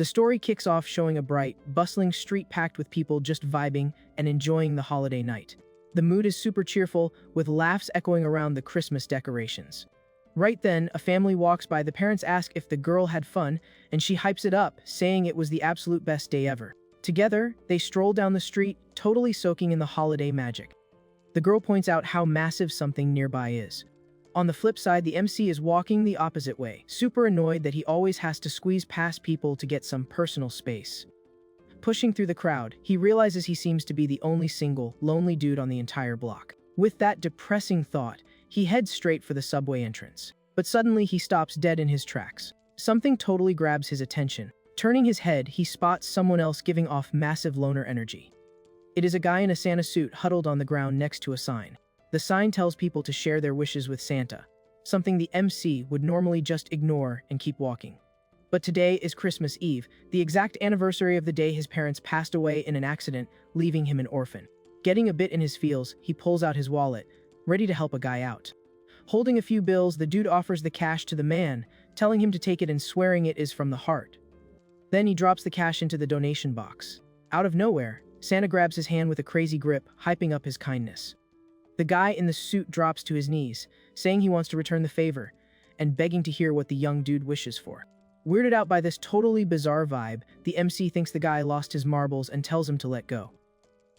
The story kicks off showing a bright, bustling street packed with people just vibing and enjoying the holiday night. The mood is super cheerful, with laughs echoing around the Christmas decorations. Right then, a family walks by. The parents ask if the girl had fun, and she hypes it up, saying it was the absolute best day ever. Together, they stroll down the street, totally soaking in the holiday magic. The girl points out how massive something nearby is. On the flip side, the MC is walking the opposite way, super annoyed that he always has to squeeze past people to get some personal space. Pushing through the crowd, he realizes he seems to be the only single, lonely dude on the entire block. With that depressing thought, he heads straight for the subway entrance. But suddenly he stops dead in his tracks. Something totally grabs his attention. Turning his head, he spots someone else giving off massive loner energy. It is a guy in a Santa suit huddled on the ground next to a sign. The sign tells people to share their wishes with Santa, something the MC would normally just ignore and keep walking. But today is Christmas Eve, the exact anniversary of the day his parents passed away in an accident, leaving him an orphan. Getting a bit in his feels, he pulls out his wallet, ready to help a guy out. Holding a few bills, the dude offers the cash to the man, telling him to take it and swearing it is from the heart. Then he drops the cash into the donation box. Out of nowhere, Santa grabs his hand with a crazy grip, hyping up his kindness. The guy in the suit drops to his knees, saying he wants to return the favor, and begging to hear what the young dude wishes for. Weirded out by this totally bizarre vibe, the MC thinks the guy lost his marbles and tells him to let go.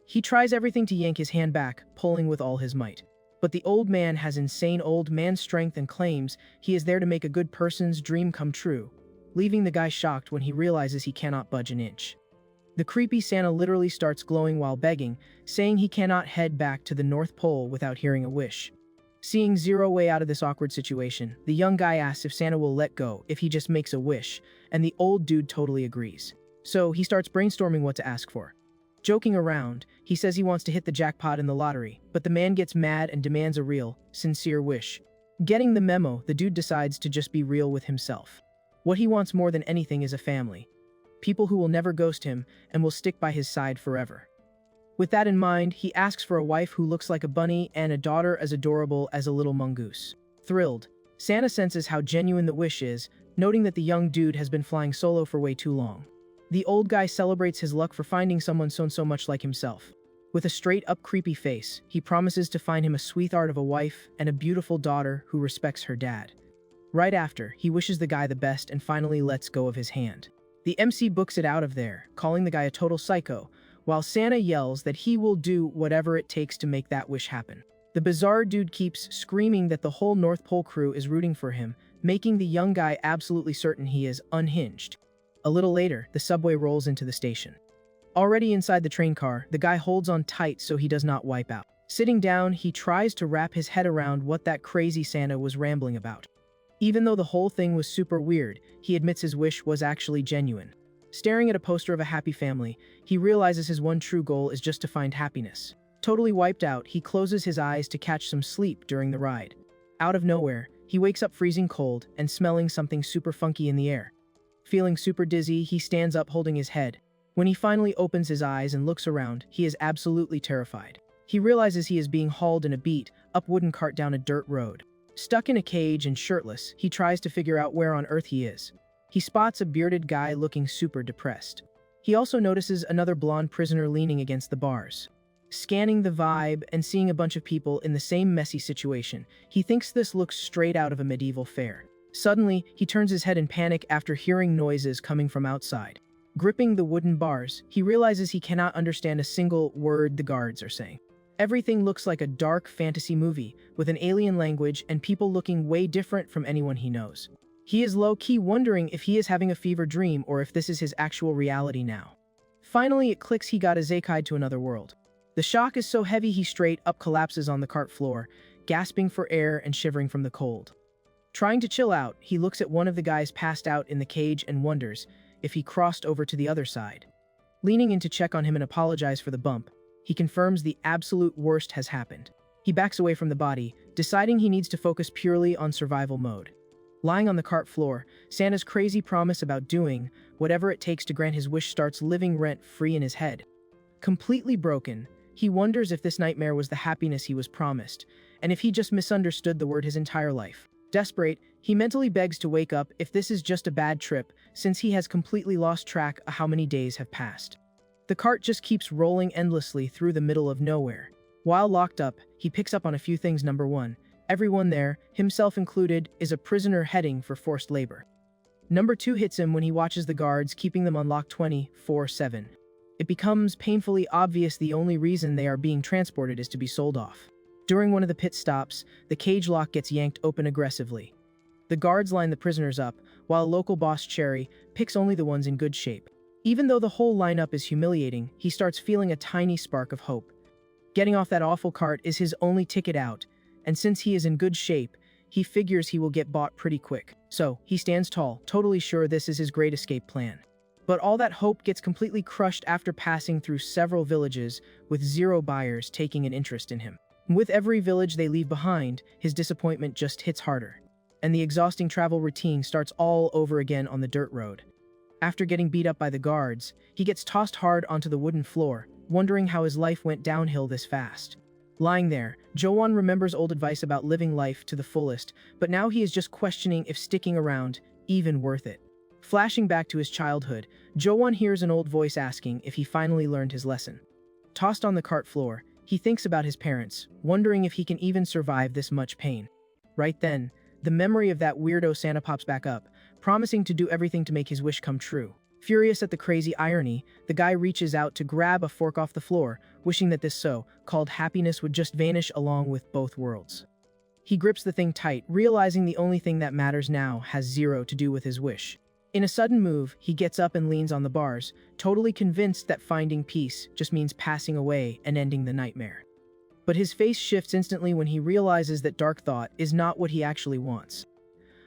He tries everything to yank his hand back, pulling with all his might. But the old man has insane old man strength and claims he is there to make a good person's dream come true, leaving the guy shocked when he realizes he cannot budge an inch. The creepy Santa literally starts glowing while begging, saying he cannot head back to the North Pole without hearing a wish. Seeing zero way out of this awkward situation, the young guy asks if Santa will let go if he just makes a wish, and the old dude totally agrees. So he starts brainstorming what to ask for. Joking around, he says he wants to hit the jackpot in the lottery, but the man gets mad and demands a real, sincere wish. Getting the memo, the dude decides to just be real with himself. What he wants more than anything is a family. People who will never ghost him and will stick by his side forever. With that in mind, he asks for a wife who looks like a bunny and a daughter as adorable as a little mongoose. Thrilled, Santa senses how genuine the wish is, noting that the young dude has been flying solo for way too long. The old guy celebrates his luck for finding someone so much like himself. With a straight-up creepy face, he promises to find him a sweetheart of a wife and a beautiful daughter who respects her dad. Right after, he wishes the guy the best and finally lets go of his hand. The MC books it out of there, calling the guy a total psycho, while Santa yells that he will do whatever it takes to make that wish happen. The bizarre dude keeps screaming that the whole North Pole crew is rooting for him, making the young guy absolutely certain he is unhinged. A little later, the subway rolls into the station. Already inside the train car, the guy holds on tight so he does not wipe out. Sitting down, he tries to wrap his head around what that crazy Santa was rambling about. Even though the whole thing was super weird, he admits his wish was actually genuine. Staring at a poster of a happy family, he realizes his one true goal is just to find happiness. Totally wiped out, he closes his eyes to catch some sleep during the ride. Out of nowhere, he wakes up freezing cold and smelling something super funky in the air. Feeling super dizzy, he stands up holding his head. When he finally opens his eyes and looks around, he is absolutely terrified. He realizes he is being hauled in a beat-up wooden cart down a dirt road. Stuck in a cage and shirtless, he tries to figure out where on earth he is. He spots a bearded guy looking super depressed. He also notices another blonde prisoner leaning against the bars. Scanning the vibe and seeing a bunch of people in the same messy situation, he thinks this looks straight out of a medieval fair. Suddenly, he turns his head in panic after hearing noises coming from outside. Gripping the wooden bars, he realizes he cannot understand a single word the guards are saying. Everything looks like a dark fantasy movie, with an alien language and people looking way different from anyone he knows. He is low-key wondering if he is having a fever dream or if this is his actual reality now. Finally, it clicks he got isekai'd to another world. The shock is so heavy he straight up collapses on the cart floor, gasping for air and shivering from the cold. Trying to chill out, he looks at one of the guys passed out in the cage and wonders if he crossed over to the other side. Leaning in to check on him and apologize for the bump, he confirms the absolute worst has happened. He backs away from the body, deciding he needs to focus purely on survival mode. Lying on the cart floor, Santa's crazy promise about doing whatever it takes to grant his wish starts living rent-free in his head. Completely broken, he wonders if this nightmare was the happiness he was promised, and if he just misunderstood the word his entire life. Desperate, He mentally begs to wake up if this is just a bad trip, since he has completely lost track of how many days have passed. The cart just keeps rolling endlessly through the middle of nowhere. While locked up, he picks up on a few things. Number 1. Everyone there, himself included, is a prisoner heading for forced labor. Number 2 hits him when he watches the guards keeping them on lock 24/7. It becomes painfully obvious the only reason they are being transported is to be sold off. During one of the pit stops, the cage lock gets yanked open aggressively. The guards line the prisoners up, while local boss Cherry picks only the ones in good shape. Even though the whole lineup is humiliating, he starts feeling a tiny spark of hope. Getting off that awful cart is his only ticket out, and since he is in good shape, he figures he will get bought pretty quick. So, he stands tall, totally sure this is his great escape plan. But all that hope gets completely crushed after passing through several villages, with 0 buyers taking an interest in him. With every village they leave behind, his disappointment just hits harder, and the exhausting travel routine starts all over again on the dirt road. After getting beat up by the guards, he gets tossed hard onto the wooden floor, wondering how his life went downhill this fast. Lying there, Jo-won remembers old advice about living life to the fullest, but now he is just questioning if sticking around even worth it. Flashing back to his childhood, Jo-won hears an old voice asking if he finally learned his lesson. Tossed on the cart floor, he thinks about his parents, wondering if he can even survive this much pain. Right then, the memory of that weirdo Santa pops back up, promising to do everything to make his wish come true. Furious at the crazy irony, the guy reaches out to grab a fork off the floor, wishing that this so-called happiness would just vanish along with both worlds. He grips the thing tight, realizing the only thing that matters now has 0 to do with his wish. In a sudden move, he gets up and leans on the bars, totally convinced that finding peace just means passing away and ending the nightmare. But his face shifts instantly when he realizes that dark thought is not what he actually wants.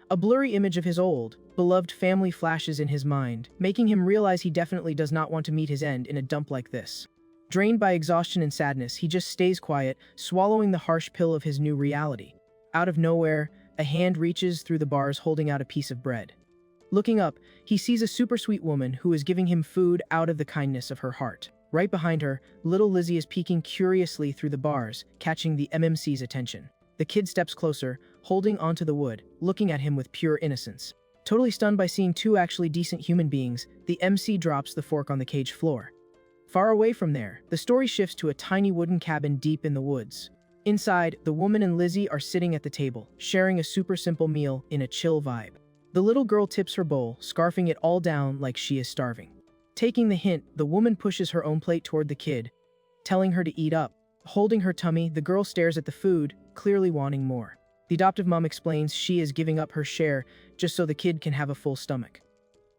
A blurry image of his old, beloved family flashes in his mind, making him realize he definitely does not want to meet his end in a dump like this. Drained by exhaustion and sadness, he just stays quiet, swallowing the harsh pill of his new reality. Out of nowhere, a hand reaches through the bars holding out a piece of bread. Looking up, he sees a super sweet woman who is giving him food out of the kindness of her heart. Right behind her, little Lizzie is peeking curiously through the bars, catching the MMC's attention. The kid steps closer, holding onto the wood, looking at him with pure innocence. Totally stunned by seeing 2 actually decent human beings, the MC drops the fork on the cage floor. Far away from there, the story shifts to a tiny wooden cabin deep in the woods. Inside, the woman and Lizzie are sitting at the table, sharing a super simple meal in a chill vibe. The little girl tips her bowl, scarfing it all down like she is starving. Taking the hint, the woman pushes her own plate toward the kid, telling her to eat up. Holding her tummy, the girl stares at the food, clearly wanting more. The adoptive mom explains she is giving up her share just so the kid can have a full stomach.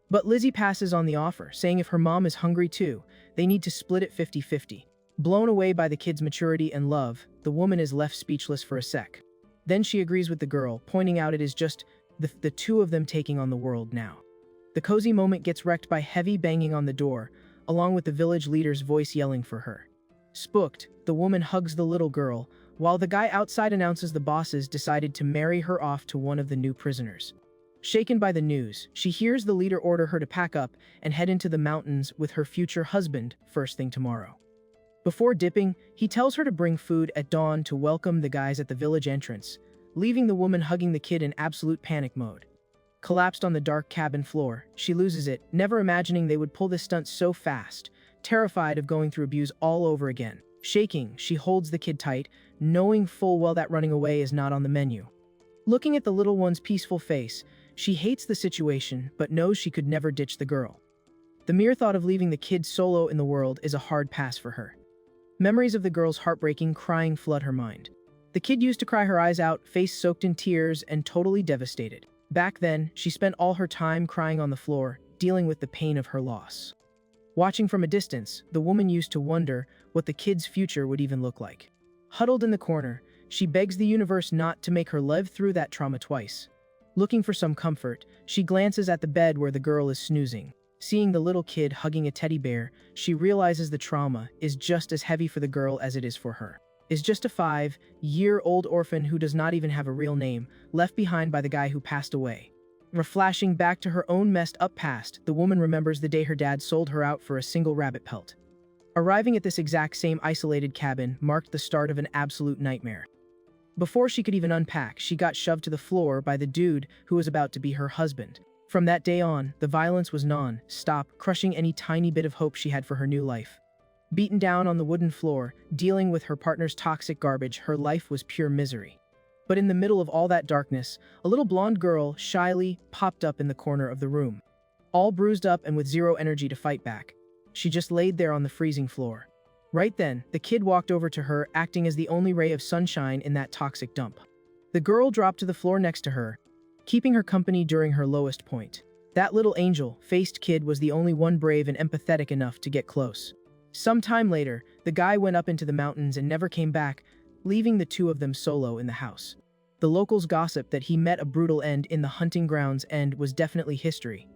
But Lizzie passes on the offer, saying if her mom is hungry too, they need to split it 50-50. Blown away by the kid's maturity and love, the woman is left speechless for a sec. Then she agrees with the girl, pointing out it is just the 2 of them taking on the world now. The cozy moment gets wrecked by heavy banging on the door, along with the village leader's voice yelling for her. Spooked, the woman hugs the little girl, while the guy outside announces the bosses decided to marry her off to one of the new prisoners. Shaken by the news, she hears the leader order her to pack up and head into the mountains with her future husband first thing tomorrow. Before dipping, he tells her to bring food at dawn to welcome the guys at the village entrance, leaving the woman hugging the kid in absolute panic mode. Collapsed on the dark cabin floor, she loses it, never imagining they would pull this stunt so fast, terrified of going through abuse all over again. Shaking, she holds the kid tight, knowing full well that running away is not on the menu. Looking at the little one's peaceful face, she hates the situation but knows she could never ditch the girl. The mere thought of leaving the kid solo in the world is a hard pass for her. Memories of the girl's heartbreaking crying flood her mind. The kid used to cry her eyes out, face soaked in tears and totally devastated. Back then, she spent all her time crying on the floor, dealing with the pain of her loss. Watching from a distance, the woman used to wonder what the kid's future would even look like. Huddled in the corner, she begs the universe not to make her live through that trauma twice. Looking for some comfort, she glances at the bed where the girl is snoozing. Seeing the little kid hugging a teddy bear, she realizes the trauma is just as heavy for the girl as it is for her. Is just a 5-year-old orphan who does not even have a real name, left behind by the guy who passed away. Flashing back to her own messed up past, the woman remembers the day her dad sold her out for a single rabbit pelt. Arriving at this exact same isolated cabin marked the start of an absolute nightmare. Before she could even unpack, she got shoved to the floor by the dude who was about to be her husband. From that day on, the violence was non-stop, crushing any tiny bit of hope she had for her new life. Beaten down on the wooden floor, dealing with her partner's toxic garbage, her life was pure misery. But in the middle of all that darkness, a little blonde girl shyly popped up in the corner of the room. All bruised up and with zero energy to fight back. She just laid there on the freezing floor. Right then, the kid walked over to her, acting as the only ray of sunshine in that toxic dump. The girl dropped to the floor next to her, keeping her company during her lowest point. That little angel-faced kid was the only one brave and empathetic enough to get close. Some time later, the guy went up into the mountains and never came back, leaving the two of them solo in the house. The locals gossiped that he met a brutal end in the hunting grounds and was definitely history.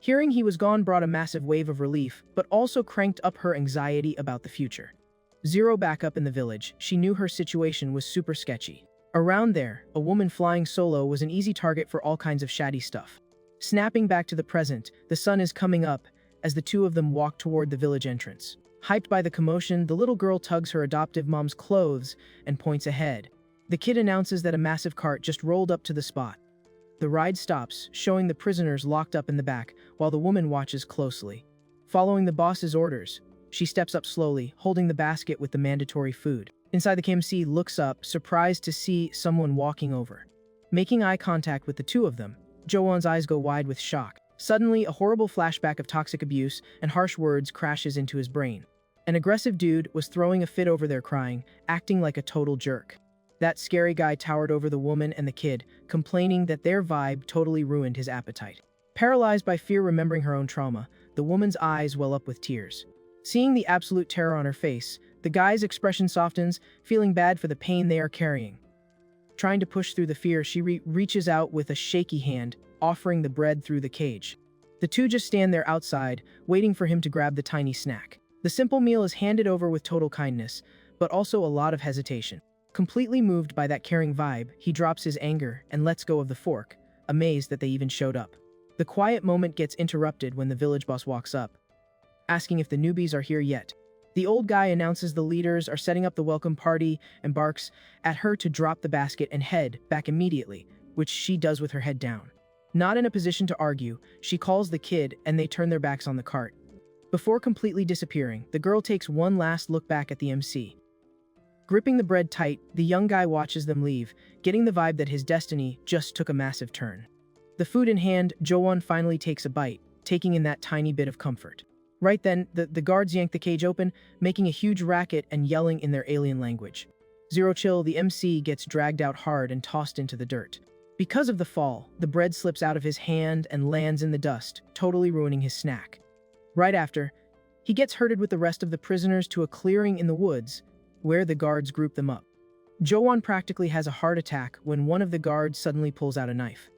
Hearing he was gone brought a massive wave of relief, but also cranked up her anxiety about the future. Zero backup in the village, she knew her situation was super sketchy. Around there, a woman flying solo was an easy target for all kinds of shady stuff. Snapping back to the present, the sun is coming up as the two of them walk toward the village entrance. Hyped by the commotion, the little girl tugs her adoptive mom's clothes and points ahead. The kid announces that a massive cart just rolled up to the spot. The ride stops, showing the prisoners locked up in the back, while the woman watches closely. Following the boss's orders, she steps up slowly, holding the basket with the mandatory food. Inside, the KMC looks up, surprised to see someone walking over. Making eye contact with the two of them, Jo-won's eyes go wide with shock. Suddenly, a horrible flashback of toxic abuse and harsh words crashes into his brain. An aggressive dude was throwing a fit over there, crying, acting like a total jerk. That scary guy towered over the woman and the kid, complaining that their vibe totally ruined his appetite. Paralyzed by fear, remembering her own trauma, the woman's eyes well up with tears. Seeing the absolute terror on her face, the guy's expression softens, feeling bad for the pain they are carrying. Trying to push through the fear, she reaches out with a shaky hand, offering the bread through the cage. The two just stand there outside, waiting for him to grab the tiny snack. The simple meal is handed over with total kindness, but also a lot of hesitation. Completely moved by that caring vibe, he drops his anger and lets go of the fork, amazed that they even showed up. The quiet moment gets interrupted when the village boss walks up, asking if the newbies are here yet. The old guy announces the leaders are setting up the welcome party and barks at her to drop the basket and head back immediately, which she does with her head down. Not in a position to argue, she calls the kid and they turn their backs on the cart. Before completely disappearing, the girl takes one last look back at the MC. Gripping the bread tight, the young guy watches them leave, getting the vibe that his destiny just took a massive turn. The food in hand, Jo-won finally takes a bite, taking in that tiny bit of comfort. Right then, the guards yank the cage open, making a huge racket and yelling in their alien language. Zero chill, the MC gets dragged out hard and tossed into the dirt. Because of the fall, the bread slips out of his hand and lands in the dust, totally ruining his snack. Right after, he gets herded with the rest of the prisoners to a clearing in the woods, where the guards group them up. Jo-won practically has a heart attack when one of the guards suddenly pulls out a knife.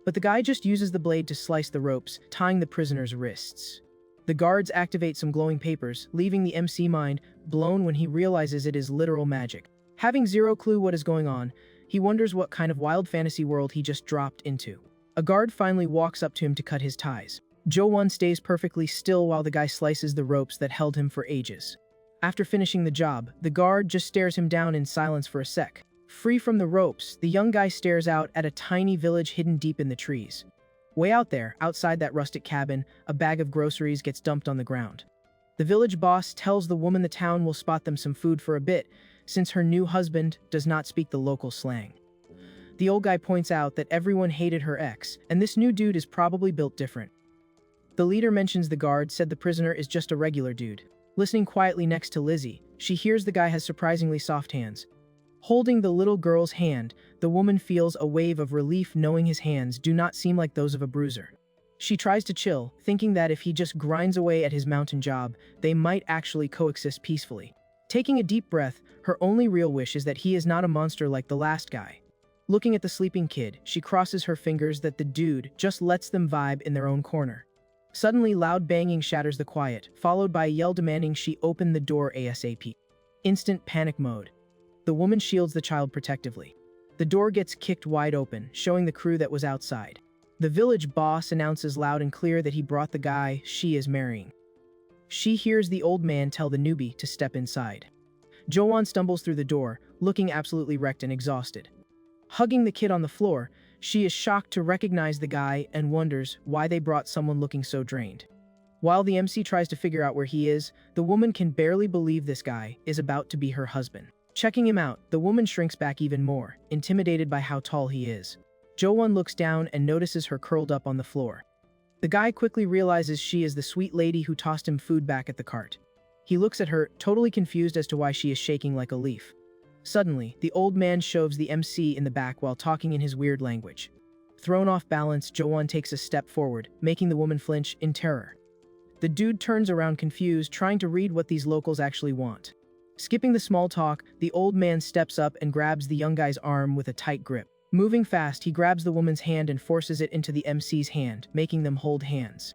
But the guy just uses the blade to slice the ropes, tying the prisoner's wrists. The guards activate some glowing papers, leaving the MC mind blown when he realizes it is literal magic. Having zero clue what is going on, he wonders what kind of wild fantasy world he just dropped into. A guard finally walks up to him to cut his ties. Jo-won stays perfectly still while the guy slices the ropes that held him for ages. After finishing the job, the guard just stares him down in silence for a sec. Free from the ropes, the young guy stares out at a tiny village hidden deep in the trees. Way out there, outside that rustic cabin, a bag of groceries gets dumped on the ground. The village boss tells the woman the town will spot them some food for a bit, since her new husband does not speak the local slang. The old guy points out that everyone hated her ex, and this new dude is probably built different. The leader mentions the guard said the prisoner is just a regular dude. Listening quietly next to Lizzie, she hears the guy has surprisingly soft hands. Holding the little girl's hand, the woman feels a wave of relief knowing his hands do not seem like those of a bruiser. She tries to chill, thinking that if he just grinds away at his mountain job, they might actually coexist peacefully. Taking a deep breath, her only real wish is that he is not a monster like the last guy. Looking at the sleeping kid, she crosses her fingers that the dude just lets them vibe in their own corner. Suddenly, loud banging shatters the quiet, followed by a yell demanding she open the door ASAP. Instant panic mode. The woman shields the child protectively. The door gets kicked wide open, showing the crew that was outside. The village boss announces loud and clear that he brought the guy she is marrying. She hears the old man tell the newbie to step inside. Jo-won stumbles through the door, looking absolutely wrecked and exhausted. Hugging the kid on the floor, she is shocked to recognize the guy and wonders why they brought someone looking so drained. While the MC tries to figure out where he is, the woman can barely believe this guy is about to be her husband. Checking him out, the woman shrinks back even more, intimidated by how tall he is. Jo-won looks down and notices her curled up on the floor. The guy quickly realizes she is the sweet lady who tossed him food back at the cart. He looks at her, totally confused as to why she is shaking like a leaf. Suddenly, the old man shoves the MC in the back while talking in his weird language. Thrown off balance, Jo-won takes a step forward, making the woman flinch in terror. The dude turns around confused, trying to read what these locals actually want. Skipping the small talk, the old man steps up and grabs the young guy's arm with a tight grip. Moving fast, he grabs the woman's hand and forces it into the MC's hand, making them hold hands.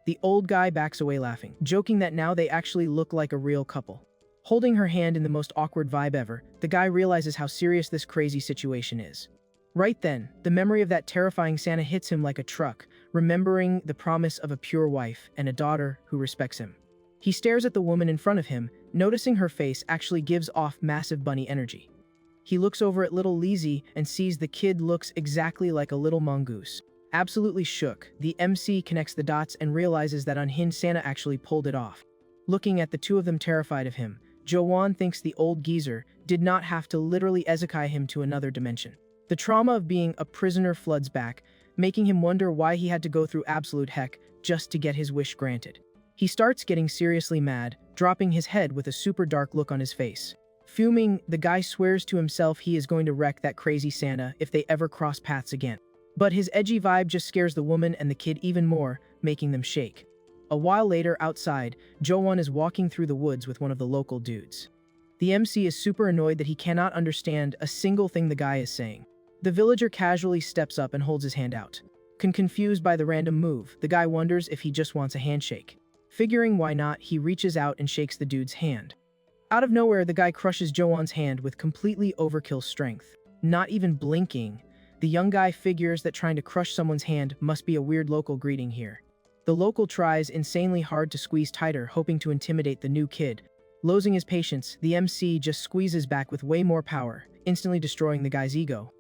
The old guy backs away laughing, joking that now they actually look like a real couple. Holding her hand in the most awkward vibe ever, the guy realizes how serious this crazy situation is. Right then, the memory of that terrifying Santa hits him like a truck, remembering the promise of a pure wife and a daughter who respects him. He stares at the woman in front of him, noticing her face actually gives off massive bunny energy. He looks over at little Lizzie and sees the kid looks exactly like a little mongoose. Absolutely shook, the MC connects the dots and realizes that unhinged Santa actually pulled it off. Looking at the two of them terrified of him, Jo-won thinks the old geezer did not have to literally isekai him to another dimension. The trauma of being a prisoner floods back, making him wonder why he had to go through absolute heck just to get his wish granted. He starts getting seriously mad, dropping his head with a super dark look on his face. Fuming, the guy swears to himself he is going to wreck that crazy Santa if they ever cross paths again. But his edgy vibe just scares the woman and the kid even more, making them shake. A while later, outside, Jo-won is walking through the woods with one of the local dudes. The MC is super annoyed that he cannot understand a single thing the guy is saying. The villager casually steps up and holds his hand out. Confused by the random move, the guy wonders if he just wants a handshake. Figuring why not, he reaches out and shakes the dude's hand. Out of nowhere, the guy crushes Jo-won's hand with completely overkill strength. Not even blinking, the young guy figures that trying to crush someone's hand must be a weird local greeting here. The local tries insanely hard to squeeze tighter, hoping to intimidate the new kid. Losing his patience, the MC just squeezes back with way more power, instantly destroying the guy's ego.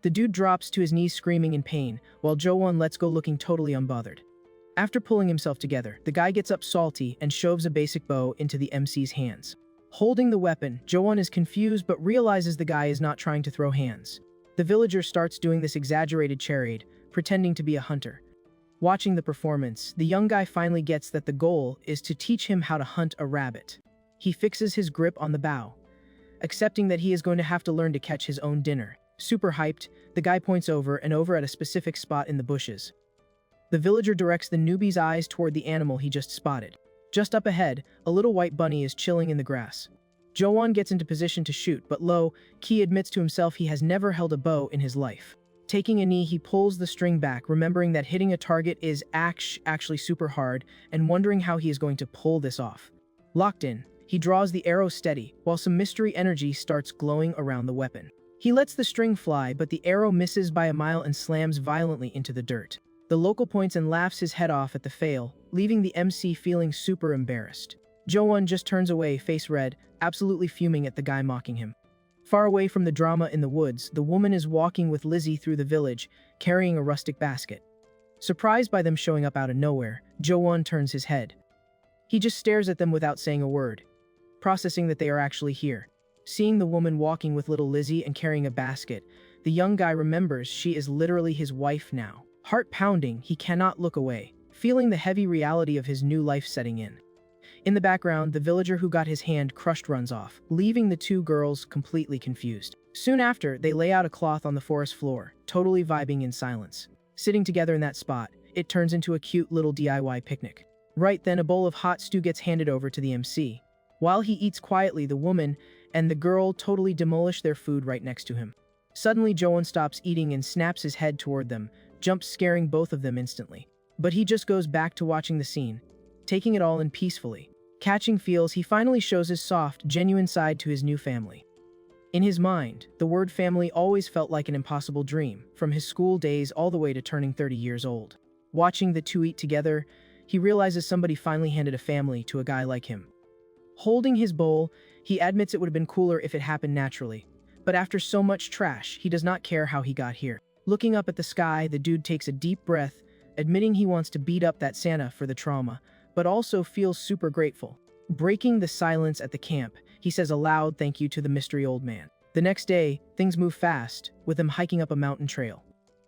The dude drops to his knees screaming in pain, while Jo-won lets go looking totally unbothered. After pulling himself together, the guy gets up salty and shoves a basic bow into the MC's hands. Holding the weapon, Jo-won is confused but realizes the guy is not trying to throw hands. The villager starts doing this exaggerated charade, pretending to be a hunter. Watching the performance, the young guy finally gets that the goal is to teach him how to hunt a rabbit. He fixes his grip on the bow, accepting that he is going to have to learn to catch his own dinner. Super hyped, the guy points over and over at a specific spot in the bushes. The villager directs the newbie's eyes toward the animal he just spotted. Just up ahead, a little white bunny is chilling in the grass. Jo-won gets into position to shoot, but Ki admits to himself he has never held a bow in his life. Taking a knee, he pulls the string back, remembering that hitting a target is actually super hard, and wondering how he is going to pull this off. Locked in, he draws the arrow steady, while some mystery energy starts glowing around the weapon. He lets the string fly, but the arrow misses by a mile and slams violently into the dirt. The local points and laughs his head off at the fail, leaving the MC feeling super embarrassed. Jo-won just turns away, face red, absolutely fuming at the guy mocking him. Far away from the drama in the woods, the woman is walking with Lizzie through the village, carrying a rustic basket. Surprised by them showing up out of nowhere, Jo-won turns his head. He just stares at them without saying a word, processing that they are actually here. Seeing the woman walking with little Lizzie and carrying a basket, the young guy remembers she is literally his wife now. Heart pounding, he cannot look away, feeling the heavy reality of his new life setting in. In the background, the villager who got his hand crushed runs off, leaving the two girls completely confused. Soon after, they lay out a cloth on the forest floor, totally vibing in silence. Sitting together in that spot, it turns into a cute little DIY picnic. Right then, a bowl of hot stew gets handed over to the MC. While he eats quietly, the woman and the girl totally demolish their food right next to him. Suddenly, Jo-won stops eating and snaps his head toward them, jumps scaring both of them instantly. But he just goes back to watching the scene, taking it all in peacefully. Catching feels, he finally shows his soft, genuine side to his new family. In his mind, the word family always felt like an impossible dream, from his school days all the way to turning 30 years old. Watching the two eat together, he realizes somebody finally handed a family to a guy like him. Holding his bowl, He admits it would have been cooler if it happened naturally. But after so much trash, he does not care how he got here. Looking up at the sky, the dude takes a deep breath, admitting he wants to beat up that Santa for the trauma, but also feels super grateful. Breaking the silence at the camp, he says a loud thank you to the mystery old man. The next day, things move fast, with them hiking up a mountain trail.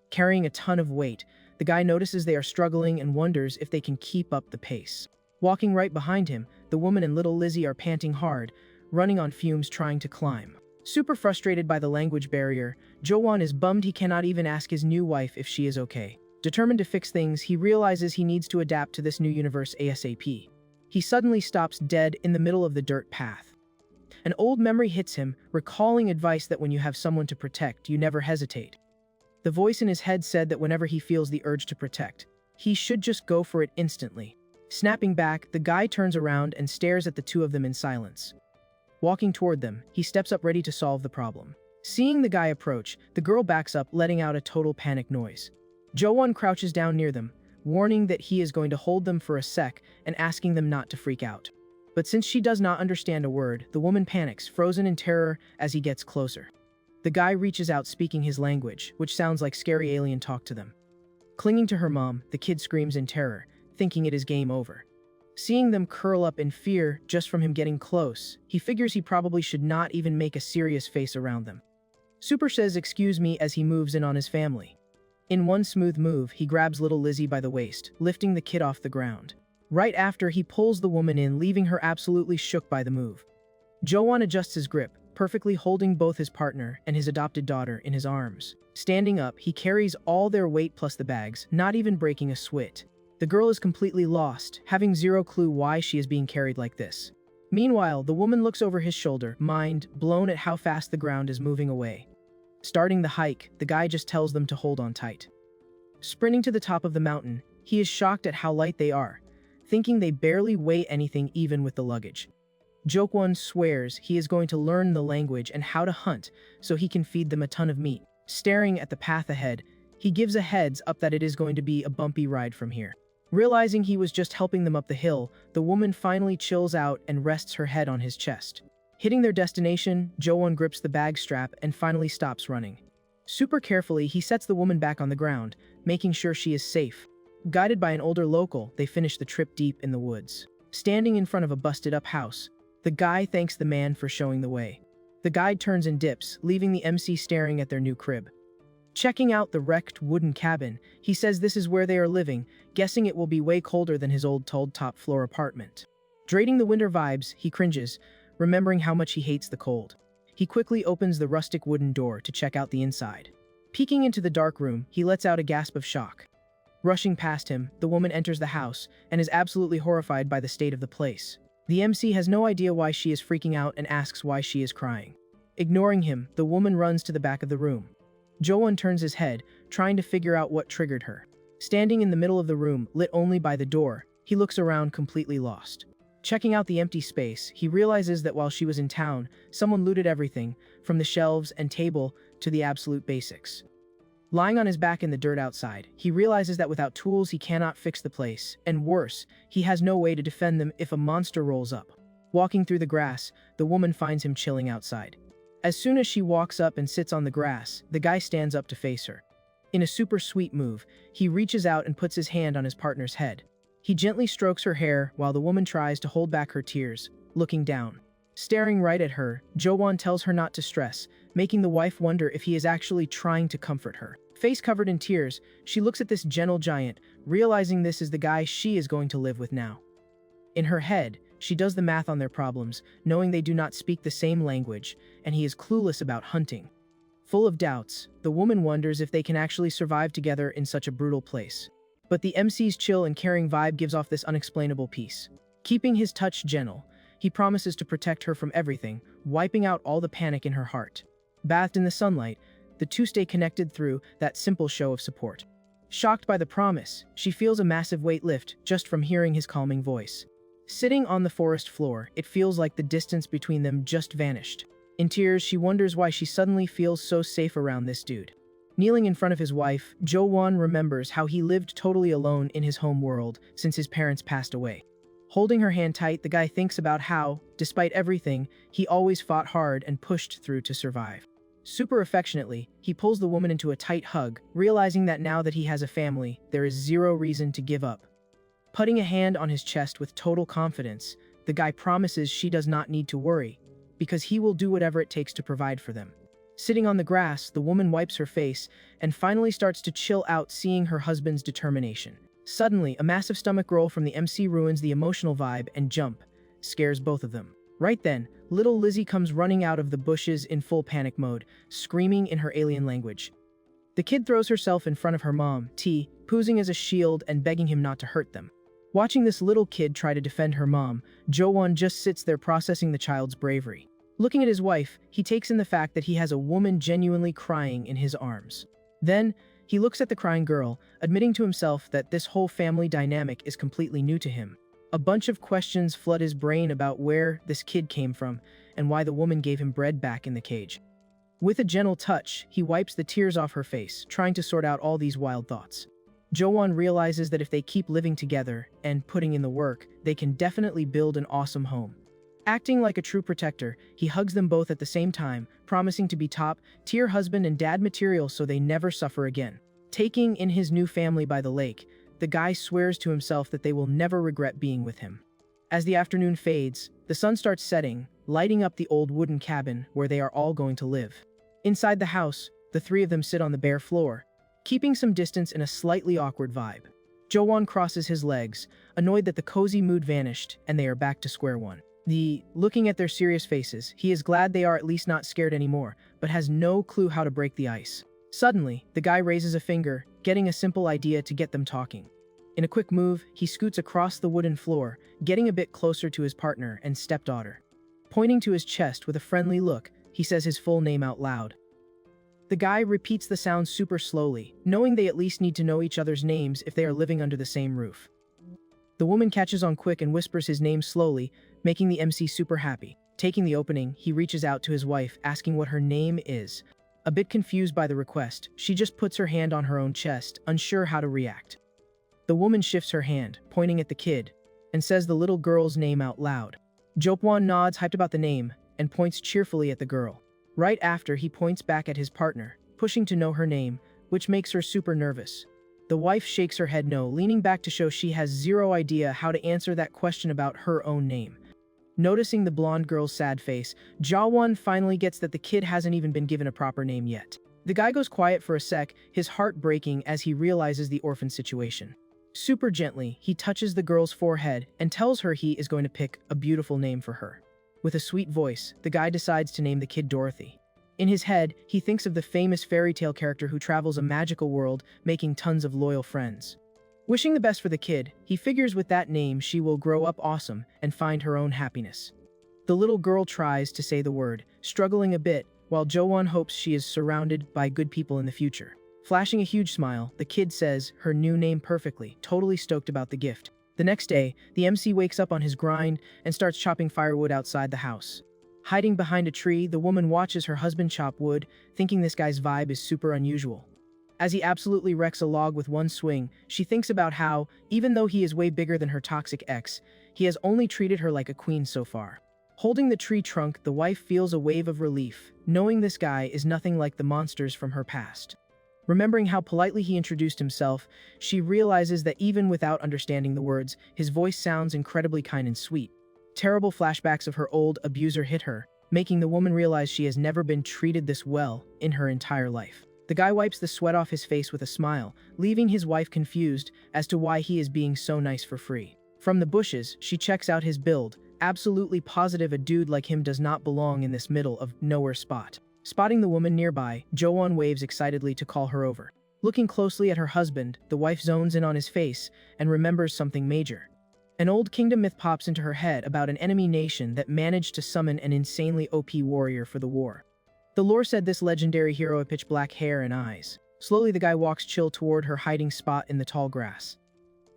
Carrying a ton of weight, the guy notices they are struggling and wonders if they can keep up the pace. Walking right behind him, the woman and little Lizzie are panting hard, running on fumes trying to climb. Super frustrated by the language barrier, Jo-won is bummed he cannot even ask his new wife if she is okay. Determined to fix things, he realizes he needs to adapt to this new universe ASAP. He suddenly stops dead in the middle of the dirt path. An old memory hits him, recalling advice that when you have someone to protect, you never hesitate. The voice in his head said that whenever he feels the urge to protect, he should just go for it instantly. Snapping back, the guy turns around and stares at the two of them in silence. Walking toward them, he steps up ready to solve the problem. Seeing the guy approach, the girl backs up, letting out a total panic noise. Jo-won crouches down near them, warning that he is going to hold them for a sec and asking them not to freak out. But since she does not understand a word, the woman panics, frozen in terror as he gets closer. The guy reaches out speaking his language, which sounds like scary alien talk to them. Clinging to her mom, the kid screams in terror, thinking it is game over. Seeing them curl up in fear just from him getting close, he figures he probably should not even make a serious face around them. Super says excuse me as he moves in on his family. In one smooth move, he grabs little Lizzie by the waist, lifting the kid off the ground. Right after, he pulls the woman in, leaving her absolutely shook by the move. Jo-won adjusts his grip, perfectly holding both his partner and his adopted daughter in his arms. Standing up, he carries all their weight plus the bags, not even breaking a sweat. The girl is completely lost, having zero clue why she is being carried like this. Meanwhile, the woman looks over his shoulder, mind blown at how fast the ground is moving away. Starting the hike, the guy just tells them to hold on tight. Sprinting to the top of the mountain, he is shocked at how light they are, thinking they barely weigh anything even with the luggage. Jo-won swears he is going to learn the language and how to hunt so he can feed them a ton of meat. Staring at the path ahead, he gives a heads up that it is going to be a bumpy ride from here. Realizing he was just helping them up the hill, the woman finally chills out and rests her head on his chest. Hitting their destination, Jo-won grips the bag strap and finally stops running. Super carefully, he sets the woman back on the ground, making sure she is safe. Guided by an older local, they finish the trip deep in the woods. Standing in front of a busted-up house, the guy thanks the man for showing the way. The guide turns and dips, leaving the MC staring at their new crib. Checking out the wrecked wooden cabin, he says this is where they are living, guessing it will be way colder than his old top-floor apartment. Dreading the winter vibes, he cringes, remembering how much he hates the cold. He quickly opens the rustic wooden door to check out the inside. Peeking into the dark room, he lets out a gasp of shock. Rushing past him, the woman enters the house and is absolutely horrified by the state of the place. The MC has no idea why she is freaking out and asks why she is crying. Ignoring him, the woman runs to the back of the room. Jo-won turns his head, trying to figure out what triggered her. Standing in the middle of the room, lit only by the door, he looks around completely lost. Checking out the empty space, he realizes that while she was in town, someone looted everything, from the shelves and table to the absolute basics. Lying on his back in the dirt outside, he realizes that without tools he cannot fix the place, and worse, he has no way to defend them if a monster rolls up. Walking through the grass, the woman finds him chilling outside. As soon as she walks up and sits on the grass, the guy stands up to face her. In a super sweet move, he reaches out and puts his hand on his partner's head. He gently strokes her hair while the woman tries to hold back her tears, looking down. Staring right at her, Jo-won tells her not to stress, making the wife wonder if he is actually trying to comfort her. Face covered in tears, she looks at this gentle giant, realizing this is the guy she is going to live with now. In her head, she does the math on their problems, knowing they do not speak the same language, and he is clueless about hunting. Full of doubts, the woman wonders if they can actually survive together in such a brutal place. But the MC's chill and caring vibe gives off this unexplainable peace. Keeping his touch gentle, he promises to protect her from everything, wiping out all the panic in her heart. Bathed in the sunlight, the two stay connected through that simple show of support. Shocked by the promise, she feels a massive weight lift just from hearing his calming voice. Sitting on the forest floor, it feels like the distance between them just vanished. In tears, she wonders why she suddenly feels so safe around this dude. Kneeling in front of his wife, Jo-won remembers how he lived totally alone in his home world since his parents passed away. Holding her hand tight, the guy thinks about how, despite everything, he always fought hard and pushed through to survive. Super affectionately, he pulls the woman into a tight hug, realizing that now that he has a family, there is zero reason to give up. Putting a hand on his chest with total confidence, the guy promises she does not need to worry, because he will do whatever it takes to provide for them. Sitting on the grass, the woman wipes her face and finally starts to chill out, seeing her husband's determination. Suddenly, a massive stomach roll from the MC ruins the emotional vibe and jump, scares both of them. Right then, little Lizzie comes running out of the bushes in full panic mode, screaming in her alien language. The kid throws herself in front of her mom, T, posing as a shield and begging him not to hurt them. Watching this little kid try to defend her mom, Jo-won just sits there processing the child's bravery. Looking at his wife, he takes in the fact that he has a woman genuinely crying in his arms. Then, he looks at the crying girl, admitting to himself that this whole family dynamic is completely new to him. A bunch of questions flood his brain about where this kid came from and why the woman gave him bread back in the cage. With a gentle touch, he wipes the tears off her face, trying to sort out all these wild thoughts. Jo-won realizes that if they keep living together and putting in the work, they can definitely build an awesome home. Acting like a true protector, he hugs them both at the same time, promising to be top-tier husband and dad material so they never suffer again. Taking in his new family by the lake, the guy swears to himself that they will never regret being with him. As the afternoon fades, the sun starts setting, lighting up the old wooden cabin where they are all going to live. Inside the house, the three of them sit on the bare floor, keeping some distance in a slightly awkward vibe. Jo-won crosses his legs, annoyed that the cozy mood vanished and they are back to square one. Looking at their serious faces, he is glad they are at least not scared anymore, but has no clue how to break the ice. Suddenly, the guy raises a finger, getting a simple idea to get them talking. In a quick move, he scoots across the wooden floor, getting a bit closer to his partner and stepdaughter. Pointing to his chest with a friendly look, he says his full name out loud. The guy repeats the sound super slowly, knowing they at least need to know each other's names if they are living under the same roof. The woman catches on quick and whispers his name slowly, making the MC super happy. Taking the opening, he reaches out to his wife, asking what her name is. A bit confused by the request, she just puts her hand on her own chest, unsure how to react. The woman shifts her hand, pointing at the kid, and says the little girl's name out loud. Jo-won nods, hyped about the name, and points cheerfully at the girl. Right after, he points back at his partner, pushing to know her name, which makes her super nervous. The wife shakes her head no, leaning back to show she has zero idea how to answer that question about her own name. Noticing the blonde girl's sad face, Jo-won finally gets that the kid hasn't even been given a proper name yet. The guy goes quiet for a sec, his heart breaking as he realizes the orphan situation. Super gently, he touches the girl's forehead and tells her he is going to pick a beautiful name for her. With a sweet voice, the guy decides to name the kid Dorothy. In his head, he thinks of the famous fairy tale character who travels a magical world, making tons of loyal friends. Wishing the best for the kid, he figures with that name she will grow up awesome and find her own happiness. The little girl tries to say the word, struggling a bit, while Jo-won hopes she is surrounded by good people in the future. Flashing a huge smile, the kid says her new name perfectly, totally stoked about the gift. The next day, the MC wakes up on his grind and starts chopping firewood outside the house. Hiding behind a tree, the woman watches her husband chop wood, thinking this guy's vibe is super unusual. As he absolutely wrecks a log with one swing, she thinks about how, even though he is way bigger than her toxic ex, he has only treated her like a queen so far. Holding the tree trunk, the wife feels a wave of relief, knowing this guy is nothing like the monsters from her past. Remembering how politely he introduced himself, she realizes that even without understanding the words, his voice sounds incredibly kind and sweet. Terrible flashbacks of her old abuser hit her, making the woman realize she has never been treated this well in her entire life. The guy wipes the sweat off his face with a smile, leaving his wife confused as to why he is being so nice for free. From the bushes, she checks out his build, absolutely positive a dude like him does not belong in this middle of nowhere spot. Spotting the woman nearby, Jo-won waves excitedly to call her over. Looking closely at her husband, the wife zones in on his face and remembers something major. An old kingdom myth pops into her head about an enemy nation that managed to summon an insanely OP warrior for the war. The lore said this legendary hero had pitch black hair and eyes. Slowly the guy walks chill toward her hiding spot in the tall grass.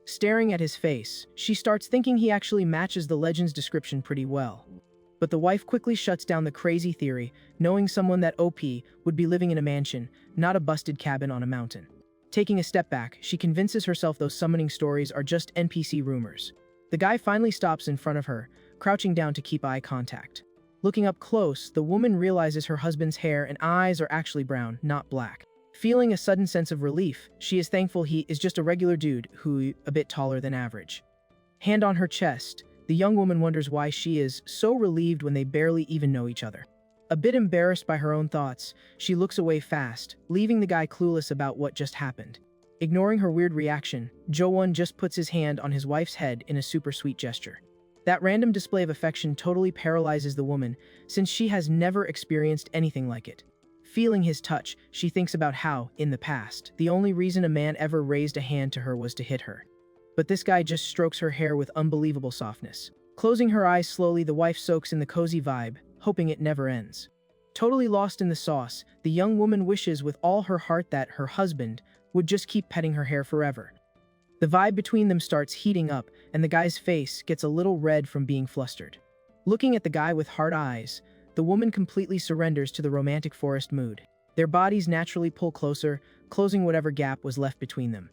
Staring at his face, she starts thinking he actually matches the legend's description pretty well. But the wife quickly shuts down the crazy theory, knowing someone that OP would be living in a mansion, not a busted cabin on a mountain. Taking a step back, she convinces herself those summoning stories are just NPC rumors. The guy finally stops in front of her, crouching down to keep eye contact. Looking up close, the woman realizes her husband's hair and eyes are actually brown, not black. Feeling a sudden sense of relief, she is thankful he is just a regular dude who a bit taller than average. Hand on her chest, the young woman wonders why she is so relieved when they barely even know each other. A bit embarrassed by her own thoughts, she looks away fast, leaving the guy clueless about what just happened. Ignoring her weird reaction, Jo-won just puts his hand on his wife's head in a super sweet gesture. That random display of affection totally paralyzes the woman, since she has never experienced anything like it. Feeling his touch, she thinks about how, in the past, the only reason a man ever raised a hand to her was to hit her. But this guy just strokes her hair with unbelievable softness. Closing her eyes slowly, the wife soaks in the cozy vibe, hoping it never ends. Totally lost in the sauce, the young woman wishes with all her heart that her husband would just keep petting her hair forever. The vibe between them starts heating up, and the guy's face gets a little red from being flustered. Looking at the guy with hard eyes, the woman completely surrenders to the romantic forest mood. Their bodies naturally pull closer, closing whatever gap was left between them.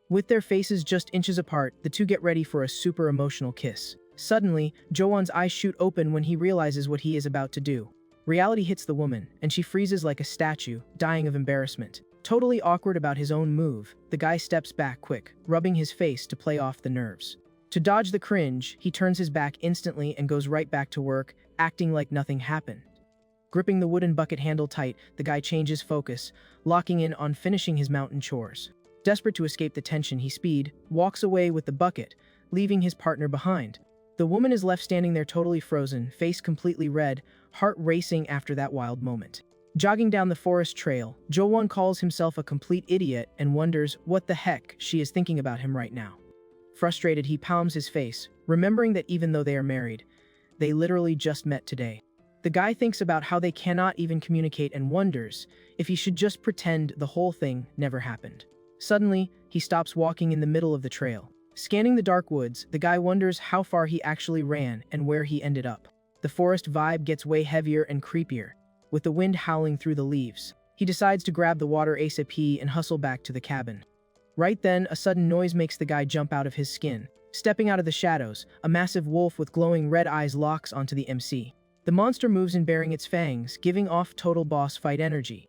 With their faces just inches apart, the two get ready for a super emotional kiss. Suddenly, Jo-won's eyes shoot open when he realizes what he is about to do. Reality hits the woman, and she freezes like a statue, dying of embarrassment. Totally awkward about his own move, the guy steps back quick, rubbing his face to play off the nerves. To dodge the cringe, he turns his back instantly and goes right back to work, acting like nothing happened. Gripping the wooden bucket handle tight, the guy changes focus, locking in on finishing his mountain chores. Desperate to escape the tension, he walks away with the bucket, leaving his partner behind. The woman is left standing there totally frozen, face completely red, heart racing after that wild moment. Jogging down the forest trail, Jo-won calls himself a complete idiot and wonders what the heck she is thinking about him right now. Frustrated, he palms his face, remembering that even though they are married, they literally just met today. The guy thinks about how they cannot even communicate and wonders if he should just pretend the whole thing never happened. Suddenly, he stops walking in the middle of the trail. Scanning the dark woods, the guy wonders how far he actually ran and where he ended up. The forest vibe gets way heavier and creepier, with the wind howling through the leaves. He decides to grab the water ASAP and hustle back to the cabin. Right then, a sudden noise makes the guy jump out of his skin. Stepping out of the shadows, a massive wolf with glowing red eyes locks onto the MC. The monster moves in baring its fangs, giving off total boss fight energy.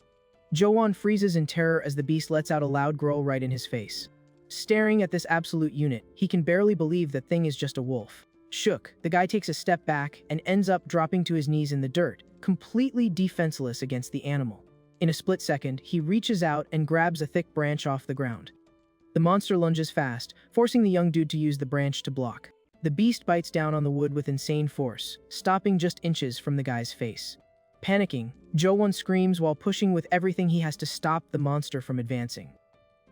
Jo-won freezes in terror as the beast lets out a loud growl right in his face. Staring at this absolute unit, he can barely believe that thing is just a wolf. Shook, the guy takes a step back and ends up dropping to his knees in the dirt, completely defenseless against the animal. In a split second, he reaches out and grabs a thick branch off the ground. The monster lunges fast, forcing the young dude to use the branch to block. The beast bites down on the wood with insane force, stopping just inches from the guy's face. Panicking, Jo-won screams while pushing with everything he has to stop the monster from advancing.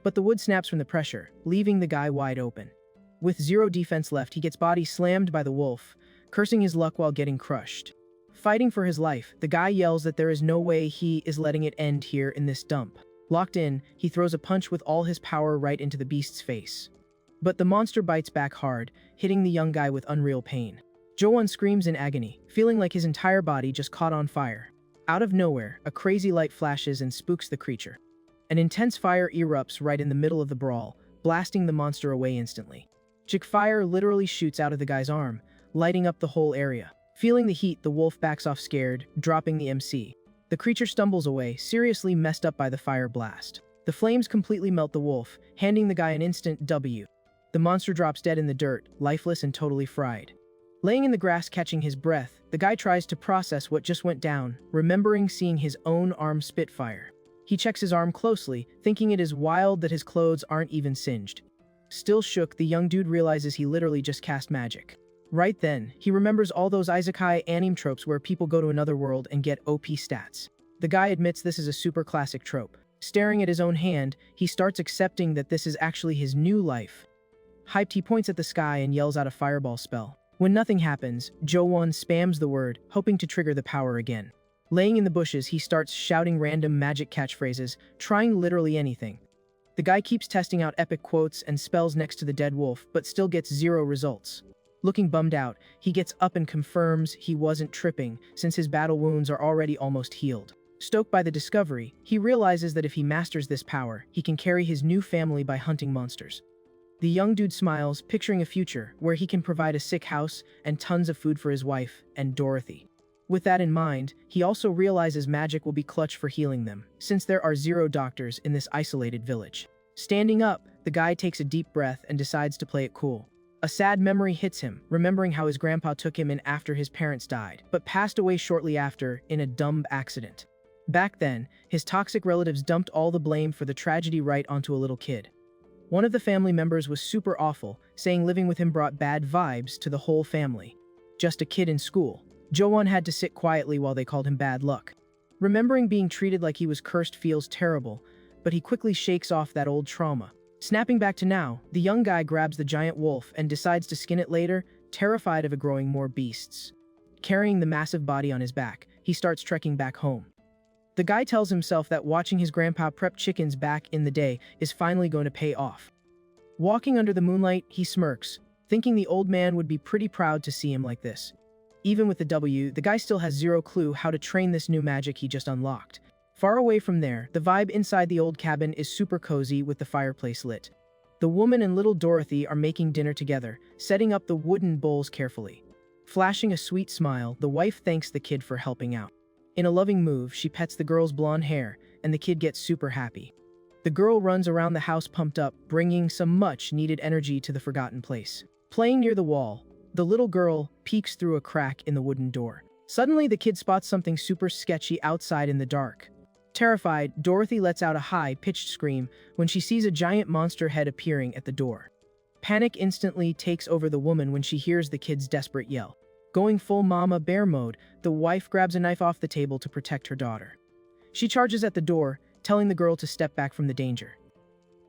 But the wood snaps from the pressure, leaving the guy wide open. With zero defense left, he gets body slammed by the wolf, cursing his luck while getting crushed. Fighting for his life, the guy yells that there is no way he is letting it end here in this dump. Locked in, he throws a punch with all his power right into the beast's face. But the monster bites back hard, hitting the young guy with unreal pain. Jo-won screams in agony, feeling like his entire body just caught on fire. Out of nowhere, a crazy light flashes and spooks the creature. An intense fire erupts right in the middle of the brawl, blasting the monster away instantly. Fire literally shoots out of the guy's arm, lighting up the whole area. Feeling the heat, the wolf backs off scared, dropping the MC. The creature stumbles away, seriously messed up by the fire blast. The flames completely melt the wolf, handing the guy an instant W. The monster drops dead in the dirt, lifeless and totally fried. Laying in the grass catching his breath, the guy tries to process what just went down, remembering seeing his own arm spit fire. He checks his arm closely, thinking it is wild that his clothes aren't even singed. Still shook, the young dude realizes he literally just cast magic. Right then, he remembers all those isekai anime tropes where people go to another world and get OP stats. The guy admits this is a super classic trope. Staring at his own hand, he starts accepting that this is actually his new life. Hyped, he points at the sky and yells out a fireball spell. When nothing happens, Jo-won spams the word, hoping to trigger the power again. Laying in the bushes, he starts shouting random magic catchphrases, trying literally anything. The guy keeps testing out epic quotes and spells next to the dead wolf, but still gets zero results. Looking bummed out, he gets up and confirms he wasn't tripping, since his battle wounds are already almost healed. Stoked by the discovery, he realizes that if he masters this power, he can carry his new family by hunting monsters. The young dude smiles, picturing a future where he can provide a sick house and tons of food for his wife and Dorothy. With that in mind, he also realizes magic will be clutch for healing them, since there are 0 doctors in this isolated village. Standing up, the guy takes a deep breath and decides to play it cool. A sad memory hits him, remembering how his grandpa took him in after his parents died, but passed away shortly after in a dumb accident. Back then, his toxic relatives dumped all the blame for the tragedy right onto a little kid. One of the family members was super awful, saying living with him brought bad vibes to the whole family. Just a kid in school. Jo-won had to sit quietly while they called him bad luck. Remembering being treated like he was cursed feels terrible, but he quickly shakes off that old trauma. Snapping back to now, the young guy grabs the giant wolf and decides to skin it later, terrified of it growing more beasts. Carrying the massive body on his back, he starts trekking back home. The guy tells himself that watching his grandpa prep chickens back in the day is finally going to pay off. Walking under the moonlight, he smirks, thinking the old man would be pretty proud to see him like this. Even with the W, the guy still has 0 clue how to train this new magic he just unlocked. Far away from there, the vibe inside the old cabin is super cozy with the fireplace lit. The woman and little Dorothy are making dinner together, setting up the wooden bowls carefully. Flashing a sweet smile, the wife thanks the kid for helping out. In a loving move, she pets the girl's blonde hair, and the kid gets super happy. The girl runs around the house pumped up, bringing some much-needed energy to the forgotten place. Playing near the wall, the little girl peeks through a crack in the wooden door. Suddenly, the kid spots something super sketchy outside in the dark. Terrified, Dorothy lets out a high-pitched scream when she sees a giant monster head appearing at the door. Panic instantly takes over the woman when she hears the kid's desperate yell. Going full mama bear mode, the wife grabs a knife off the table to protect her daughter. She charges at the door, telling the girl to step back from the danger.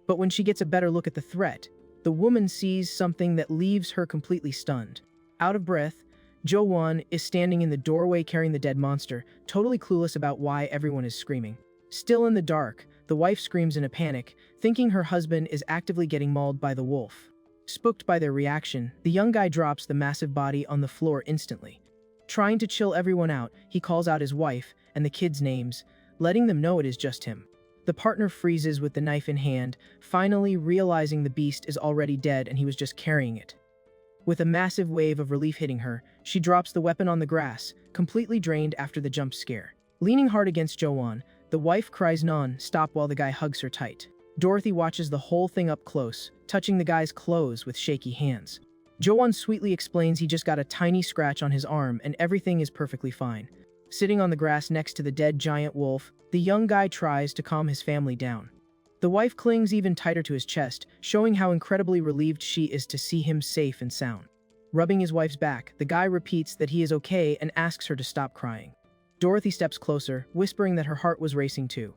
But when she gets a better look at the threat, the woman sees something that leaves her completely stunned. Out of breath, Jo-won is standing in the doorway carrying the dead monster, totally clueless about why everyone is screaming. Still in the dark, the wife screams in a panic, thinking her husband is actively getting mauled by the wolf. Spooked by their reaction, the young guy drops the massive body on the floor instantly. Trying to chill everyone out, he calls out his wife and the kids' names, letting them know it is just him. The partner freezes with the knife in hand, finally realizing the beast is already dead and he was just carrying it. With a massive wave of relief hitting her, she drops the weapon on the grass, completely drained after the jump scare. Leaning hard against Jo-won, the wife cries non-stop while the guy hugs her tight. Dorothy watches the whole thing up close, touching the guy's clothes with shaky hands. Jo-won sweetly explains he just got a tiny scratch on his arm and everything is perfectly fine. Sitting on the grass next to the dead giant wolf, the young guy tries to calm his family down. The wife clings even tighter to his chest, showing how incredibly relieved she is to see him safe and sound. Rubbing his wife's back, the guy repeats that he is okay and asks her to stop crying. Dorothy steps closer, whispering that her heart was racing too.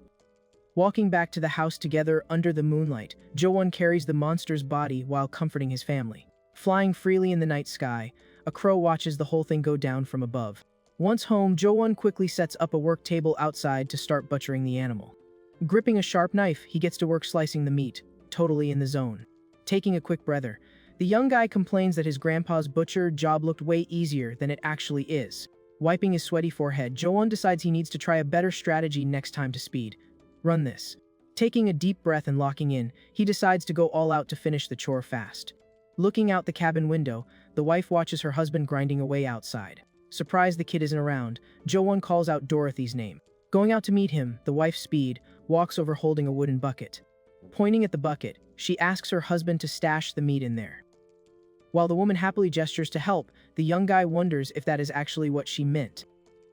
Walking back to the house together under the moonlight, Jo-won carries the monster's body while comforting his family. Flying freely in the night sky, a crow watches the whole thing go down from above. Once home, Jo-won quickly sets up a work table outside to start butchering the animal. Gripping a sharp knife, he gets to work slicing the meat, totally in the zone. Taking a quick breather, the young guy complains that his grandpa's butcher job looked way easier than it actually is. Wiping his sweaty forehead, Jo-won decides he needs to try a better strategy next time to speed. Run this. Taking a deep breath and locking in, he decides to go all out to finish the chore fast. Looking out the cabin window, the wife watches her husband grinding away outside. Surprised the kid isn't around, Jo-won calls out Dorothy's name. Going out to meet him, the wife Speed walks over holding a wooden bucket. Pointing at the bucket, she asks her husband to stash the meat in there. While the woman happily gestures to help, the young guy wonders if that is actually what she meant.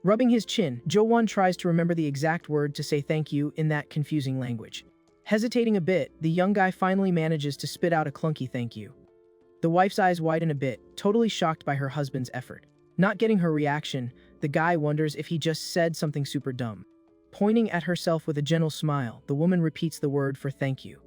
Rubbing his chin, Jo-won tries to remember the exact word to say thank you in that confusing language. Hesitating a bit, the young guy finally manages to spit out a clunky thank you. The wife's eyes widen a bit, totally shocked by her husband's effort. Not getting her reaction, the guy wonders if he just said something super dumb. Pointing at herself with a gentle smile, the woman repeats the word for thank you.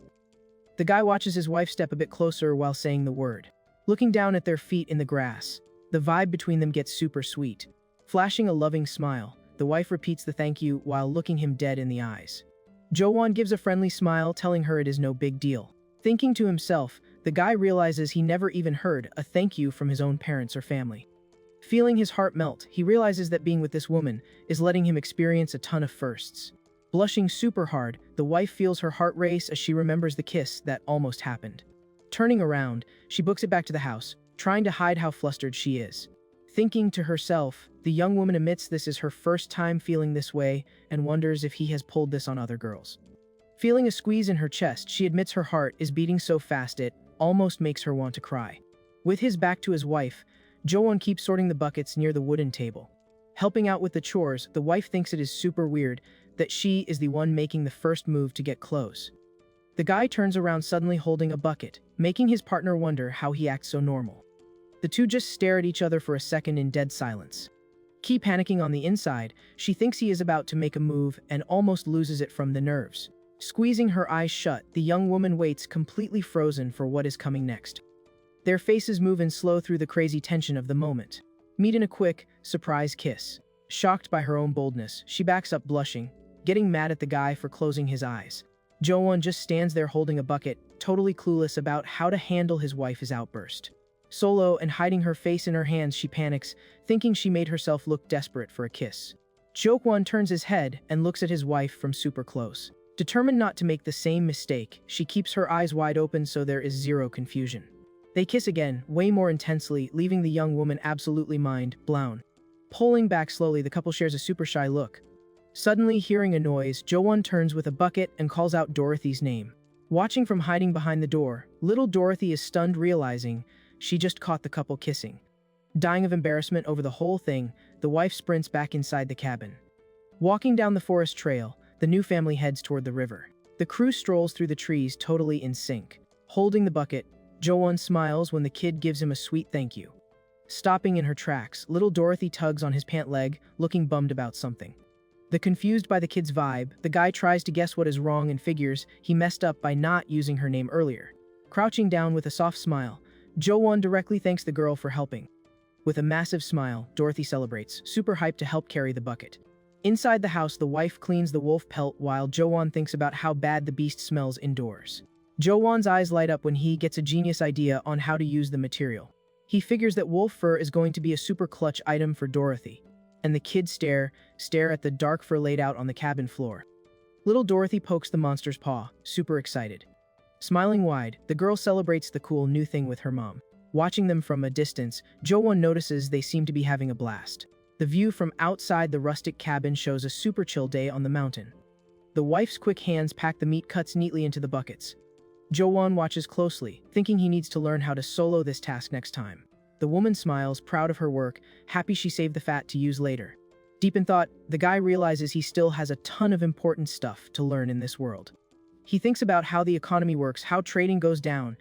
The guy watches his wife step a bit closer while saying the word. Looking down at their feet in the grass, the vibe between them gets super sweet. Flashing a loving smile, the wife repeats the thank you while looking him dead in the eyes. Jo-won gives a friendly smile, telling her it is no big deal. Thinking to himself, the guy realizes he never even heard a thank you from his own parents or family. Feeling his heart melt, he realizes that being with this woman is letting him experience a ton of firsts. Blushing super hard, the wife feels her heart race as she remembers the kiss that almost happened. Turning around, she books it back to the house, trying to hide how flustered she is. Thinking to herself, the young woman admits this is her first time feeling this way and wonders if he has pulled this on other girls. Feeling a squeeze in her chest, she admits her heart is beating so fast it almost makes her want to cry. With his back to his wife, Jo-won keeps sorting the buckets near the wooden table. Helping out with the chores, the wife thinks it is super weird that she is the one making the first move to get clothes. The guy turns around suddenly holding a bucket, making his partner wonder how he acts so normal. The two just stare at each other for a second in dead silence. Key panicking on the inside, she thinks he is about to make a move and almost loses it from the nerves. Squeezing her eyes shut, the young woman waits completely frozen for what is coming next. Their faces move in slow through the crazy tension of the moment. Meet in a quick, surprise kiss. Shocked by her own boldness, she backs up blushing, getting mad at the guy for closing his eyes. Jo-won just stands there holding a bucket, totally clueless about how to handle his wife's outburst. Solo and hiding her face in her hands, she panics, thinking she made herself look desperate for a kiss. Jo-won turns his head and looks at his wife from super close. Determined not to make the same mistake, she keeps her eyes wide open so there is zero confusion. They kiss again, way more intensely, leaving the young woman absolutely mind blown. Pulling back slowly, the couple shares a super shy look. Suddenly, hearing a noise, Jo-won turns with a bucket and calls out Dorothy's name. Watching from hiding behind the door, little Dorothy is stunned, realizing she just caught the couple kissing. Dying of embarrassment over the whole thing, the wife sprints back inside the cabin. Walking down the forest trail, the new family heads toward the river. The crew strolls through the trees, totally in sync. Holding the bucket, Jo-won smiles when the kid gives him a sweet thank you. Stopping in her tracks, little Dorothy tugs on his pant leg, looking bummed about something. Confused by the kid's vibe, the guy tries to guess what is wrong and figures he messed up by not using her name earlier. Crouching down with a soft smile, Jo-won directly thanks the girl for helping. With a massive smile, Dorothy celebrates, super hyped to help carry the bucket. Inside the house, the wife cleans the wolf pelt while Jo-won thinks about how bad the beast smells indoors. Jo-won's eyes light up when he gets a genius idea on how to use the material. He figures that wolf fur is going to be a super clutch item for Dorothy. And the kids stare at the dark fur laid out on the cabin floor. Little Dorothy pokes the monster's paw, super excited. Smiling wide, the girl celebrates the cool new thing with her mom. Watching them from a distance, Jo-won notices they seem to be having a blast. The view from outside the rustic cabin shows a super chill day on the mountain. The wife's quick hands pack the meat cuts neatly into the buckets. Jo-won watches closely, thinking he needs to learn how to solo this task next time. The woman smiles, proud of her work, happy she saved the fat to use later. Deep in thought, the guy realizes he still has a ton of important stuff to learn in this world. He thinks about how the economy works, how trading goes down,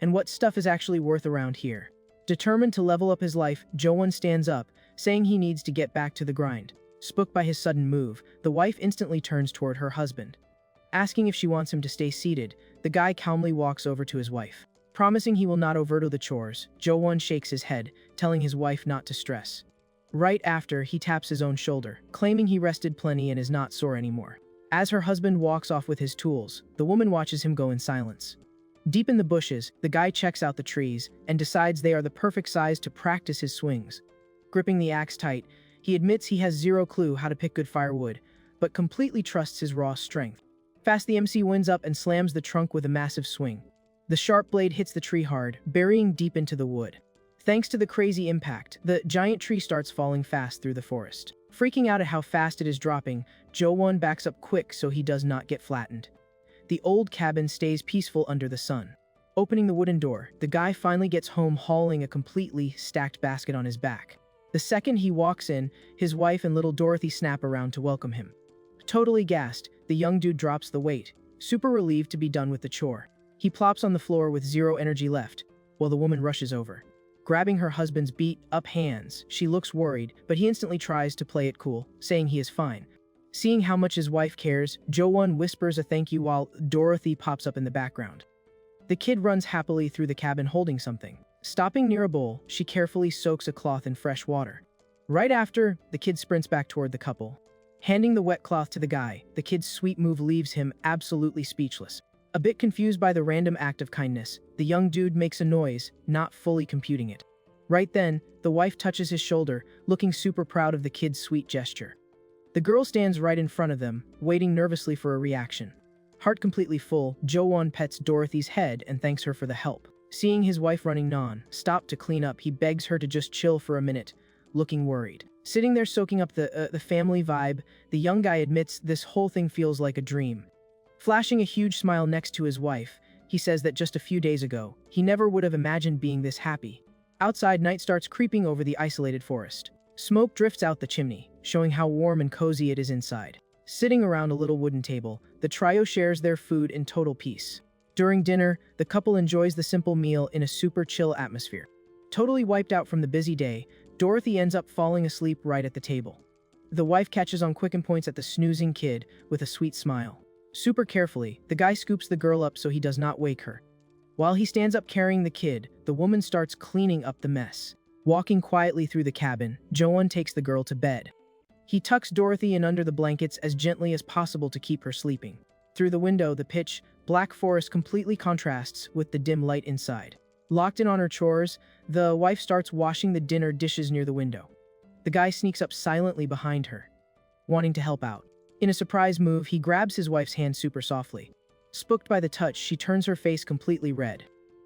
and what stuff is actually worth around here. Determined to level up his life, Jo-won stands up, saying he needs to get back to the grind. Spooked by his sudden move, the wife instantly turns toward her husband. Asking if she wants him to stay seated, the guy calmly walks over to his wife. Promising he will not overdo the chores, Jo-won shakes his head, telling his wife not to stress. Right after, he taps his own shoulder, claiming he rested plenty and is not sore anymore. As her husband walks off with his tools, the woman watches him go in silence. Deep in the bushes, the guy checks out the trees and decides they are the perfect size to practice his swings. Gripping the axe tight, he admits he has zero clue how to pick good firewood, but completely trusts his raw strength. Fast, the MC winds up and slams the trunk with a massive swing. The sharp blade hits the tree hard, burying deep into the wood. Thanks to the crazy impact, the giant tree starts falling fast through the forest. Freaking out at how fast it is dropping, Jo-won backs up quick so he does not get flattened. The old cabin stays peaceful under the sun. Opening the wooden door, the guy finally gets home hauling a completely stacked basket on his back. The second he walks in, his wife and little Dorothy snap around to welcome him. Totally gassed, the young dude drops the weight, super relieved to be done with the chore. He plops on the floor with zero energy left, while the woman rushes over. Grabbing her husband's beat-up hands, she looks worried, but he instantly tries to play it cool, saying he is fine. Seeing how much his wife cares, Jo-won whispers a thank you while Dorothy pops up in the background. The kid runs happily through the cabin holding something. Stopping near a bowl, she carefully soaks a cloth in fresh water. Right after, the kid sprints back toward the couple. Handing the wet cloth to the guy, the kid's sweet move leaves him absolutely speechless. A bit confused by the random act of kindness, the young dude makes a noise, not fully computing it. Right then, the wife touches his shoulder, looking super proud of the kid's sweet gesture. The girl stands right in front of them, waiting nervously for a reaction. Heart completely full, Jo-won pets Dorothy's head and thanks her for the help. Seeing his wife running non-stop to clean up, he begs her to just chill for a minute, looking worried. Sitting there soaking up the family vibe, the young guy admits this whole thing feels like a dream. Flashing a huge smile next to his wife, he says that just a few days ago, he never would have imagined being this happy. Outside, night starts creeping over the isolated forest. Smoke drifts out the chimney, showing how warm and cozy it is inside. Sitting around a little wooden table, the trio shares their food in total peace. During dinner, the couple enjoys the simple meal in a super chill atmosphere. Totally wiped out from the busy day, Dorothy ends up falling asleep right at the table. The wife catches on quick and points at the snoozing kid with a sweet smile. Super carefully, the guy scoops the girl up so he does not wake her. While he stands up carrying the kid, the woman starts cleaning up the mess. Walking quietly through the cabin, Jo-won takes the girl to bed. He tucks Dorothy in under the blankets as gently as possible to keep her sleeping. Through the window, the pitch black forest completely contrasts with the dim light inside. Locked in on her chores, the wife starts washing the dinner dishes near the window. The guy sneaks up silently behind her, wanting to help out. In a surprise move, he grabs his wife's hand super softly. Spooked by the touch, she turns her face completely red.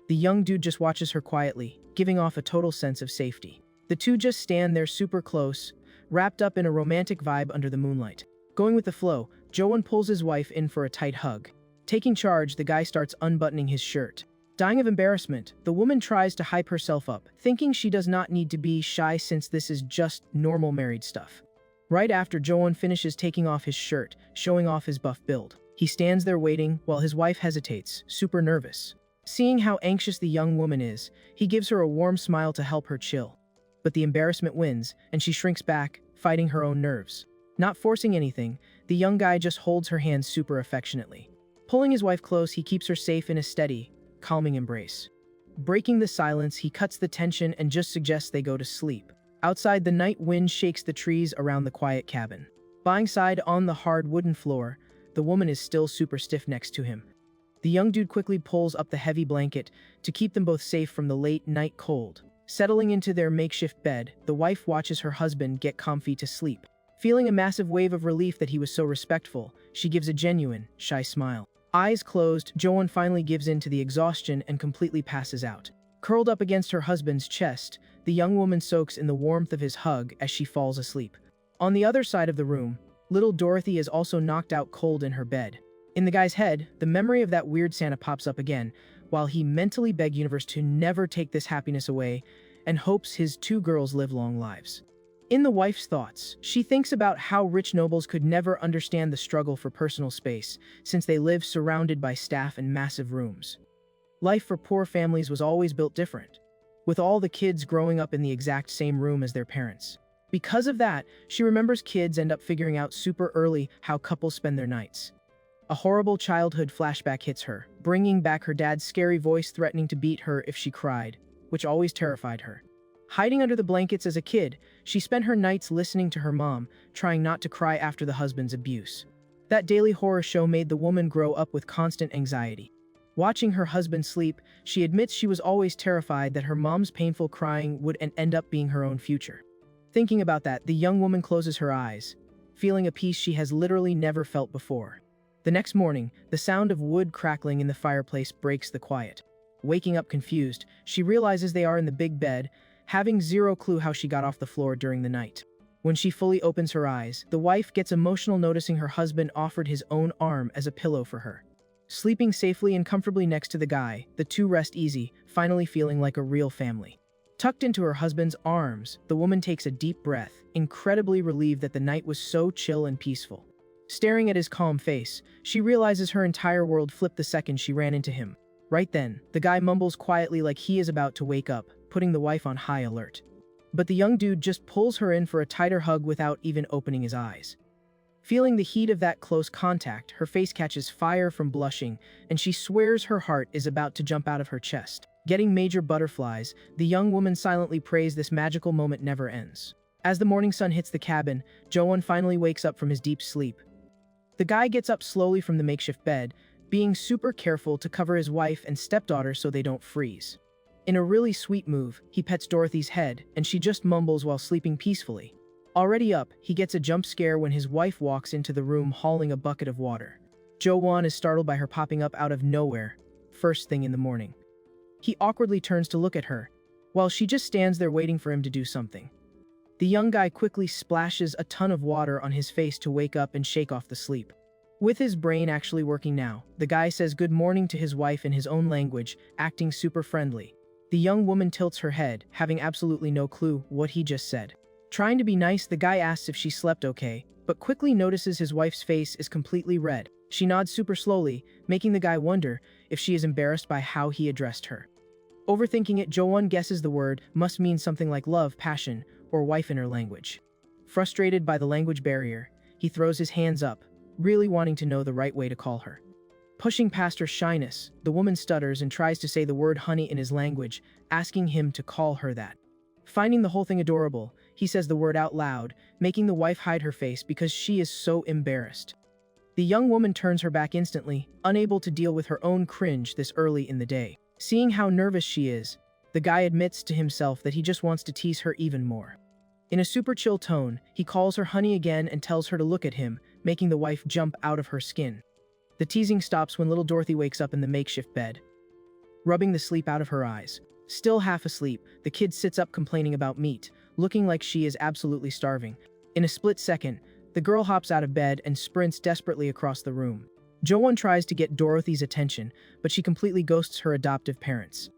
The young dude just watches her quietly, giving off a total sense of safety. The two just stand there super close, wrapped up in a romantic vibe under the moonlight. Going with the flow, Jo-won pulls his wife in for a tight hug. Taking charge, the guy starts unbuttoning his shirt. Dying of embarrassment, the woman tries to hype herself up, thinking she does not need to be shy since this is just normal married stuff. Right after Jo-won finishes taking off his shirt, showing off his buff build, he stands there waiting while his wife hesitates, super nervous. Seeing how anxious the young woman is, he gives her a warm smile to help her chill. But the embarrassment wins, and she shrinks back, fighting her own nerves. Not forcing anything, the young guy just holds her hand super affectionately. Pulling his wife close, he keeps her safe in a steady, calming embrace. Breaking the silence, he cuts the tension and just suggests they go to sleep. Outside, the night wind shakes the trees around the quiet cabin. Lying side on the hard wooden floor, the woman is still super stiff next to him. The young dude quickly pulls up the heavy blanket to keep them both safe from the late night cold. Settling into their makeshift bed, the wife watches her husband get comfy to sleep. Feeling a massive wave of relief that he was so respectful, she gives a genuine, shy smile. Eyes closed, Jo-won finally gives in to the exhaustion and completely passes out. Curled up against her husband's chest, the young woman soaks in the warmth of his hug as she falls asleep. On the other side of the room, little Dorothy is also knocked out cold in her bed. In the guy's head, the memory of that weird Santa pops up again, while he mentally begs universe to never take this happiness away and hopes his two girls live long lives. In the wife's thoughts, she thinks about how rich nobles could never understand the struggle for personal space, since they live surrounded by staff and massive rooms. Life for poor families was always built different, with all the kids growing up in the exact same room as their parents. Because of that, she remembers kids end up figuring out super early how couples spend their nights. A horrible childhood flashback hits her, bringing back her dad's scary voice threatening to beat her if she cried, which always terrified her. Hiding under the blankets as a kid, she spent her nights listening to her mom, trying not to cry after the husband's abuse. That daily horror show made the woman grow up with constant anxiety. Watching her husband sleep, she admits she was always terrified that her mom's painful crying would end up being her own future. Thinking about that, the young woman closes her eyes, feeling a peace she has literally never felt before. The next morning, the sound of wood crackling in the fireplace breaks the quiet. Waking up confused, she realizes they are in the big bed, having zero clue how she got off the floor during the night. When she fully opens her eyes, the wife gets emotional noticing her husband offered his own arm as a pillow for her. Sleeping safely and comfortably next to the guy, the two rest easy, finally feeling like a real family. Tucked into her husband's arms, the woman takes a deep breath, incredibly relieved that the night was so chill and peaceful. Staring at his calm face, she realizes her entire world flipped the second she ran into him. Right then, the guy mumbles quietly like he is about to wake up, putting the wife on high alert. But the young dude just pulls her in for a tighter hug without even opening his eyes. Feeling the heat of that close contact, her face catches fire from blushing, and she swears her heart is about to jump out of her chest. Getting major butterflies, the young woman silently prays this magical moment never ends. As the morning sun hits the cabin, Jo-won finally wakes up from his deep sleep. The guy gets up slowly from the makeshift bed, being super careful to cover his wife and stepdaughter so they don't freeze. In a really sweet move, he pets Dorothy's head, and she just mumbles while sleeping peacefully. Already up, he gets a jump scare when his wife walks into the room hauling a bucket of water. Jo-won is startled by her popping up out of nowhere, first thing in the morning. He awkwardly turns to look at her, while she just stands there waiting for him to do something. The young guy quickly splashes a ton of water on his face to wake up and shake off the sleep. With his brain actually working now, the guy says good morning to his wife in his own language, acting super friendly. The young woman tilts her head, having absolutely no clue what he just said. Trying to be nice, the guy asks if she slept okay, but quickly notices his wife's face is completely red. She nods super slowly, making the guy wonder if she is embarrassed by how he addressed her. Overthinking it, Jo-won guesses the word must mean something like love, passion, or wife in her language. Frustrated by the language barrier, he throws his hands up, really wanting to know the right way to call her. Pushing past her shyness, the woman stutters and tries to say the word honey in his language, asking him to call her that. Finding the whole thing adorable, he says the word out loud, making the wife hide her face because she is so embarrassed. The young woman turns her back instantly, unable to deal with her own cringe this early in the day. Seeing how nervous she is, the guy admits to himself that he just wants to tease her even more. In a super chill tone, he calls her honey again and tells her to look at him, making the wife jump out of her skin. The teasing stops when little Dorothy wakes up in the makeshift bed, rubbing the sleep out of her eyes. Still half asleep, the kid sits up complaining about meat, looking like she is absolutely starving. In a split second, the girl hops out of bed and sprints desperately across the room. Jo-won tries to get Dorothy's attention, but she completely ghosts her adoptive parents.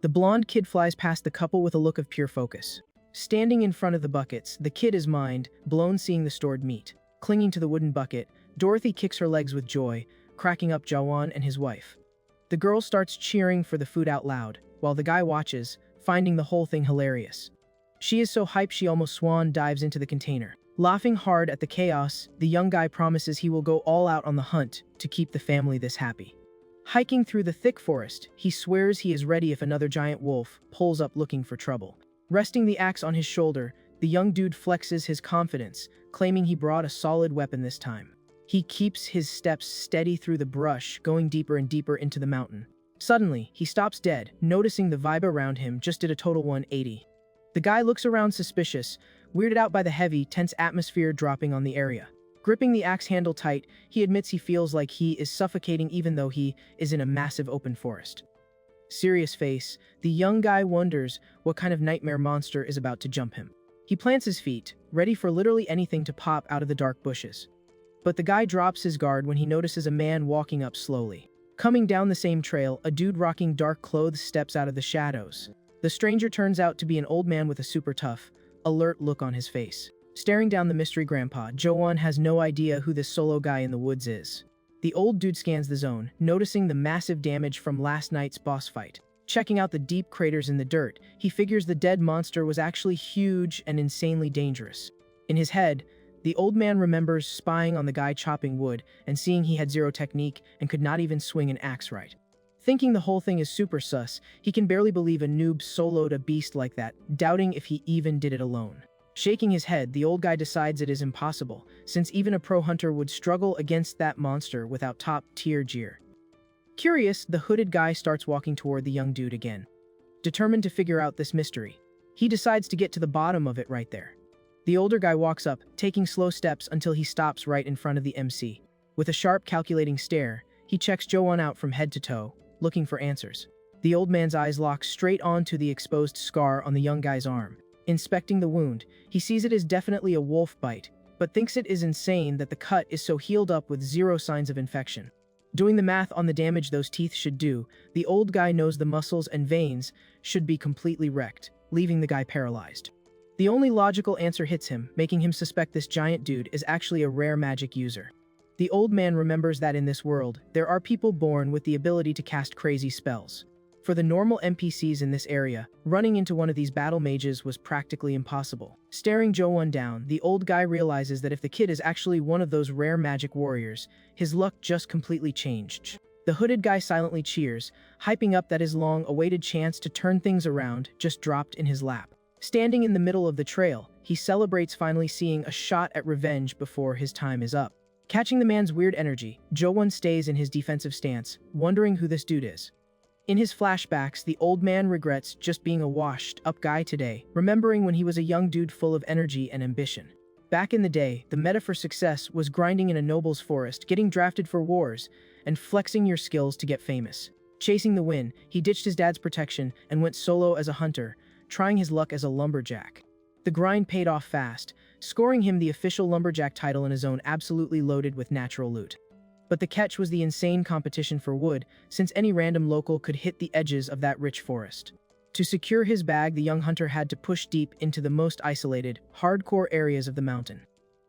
The blonde kid flies past the couple with a look of pure focus. Standing in front of the buckets, the kid is mind blown seeing the stored meat. Clinging to the wooden bucket, Dorothy kicks her legs with joy, cracking up Jo-won and his wife. The girl starts cheering for the food out loud, while the guy watches, finding the whole thing hilarious. She is so hyped she almost swan dives into the container. Laughing hard at the chaos, the young guy promises he will go all out on the hunt to keep the family this happy. Hiking through the thick forest, he swears he is ready if another giant wolf pulls up looking for trouble. Resting the axe on his shoulder, the young dude flexes his confidence, claiming he brought a solid weapon this time. He keeps his steps steady through the brush, going deeper and deeper into the mountain. Suddenly, he stops dead, noticing the vibe around him just did a total 180. The guy looks around suspicious, weirded out by the heavy, tense atmosphere dropping on the area. Gripping the axe handle tight, he admits he feels like he is suffocating even though he is in a massive open forest. Serious face, the young guy wonders what kind of nightmare monster is about to jump him. He plants his feet, ready for literally anything to pop out of the dark bushes. But the guy drops his guard when he notices a man walking up slowly. Coming down the same trail, a dude rocking dark clothes steps out of the shadows. The stranger turns out to be an old man with a super tough, alert look on his face. Staring down the mystery grandpa, Jo-won has no idea who this solo guy in the woods is. The old dude scans the zone, noticing the massive damage from last night's boss fight. Checking out the deep craters in the dirt, he figures the dead monster was actually huge and insanely dangerous. In his head, the old man remembers spying on the guy chopping wood and seeing he had zero technique and could not even swing an axe right. Thinking the whole thing is super sus, he can barely believe a noob soloed a beast like that, doubting if he even did it alone. Shaking his head, the old guy decides it is impossible, since even a pro hunter would struggle against that monster without top-tier gear. Curious, the hooded guy starts walking toward the young dude again. Determined to figure out this mystery, he decides to get to the bottom of it right there. The older guy walks up, taking slow steps until he stops right in front of the MC. With a sharp, calculating stare, he checks Jo-won out from head to toe, looking for answers. The old man's eyes lock straight onto the exposed scar on the young guy's arm. Inspecting the wound, he sees it is definitely a wolf bite, but thinks it is insane that the cut is so healed up with zero signs of infection. Doing the math on the damage those teeth should do, the old guy knows the muscles and veins should be completely wrecked, leaving the guy paralyzed. The only logical answer hits him, making him suspect this giant dude is actually a rare magic user. The old man remembers that in this world, there are people born with the ability to cast crazy spells. For the normal NPCs in this area, running into one of these battle mages was practically impossible. Staring Jo-won down, the old guy realizes that if the kid is actually one of those rare magic warriors, his luck just completely changed. The hooded guy silently cheers, hyping up that his long-awaited chance to turn things around just dropped in his lap. Standing in the middle of the trail, he celebrates finally seeing a shot at revenge before his time is up. Catching the man's weird energy, Jo-won stays in his defensive stance, wondering who this dude is. In his flashbacks, the old man regrets just being a washed-up guy today, remembering when he was a young dude full of energy and ambition. Back in the day, the meta for success was grinding in a noble's forest, getting drafted for wars, and flexing your skills to get famous. Chasing the win, he ditched his dad's protection and went solo as a hunter, trying his luck as a lumberjack. The grind paid off fast, scoring him the official lumberjack title in a zone absolutely loaded with natural loot. But the catch was the insane competition for wood, since any random local could hit the edges of that rich forest. To secure his bag, the young hunter had to push deep into the most isolated, hardcore areas of the mountain.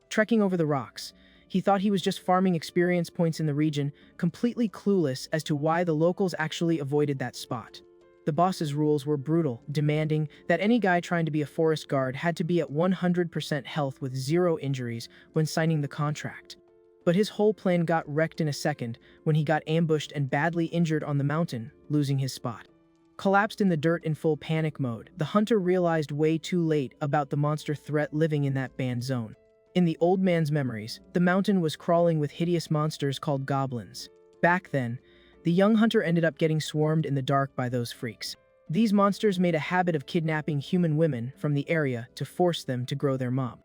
Trekking over the rocks, he thought he was just farming experience points in the region, completely clueless as to why the locals actually avoided that spot. The boss's rules were brutal, demanding that any guy trying to be a forest guard had to be at 100% health with 0 injuries when signing the contract. But his whole plan got wrecked in a second when he got ambushed and badly injured on the mountain, losing his spot. Collapsed in the dirt in full panic mode, the hunter realized way too late about the monster threat living in that banned zone. In the old man's memories, the mountain was crawling with hideous monsters called goblins. Back then, the young hunter ended up getting swarmed in the dark by those freaks. These monsters made a habit of kidnapping human women from the area to force them to grow their mob.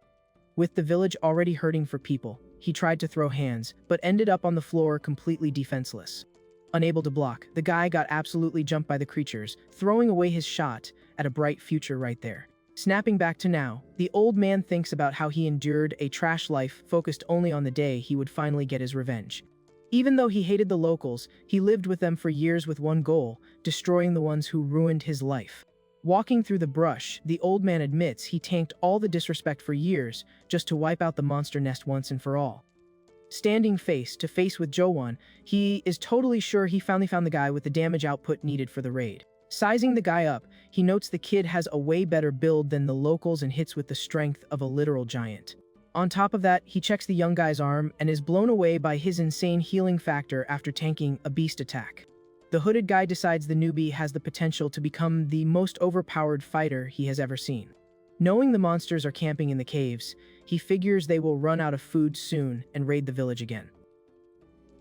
With the village already hurting for people, he tried to throw hands, but ended up on the floor completely defenseless. Unable to block, the guy got absolutely jumped by the creatures, throwing away his shot at a bright future right there. Snapping back to now, the old man thinks about how he endured a trash life focused only on the day he would finally get his revenge. Even though he hated the locals, he lived with them for years with one goal: destroying the ones who ruined his life. Walking through the brush, the old man admits he tanked all the disrespect for years just to wipe out the monster nest once and for all. Standing face to face with Jowan, he is totally sure he finally found the guy with the damage output needed for the raid. Sizing the guy up, he notes the kid has a way better build than the locals and hits with the strength of a literal giant. On top of that, he checks the young guy's arm and is blown away by his insane healing factor after tanking a beast attack. The hooded guy decides the newbie has the potential to become the most overpowered fighter he has ever seen. Knowing the monsters are camping in the caves, he figures they will run out of food soon and raid the village again.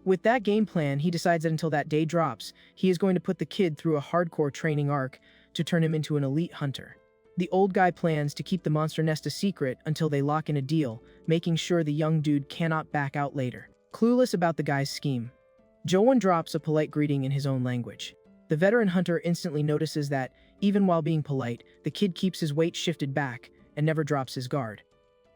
With that game plan, he decides that until that day drops, he is going to put the kid through a hardcore training arc to turn him into an elite hunter. The old guy plans to keep the monster nest a secret until they lock in a deal, making sure the young dude cannot back out later. Clueless about the guy's scheme, Jowan drops a polite greeting in his own language. The veteran hunter instantly notices that, even while being polite, the kid keeps his weight shifted back and never drops his guard.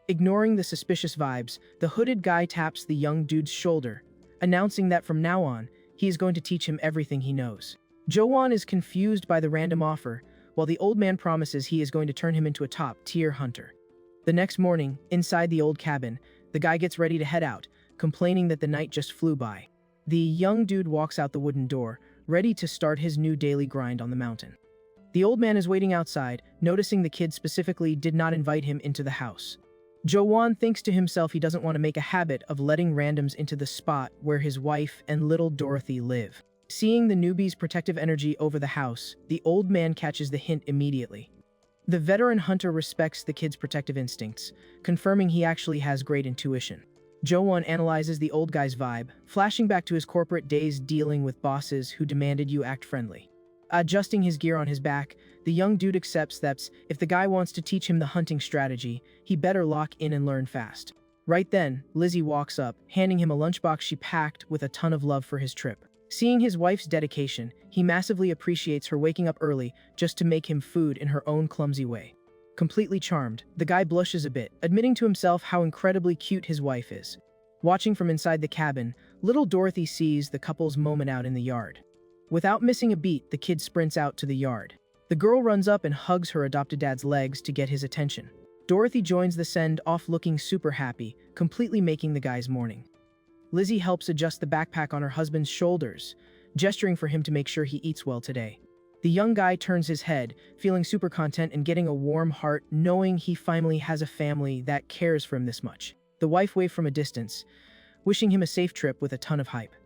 Ignoring the suspicious vibes, the hooded guy taps the young dude's shoulder, announcing that from now on, he is going to teach him everything he knows. Jowan is confused by the random offer, while the old man promises he is going to turn him into a top-tier hunter. The next morning, inside the old cabin, the guy gets ready to head out, complaining that the night just flew by. The young dude walks out the wooden door, ready to start his new daily grind on the mountain. The old man is waiting outside, noticing the kid specifically did not invite him into the house. Jowan thinks to himself he doesn't want to make a habit of letting randoms into the spot where his wife and little Dorothy live. Seeing the newbie's protective energy over the house, the old man catches the hint immediately. The veteran hunter respects the kid's protective instincts, confirming he actually has great intuition. Jowan analyzes the old guy's vibe, flashing back to his corporate days dealing with bosses who demanded you act friendly. Adjusting his gear on his back, the young dude accepts that if the guy wants to teach him the hunting strategy, he better lock in and learn fast. Right then, Lizzie walks up, handing him a lunchbox she packed with a ton of love for his trip. Seeing his wife's dedication, he massively appreciates her waking up early just to make him food in her own clumsy way. Completely charmed, the guy blushes a bit, admitting to himself how incredibly cute his wife is. Watching from inside the cabin, little Dorothy sees the couple's moment out in the yard. Without missing a beat, the kid sprints out to the yard. The girl runs up and hugs her adopted dad's legs to get his attention. Dorothy joins the send-off looking super happy, completely making the guy's morning. Lizzie helps adjust the backpack on her husband's shoulders, gesturing for him to make sure he eats well today. The young guy turns his head, feeling super content and getting a warm heart knowing he finally has a family that cares for him this much. The wife waved from a distance, wishing him a safe trip with a ton of hype.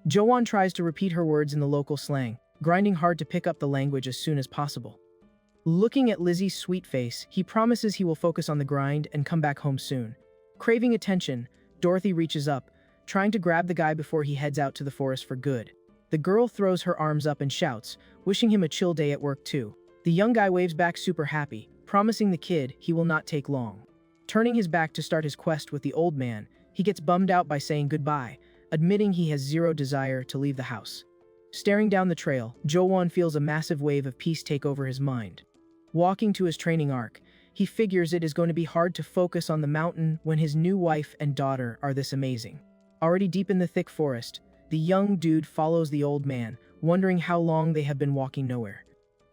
Jowan tries to repeat her words in the local slang, grinding hard to pick up the language as soon as possible. Looking at Lizzie's sweet face, he promises he will focus on the grind and come back home soon. Craving attention, Dorothy reaches up, trying to grab the guy before he heads out to the forest for good. The girl throws her arms up and shouts, wishing him a chill day at work too. The young guy waves back super happy, promising the kid he will not take long. Turning his back to start his quest with the old man, he gets bummed out by saying goodbye, admitting he has zero desire to leave the house. Staring down the trail, Jo-won feels a massive wave of peace take over his mind. Walking to his training arc, he figures it is going to be hard to focus on the mountain when his new wife and daughter are this amazing. Already deep in the thick forest, the young dude follows the old man, wondering how long they have been walking nowhere.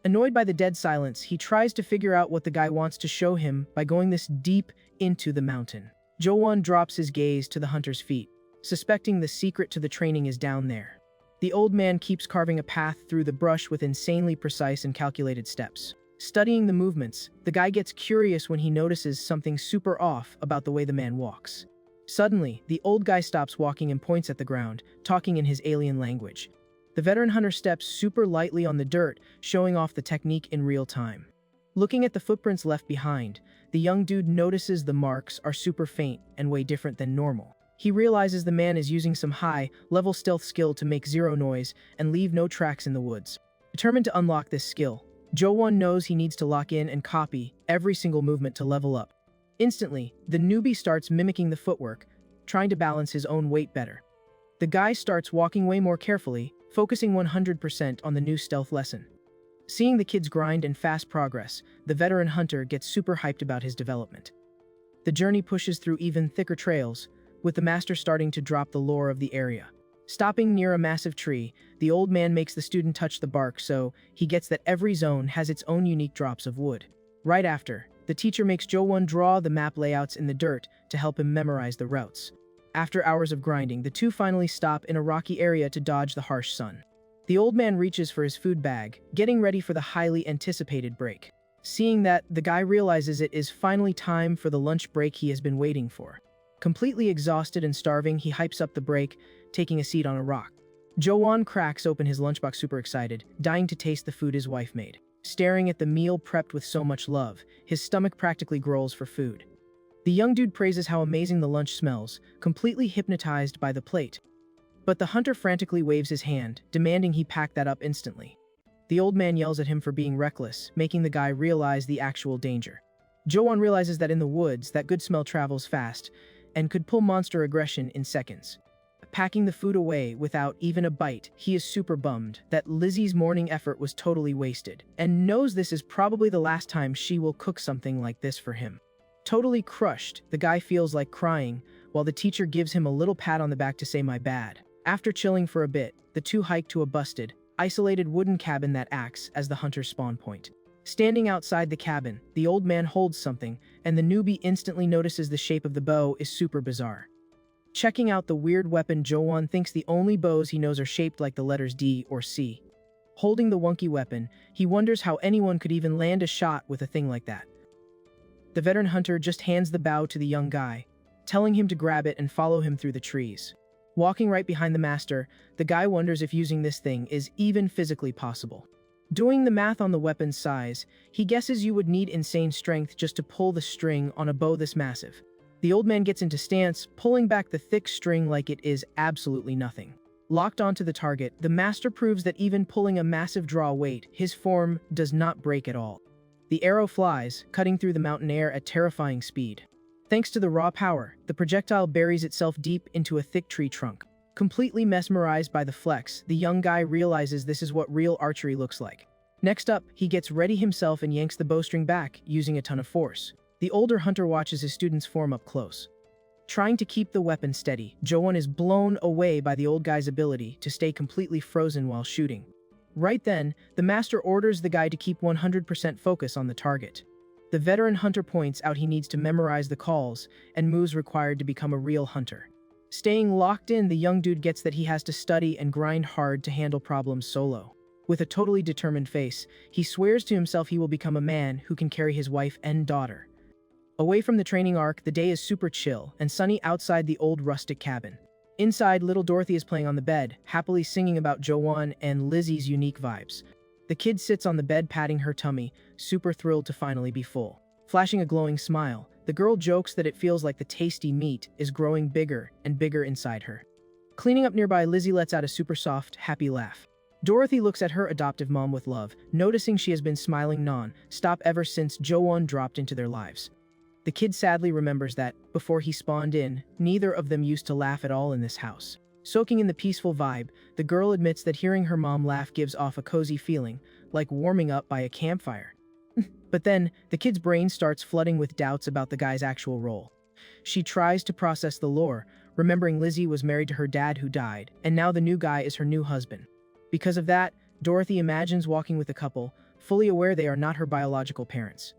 Annoyed by the dead silence, he tries to figure out what the guy wants to show him by going this deep into the mountain. Jo-won drops his gaze to the hunter's feet, suspecting the secret to the training is down there. The old man keeps carving a path through the brush with insanely precise and calculated steps. Studying the movements, the guy gets curious when he notices something super off about the way the man walks. Suddenly, the old guy stops walking and points at the ground, talking in his alien language. The veteran hunter steps super lightly on the dirt, showing off the technique in real time. Looking at the footprints left behind, the young dude notices the marks are super faint and way different than normal. He realizes the man is using some high-level stealth skill to make zero noise and leave no tracks in the woods. Determined to unlock this skill, Jo-won knows he needs to lock in and copy every single movement to level up. Instantly, the newbie starts mimicking the footwork, trying to balance his own weight better. The guy starts walking way more carefully, focusing 100% on the new stealth lesson. Seeing the kid's grind and fast progress, the veteran hunter gets super hyped about his development. The journey pushes through even thicker trails, with the master starting to drop the lore of the area. Stopping near a massive tree, the old man makes the student touch the bark so he gets that every zone has its own unique drops of wood. Right after, the teacher makes Jo-won draw the map layouts in the dirt to help him memorize the routes. After hours of grinding, the two finally stop in a rocky area to dodge the harsh sun. The old man reaches for his food bag, getting ready for the highly anticipated break. Seeing that, the guy realizes it is finally time for the lunch break he has been waiting for. Completely exhausted and starving, he hypes up the break, taking a seat on a rock. Jo-won cracks open his lunchbox super excited, dying to taste the food his wife made. Staring at the meal prepped with so much love, his stomach practically growls for food. The young dude praises how amazing the lunch smells, completely hypnotized by the plate. But the hunter frantically waves his hand, demanding he pack that up instantly. The old man yells at him for being reckless, making the guy realize the actual danger. Jo-won realizes that in the woods, that good smell travels fast, and could pull monster aggression in seconds. Packing the food away without even a bite, he is super bummed that Lizzie's morning effort was totally wasted, and knows this is probably the last time she will cook something like this for him. Totally crushed, the guy feels like crying, while the teacher gives him a little pat on the back to say my bad. After chilling for a bit, the two hike to a busted, isolated wooden cabin that acts as the hunter's spawn point. Standing outside the cabin, the old man holds something, and the newbie instantly notices the shape of the bow is super bizarre. Checking out the weird weapon, Jo-won thinks the only bows he knows are shaped like the letters D or C. Holding the wonky weapon, he wonders how anyone could even land a shot with a thing like that. The veteran hunter just hands the bow to the young guy, telling him to grab it and follow him through the trees. Walking right behind the master, the guy wonders if using this thing is even physically possible. Doing the math on the weapon's size, he guesses you would need insane strength just to pull the string on a bow this massive. The old man gets into stance, pulling back the thick string like it is absolutely nothing. Locked onto the target, the master proves that even pulling a massive draw weight, his form does not break at all. The arrow flies, cutting through the mountain air at terrifying speed. Thanks to the raw power, the projectile buries itself deep into a thick tree trunk. Completely mesmerized by the flex, the young guy realizes this is what real archery looks like. Next up, he gets ready himself and yanks the bowstring back, using a ton of force. The older hunter watches his student's form up close. Trying to keep the weapon steady, Jo-won is blown away by the old guy's ability to stay completely frozen while shooting. Right then, the master orders the guy to keep 100% focus on the target. The veteran hunter points out he needs to memorize the calls and moves required to become a real hunter. Staying locked in, the young dude gets that he has to study and grind hard to handle problems solo. With a totally determined face, he swears to himself he will become a man who can carry his wife and daughter. Away from the training arc, the day is super chill and sunny outside the old rustic cabin. Inside, little Dorothy is playing on the bed, happily singing about Jo-won and Lizzie's unique vibes. The kid sits on the bed patting her tummy, super thrilled to finally be full. Flashing a glowing smile, the girl jokes that it feels like the tasty meat is growing bigger and bigger inside her. Cleaning up nearby, Lizzie lets out a super soft, happy laugh. Dorothy looks at her adoptive mom with love, noticing she has been smiling non-stop ever since Jo-won dropped into their lives. The kid sadly remembers that, before he spawned in, neither of them used to laugh at all in this house. Soaking in the peaceful vibe, the girl admits that hearing her mom laugh gives off a cozy feeling, like warming up by a campfire. But then, the kid's brain starts flooding with doubts about the guy's actual role. She tries to process the lore, remembering Lizzie was married to her dad who died, and now the new guy is her new husband. Because of that, Dorothy imagines walking with the couple, fully aware they are not her biological parents.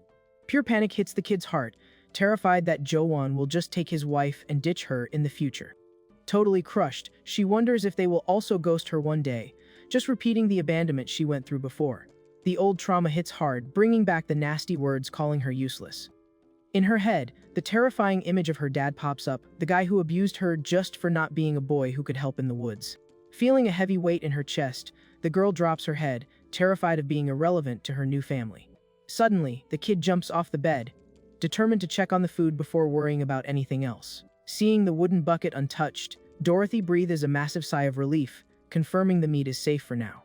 Pure panic hits the kid's heart, terrified that Jo-won will just take his wife and ditch her in the future. Totally crushed, she wonders if they will also ghost her one day, just repeating the abandonment she went through before. The old trauma hits hard, bringing back the nasty words calling her useless. In her head, the terrifying image of her dad pops up, the guy who abused her just for not being a boy who could help in the woods. Feeling a heavy weight in her chest, the girl drops her head, terrified of being irrelevant to her new family. Suddenly, the kid jumps off the bed, determined to check on the food before worrying about anything else. Seeing the wooden bucket untouched, Dorothy breathes a massive sigh of relief, confirming the meat is safe for now.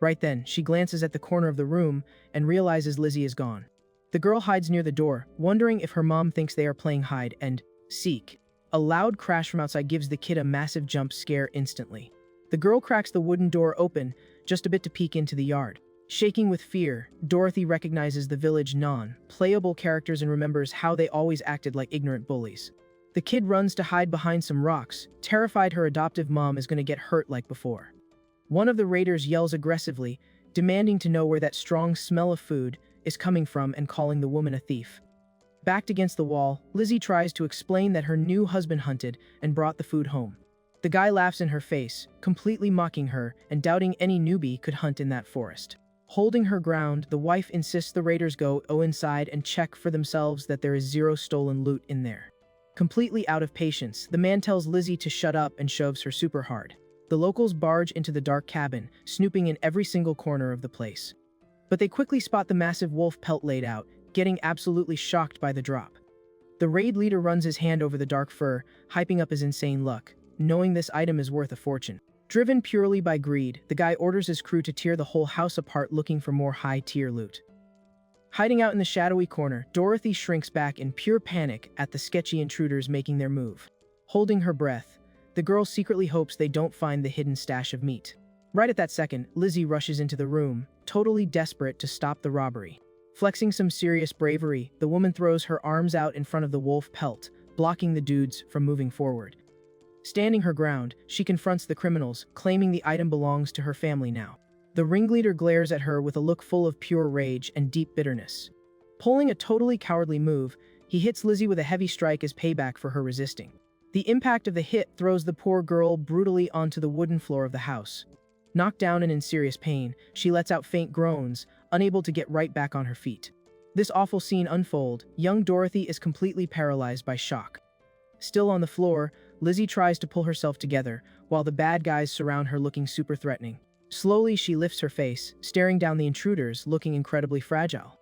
Right then, she glances at the corner of the room and realizes Lizzie is gone. The girl hides near the door, wondering if her mom thinks they are playing hide and seek. A loud crash from outside gives the kid a massive jump scare instantly. The girl cracks the wooden door open, just a bit to peek into the yard. Shaking with fear, Dorothy recognizes the village non-playable characters and remembers how they always acted like ignorant bullies. The kid runs to hide behind some rocks, terrified her adoptive mom is going to get hurt like before. One of the raiders yells aggressively, demanding to know where that strong smell of food is coming from and calling the woman a thief. Backed against the wall, Lizzie tries to explain that her new husband hunted and brought the food home. The guy laughs in her face, completely mocking her and doubting any newbie could hunt in that forest. Holding her ground, the wife insists the raiders go inside and check for themselves that there is zero stolen loot in there. Completely out of patience, the man tells Lizzie to shut up and shoves her super hard. The locals barge into the dark cabin, snooping in every single corner of the place. But they quickly spot the massive wolf pelt laid out, getting absolutely shocked by the drop. The raid leader runs his hand over the dark fur, hyping up his insane luck, knowing this item is worth a fortune. Driven purely by greed, the guy orders his crew to tear the whole house apart looking for more high-tier loot. Hiding out in the shadowy corner, Dorothy shrinks back in pure panic at the sketchy intruders making their move. Holding her breath, the girl secretly hopes they don't find the hidden stash of meat. Right at that second, Lizzie rushes into the room, totally desperate to stop the robbery. Flexing some serious bravery, the woman throws her arms out in front of the wolf pelt, blocking the dudes from moving forward. Standing her ground, she confronts the criminals, claiming the item belongs to her family now. The ringleader glares at her with a look full of pure rage and deep bitterness. Pulling a totally cowardly move, he hits Lizzie with a heavy strike as payback for her resisting. The impact of the hit throws the poor girl brutally onto the wooden floor of the house. Knocked down and in serious pain, she lets out faint groans, unable to get right back on her feet. This awful scene unfolds, young Dorothy is completely paralyzed by shock. Still on the floor, Lizzie tries to pull herself together, while the bad guys surround her looking super threatening. Slowly, she lifts her face, staring down the intruders, looking incredibly fragile.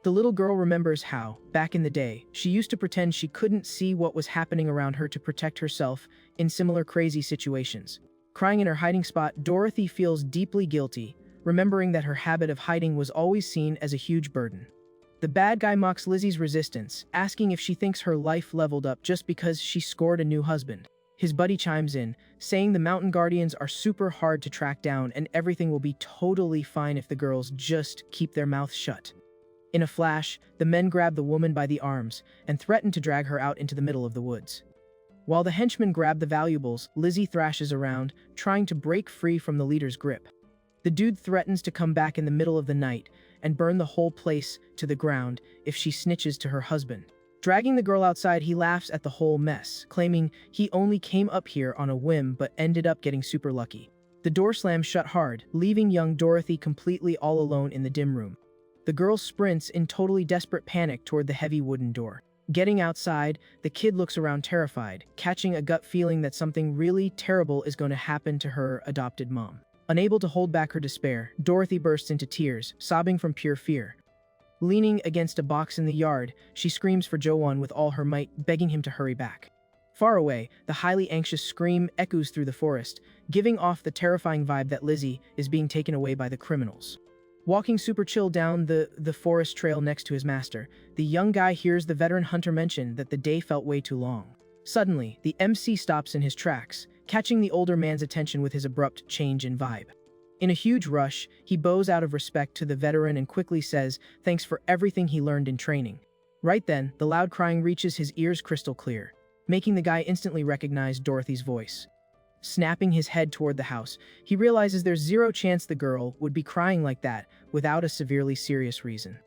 The little girl remembers how, back in the day, she used to pretend she couldn't see what was happening around her to protect herself in similar crazy situations. Crying in her hiding spot, Dorothy feels deeply guilty, remembering that her habit of hiding was always seen as a huge burden. The bad guy mocks Lizzie's resistance, asking if she thinks her life leveled up just because she scored a new husband. His buddy chimes in, saying the mountain guardians are super hard to track down and everything will be totally fine if the girls just keep their mouths shut. In a flash, the men grab the woman by the arms and threaten to drag her out into the middle of the woods. While the henchmen grab the valuables, Lizzie thrashes around, trying to break free from the leader's grip. The dude threatens to come back in the middle of the night and burn the whole place to the ground if she snitches to her husband. Dragging the girl outside, he laughs at the whole mess, claiming he only came up here on a whim but ended up getting super lucky. The door slams shut hard, leaving young Dorothy completely all alone in the dim room. The girl sprints in totally desperate panic toward the heavy wooden door. Getting outside, the kid looks around terrified, catching a gut feeling that something really terrible is going to happen to her adopted mom. Unable to hold back her despair, Dorothy bursts into tears, sobbing from pure fear. Leaning against a box in the yard, she screams for Jo-won with all her might, begging him to hurry back. Far away, the highly anxious scream echoes through the forest, giving off the terrifying vibe that Lizzie is being taken away by the criminals. Walking super chill down the forest trail next to his master, the young guy hears the veteran hunter mention that the day felt way too long. Suddenly, the MC stops in his tracks, catching the older man's attention with his abrupt change in vibe. In a huge rush, he bows out of respect to the veteran and quickly says thanks for everything he learned in training. Right then, the loud crying reaches his ears crystal clear, making the guy instantly recognize Dorothy's voice. Snapping his head toward the house, he realizes there's zero chance the girl would be crying like that without a severely serious reason.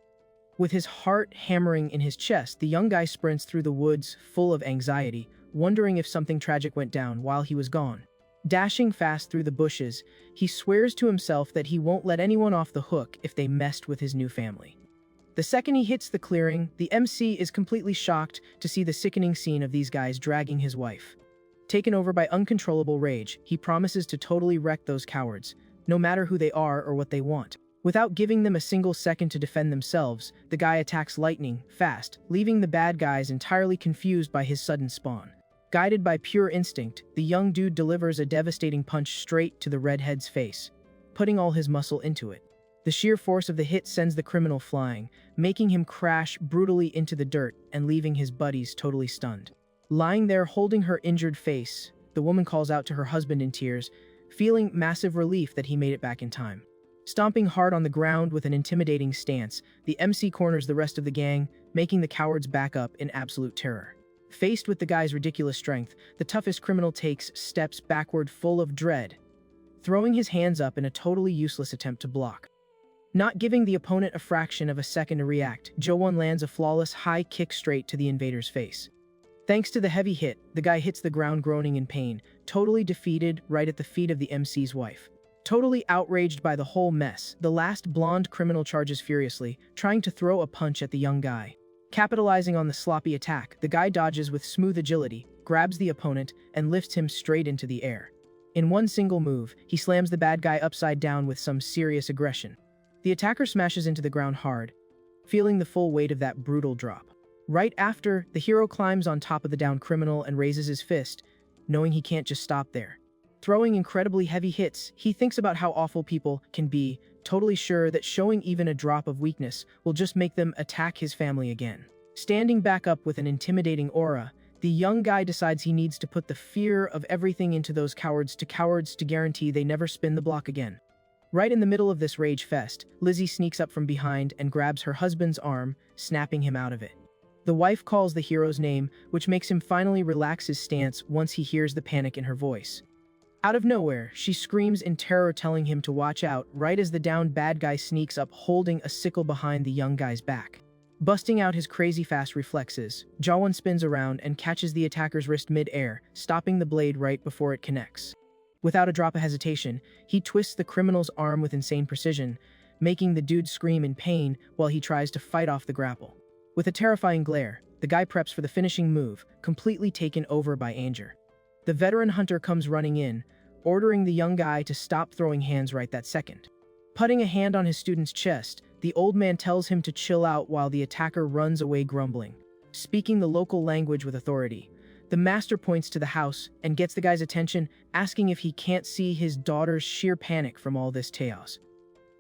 With his heart hammering in his chest, the young guy sprints through the woods full of anxiety, wondering if something tragic went down while he was gone. Dashing fast through the bushes, he swears to himself that he won't let anyone off the hook if they messed with his new family. The second he hits the clearing, the MC is completely shocked to see the sickening scene of these guys dragging his wife. Taken over by uncontrollable rage, he promises to totally wreck those cowards, no matter who they are or what they want. Without giving them a single second to defend themselves, the guy attacks lightning, fast, leaving the bad guys entirely confused by his sudden spawn. Guided by pure instinct, the young dude delivers a devastating punch straight to the redhead's face, putting all his muscle into it. The sheer force of the hit sends the criminal flying, making him crash brutally into the dirt and leaving his buddies totally stunned. Lying there holding her injured face, the woman calls out to her husband in tears, feeling massive relief that he made it back in time. Stomping hard on the ground with an intimidating stance, the MC corners the rest of the gang, making the cowards back up in absolute terror. Faced with the guy's ridiculous strength, the toughest criminal takes steps backward full of dread, throwing his hands up in a totally useless attempt to block. Not giving the opponent a fraction of a second to react, Jo-won lands a flawless high kick straight to the invader's face. Thanks to the heavy hit, the guy hits the ground groaning in pain, totally defeated right at the feet of the MC's wife. Totally outraged by the whole mess, the last blonde criminal charges furiously, trying to throw a punch at the young guy. Capitalizing on the sloppy attack, the guy dodges with smooth agility, grabs the opponent, and lifts him straight into the air. In one single move, he slams the bad guy upside down with some serious aggression. The attacker smashes into the ground hard, feeling the full weight of that brutal drop. Right after, the hero climbs on top of the downed criminal and raises his fist, knowing he can't just stop there. Throwing incredibly heavy hits, he thinks about how awful people can be, totally sure that showing even a drop of weakness will just make them attack his family again. Standing back up with an intimidating aura, the young guy decides he needs to put the fear of everything into those cowards to guarantee they never spin the block again. Right in the middle of this rage fest, Lizzie sneaks up from behind and grabs her husband's arm, snapping him out of it. The wife calls the hero's name, which makes him finally relax his stance once he hears the panic in her voice. Out of nowhere, she screams in terror telling him to watch out right as the downed bad guy sneaks up holding a sickle behind the young guy's back. Busting out his crazy fast reflexes, Jo-won spins around and catches the attacker's wrist mid-air, stopping the blade right before it connects. Without a drop of hesitation, he twists the criminal's arm with insane precision, making the dude scream in pain while he tries to fight off the grapple. With a terrifying glare, the guy preps for the finishing move, completely taken over by anger. The veteran hunter comes running in, ordering the young guy to stop throwing hands right that second. Putting a hand on his student's chest, the old man tells him to chill out while the attacker runs away grumbling. Speaking the local language with authority, the master points to the house and gets the guy's attention, asking if he can't see his daughter's sheer panic from all this chaos.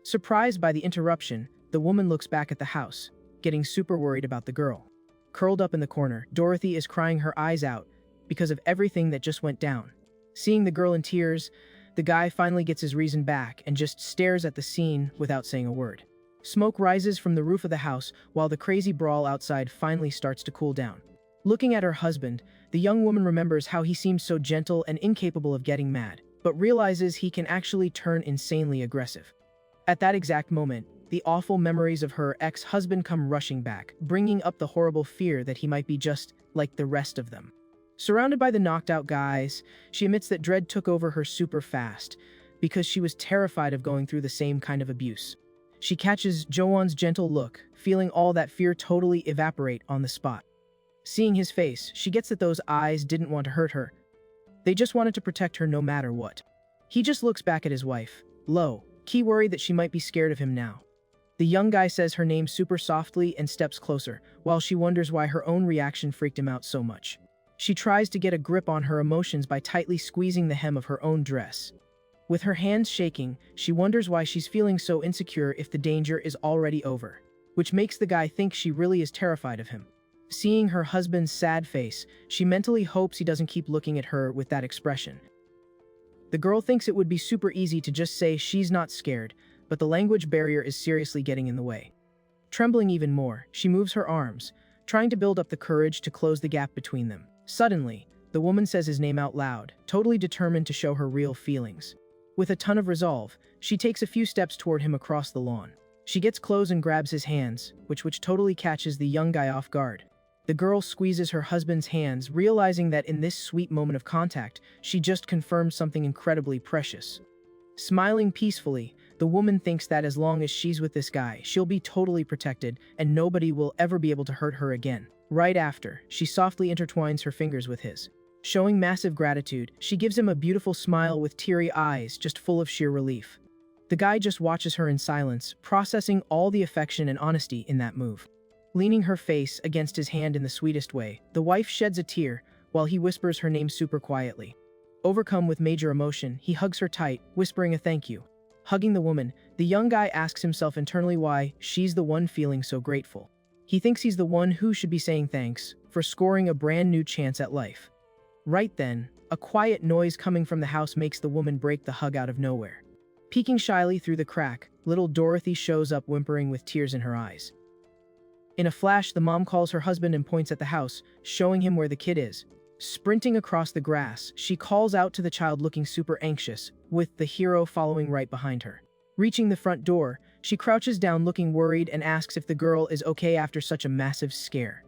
Surprised by the interruption, the woman looks back at the house, getting super worried about the girl. Curled up in the corner, Dorothy is crying her eyes out because of everything that just went down. Seeing the girl in tears, the guy finally gets his reason back and just stares at the scene without saying a word. Smoke rises from the roof of the house while the crazy brawl outside finally starts to cool down. Looking at her husband, the young woman remembers how he seemed so gentle and incapable of getting mad, but realizes he can actually turn insanely aggressive. At that exact moment, the awful memories of her ex-husband come rushing back, bringing up the horrible fear that he might be just like the rest of them. Surrounded by the knocked-out guys, she admits that dread took over her super fast because she was terrified of going through the same kind of abuse. She catches Jo-won's gentle look, feeling all that fear totally evaporate on the spot. Seeing his face, she gets that those eyes didn't want to hurt her. They just wanted to protect her no matter what. He just looks back at his wife, low, key worried that she might be scared of him now. The young guy says her name super softly and steps closer, while she wonders why her own reaction freaked him out so much. She tries to get a grip on her emotions by tightly squeezing the hem of her own dress. With her hands shaking, she wonders why she's feeling so insecure if the danger is already over, which makes the guy think she really is terrified of him. Seeing her husband's sad face, she mentally hopes he doesn't keep looking at her with that expression. The girl thinks it would be super easy to just say she's not scared, but the language barrier is seriously getting in the way. Trembling even more, she moves her arms, trying to build up the courage to close the gap between them. Suddenly, the woman says his name out loud, totally determined to show her real feelings. With a ton of resolve, she takes a few steps toward him across the lawn. She gets close and grabs his hands, which totally catches the young guy off guard. The girl squeezes her husband's hands, realizing that in this sweet moment of contact, she just confirmed something incredibly precious. Smiling peacefully, the woman thinks that as long as she's with this guy, she'll be totally protected and nobody will ever be able to hurt her again. Right after, she softly intertwines her fingers with his. Showing massive gratitude, she gives him a beautiful smile with teary eyes just full of sheer relief. The guy just watches her in silence, processing all the affection and honesty in that move. Leaning her face against his hand in the sweetest way, the wife sheds a tear while he whispers her name super quietly. Overcome with major emotion, he hugs her tight, whispering a thank you. Hugging the woman, the young guy asks himself internally why she's the one feeling so grateful. He thinks he's the one who should be saying thanks for scoring a brand new chance at life. Right then, a quiet noise coming from the house makes the woman break the hug out of nowhere. Peeking shyly through the crack, little Dorothy shows up whimpering with tears in her eyes. In a flash, the mom calls her husband and points at the house, showing him where the kid is. Sprinting across the grass, she calls out to the child looking super anxious, with the hero following right behind her. Reaching the front door, she crouches down looking worried and asks if the girl is okay after such a massive scare.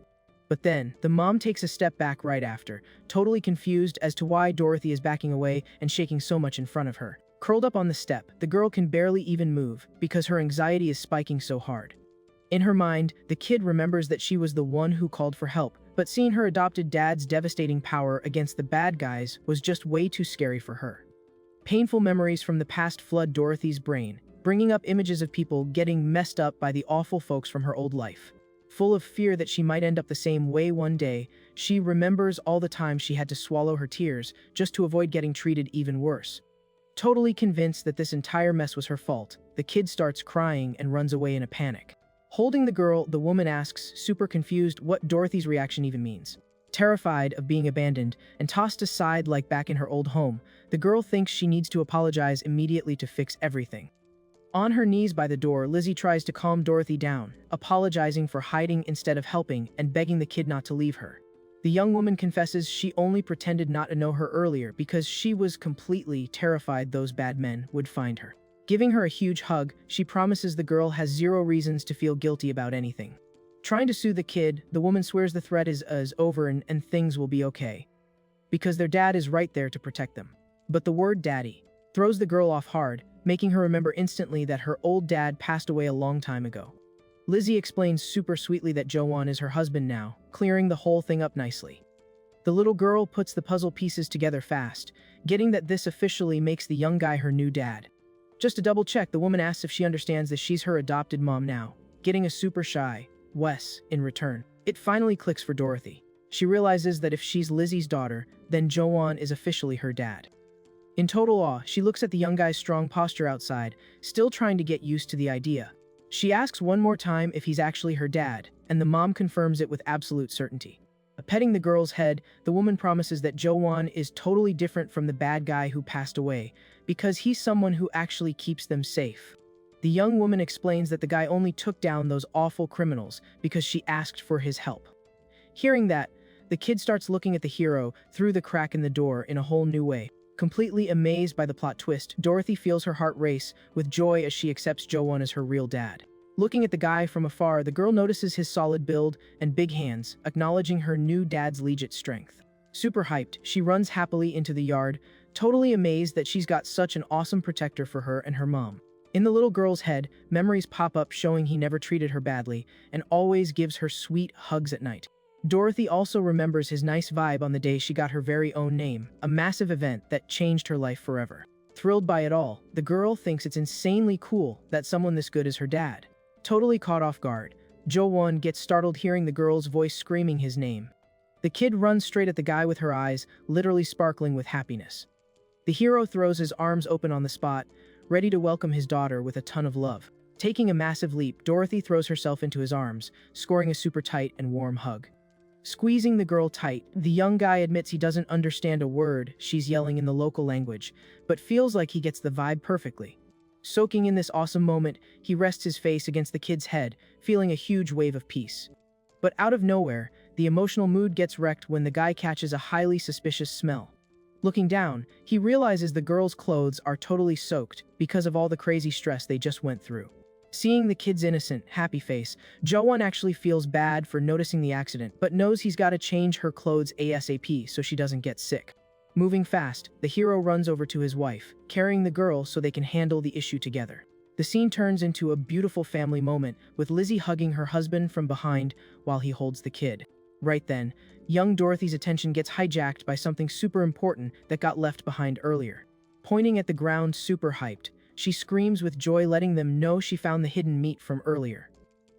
But then, the mom takes a step back right after, totally confused as to why Dorothy is backing away and shaking so much in front of her. Curled up on the step, the girl can barely even move because her anxiety is spiking so hard. In her mind, the kid remembers that she was the one who called for help, but seeing her adopted dad's devastating power against the bad guys was just way too scary for her. Painful memories from the past flood Dorothy's brain, bringing up images of people getting messed up by the awful folks from her old life. Full of fear that she might end up the same way one day, she remembers all the time she had to swallow her tears just to avoid getting treated even worse. Totally convinced that this entire mess was her fault, the kid starts crying and runs away in a panic. Holding the girl, the woman asks, super confused, what Dorothy's reaction even means. Terrified of being abandoned and tossed aside like back in her old home, the girl thinks she needs to apologize immediately to fix everything. On her knees by the door, Lizzie tries to calm Dorothy down, apologizing for hiding instead of helping and begging the kid not to leave her. The young woman confesses she only pretended not to know her earlier because she was completely terrified those bad men would find her. Giving her a huge hug, she promises the girl has zero reasons to feel guilty about anything. Trying to soothe the kid, the woman swears the threat is over and things will be okay, because their dad is right there to protect them. But the word daddy throws the girl off hard, making her remember instantly that her old dad passed away a long time ago. Lizzie explains super sweetly that Joan is her husband now, clearing the whole thing up nicely. The little girl puts the puzzle pieces together fast, getting that this officially makes the young guy her new dad. Just to double check, the woman asks if she understands that she's her adopted mom now, getting a super shy Wes in return. It finally clicks for Dorothy. She realizes that if she's Lizzie's daughter, then Joan is officially her dad. In total awe, she looks at the young guy's strong posture outside, still trying to get used to the idea. She asks one more time if he's actually her dad, and the mom confirms it with absolute certainty. Petting the girl's head, the woman promises that Joan is totally different from the bad guy who passed away, because he's someone who actually keeps them safe. The young woman explains that the guy only took down those awful criminals because she asked for his help. Hearing that, the kid starts looking at the hero through the crack in the door in a whole new way. Completely amazed by the plot twist, Dorothy feels her heart race with joy as she accepts Joan as her real dad. Looking at the guy from afar, the girl notices his solid build and big hands, acknowledging her new dad's legit strength. Super hyped, she runs happily into the yard, totally amazed that she's got such an awesome protector for her and her mom. In the little girl's head, memories pop up showing he never treated her badly and always gives her sweet hugs at night. Dorothy also remembers his nice vibe on the day she got her very own name, a massive event that changed her life forever. Thrilled by it all, the girl thinks it's insanely cool that someone this good is her dad. Totally caught off guard, Joan gets startled hearing the girl's voice screaming his name. The kid runs straight at the guy with her eyes, literally sparkling with happiness. The hero throws his arms open on the spot, ready to welcome his daughter with a ton of love. Taking a massive leap, Dorothy throws herself into his arms, scoring a super tight and warm hug. Squeezing the girl tight, the young guy admits he doesn't understand a word she's yelling in the local language, but feels like he gets the vibe perfectly. Soaking in this awesome moment, he rests his face against the kid's head, feeling a huge wave of peace. But out of nowhere, the emotional mood gets wrecked when the guy catches a highly suspicious smell. Looking down, he realizes the girl's clothes are totally soaked because of all the crazy stress they just went through. Seeing the kid's innocent, happy face, Jo-won actually feels bad for noticing the accident, but knows he's got to change her clothes ASAP so she doesn't get sick. Moving fast, the hero runs over to his wife, carrying the girl so they can handle the issue together. The scene turns into a beautiful family moment, with Lizzie hugging her husband from behind while he holds the kid. Right then, young Dorothy's attention gets hijacked by something super important that got left behind earlier. Pointing at the ground super hyped, she screams with joy, letting them know she found the hidden meat from earlier.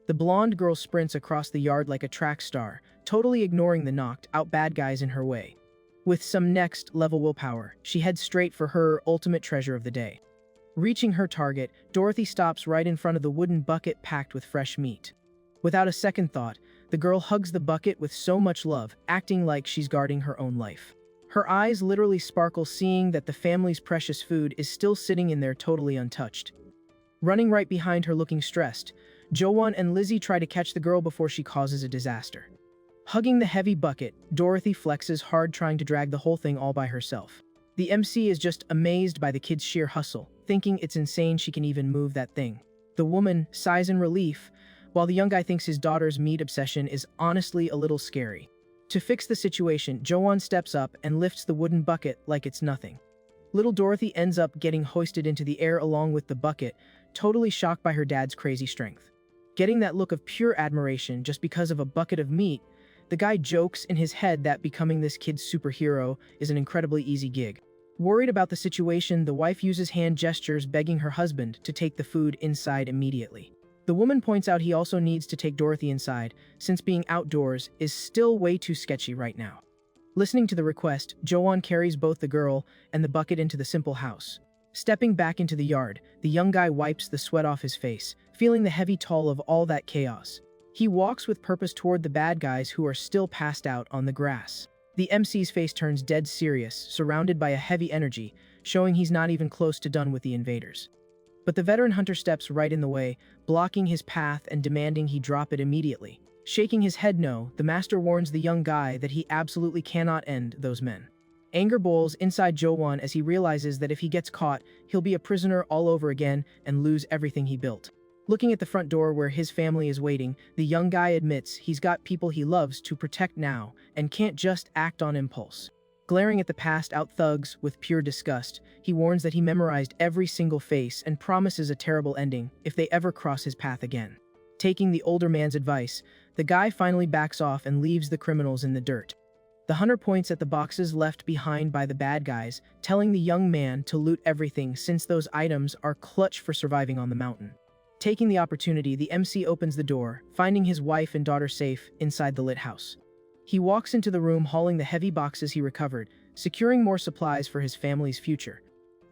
The blonde girl sprints across the yard like a track star, totally ignoring the knocked-out bad guys in her way. With some next-level willpower, she heads straight for her ultimate treasure of the day. Reaching her target, Dorothy stops right in front of the wooden bucket packed with fresh meat. Without a second thought, the girl hugs the bucket with so much love, acting like she's guarding her own life. Her eyes literally sparkle seeing that the family's precious food is still sitting in there totally untouched. Running right behind her looking stressed, Jo-won and Lizzie try to catch the girl before she causes a disaster. Hugging the heavy bucket, Dorothy flexes hard trying to drag the whole thing all by herself. The MC is just amazed by the kid's sheer hustle, thinking it's insane she can even move that thing. The woman sighs in relief, while the young guy thinks his daughter's meat obsession is honestly a little scary. To fix the situation, Jo-won steps up and lifts the wooden bucket like it's nothing. Little Dorothy ends up getting hoisted into the air along with the bucket, totally shocked by her dad's crazy strength. Getting that look of pure admiration just because of a bucket of meat, the guy jokes in his head that becoming this kid's superhero is an incredibly easy gig. Worried about the situation, the wife uses hand gestures begging her husband to take the food inside immediately. The woman points out he also needs to take Dorothy inside, since being outdoors is still way too sketchy right now. Listening to the request, Jo-won carries both the girl and the bucket into the simple house. Stepping back into the yard, the young guy wipes the sweat off his face, feeling the heavy toll of all that chaos. He walks with purpose toward the bad guys who are still passed out on the grass. The MC's face turns dead serious, surrounded by a heavy energy, showing he's not even close to done with the invaders. But the veteran hunter steps right in the way, blocking his path and demanding he drop it immediately. Shaking his head no, the master warns the young guy that he absolutely cannot end those men. Anger boils inside Jo-won as he realizes that if he gets caught, he'll be a prisoner all over again and lose everything he built. Looking at the front door where his family is waiting, the young guy admits he's got people he loves to protect now and can't just act on impulse. Glaring at the passed-out thugs with pure disgust, he warns that he memorized every single face and promises a terrible ending if they ever cross his path again. Taking the older man's advice, the guy finally backs off and leaves the criminals in the dirt. The hunter points at the boxes left behind by the bad guys, telling the young man to loot everything since those items are clutch for surviving on the mountain. Taking the opportunity, the MC opens the door, finding his wife and daughter safe inside the lit house. He walks into the room hauling the heavy boxes he recovered, securing more supplies for his family's future.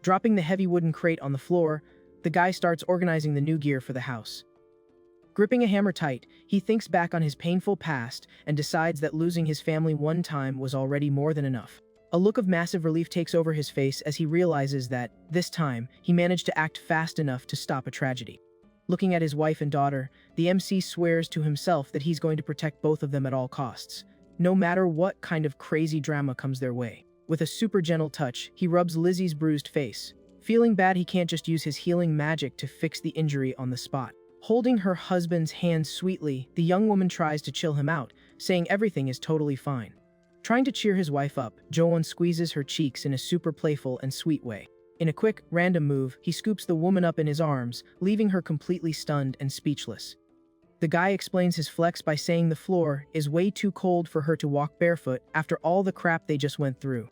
Dropping the heavy wooden crate on the floor, the guy starts organizing the new gear for the house. Gripping a hammer tight, he thinks back on his painful past and decides that losing his family one time was already more than enough. A look of massive relief takes over his face as he realizes that, this time, he managed to act fast enough to stop a tragedy. Looking at his wife and daughter, the MC swears to himself that he's going to protect both of them at all costs, no matter what kind of crazy drama comes their way. With a super gentle touch, he rubs Lizzie's bruised face. Feeling bad he can't just use his healing magic to fix the injury on the spot. Holding her husband's hand sweetly, the young woman tries to chill him out, saying everything is totally fine. Trying to cheer his wife up, Jo-won squeezes her cheeks in a super playful and sweet way. In a quick, random move, he scoops the woman up in his arms, leaving her completely stunned and speechless. The guy explains his flex by saying the floor is way too cold for her to walk barefoot after all the crap they just went through.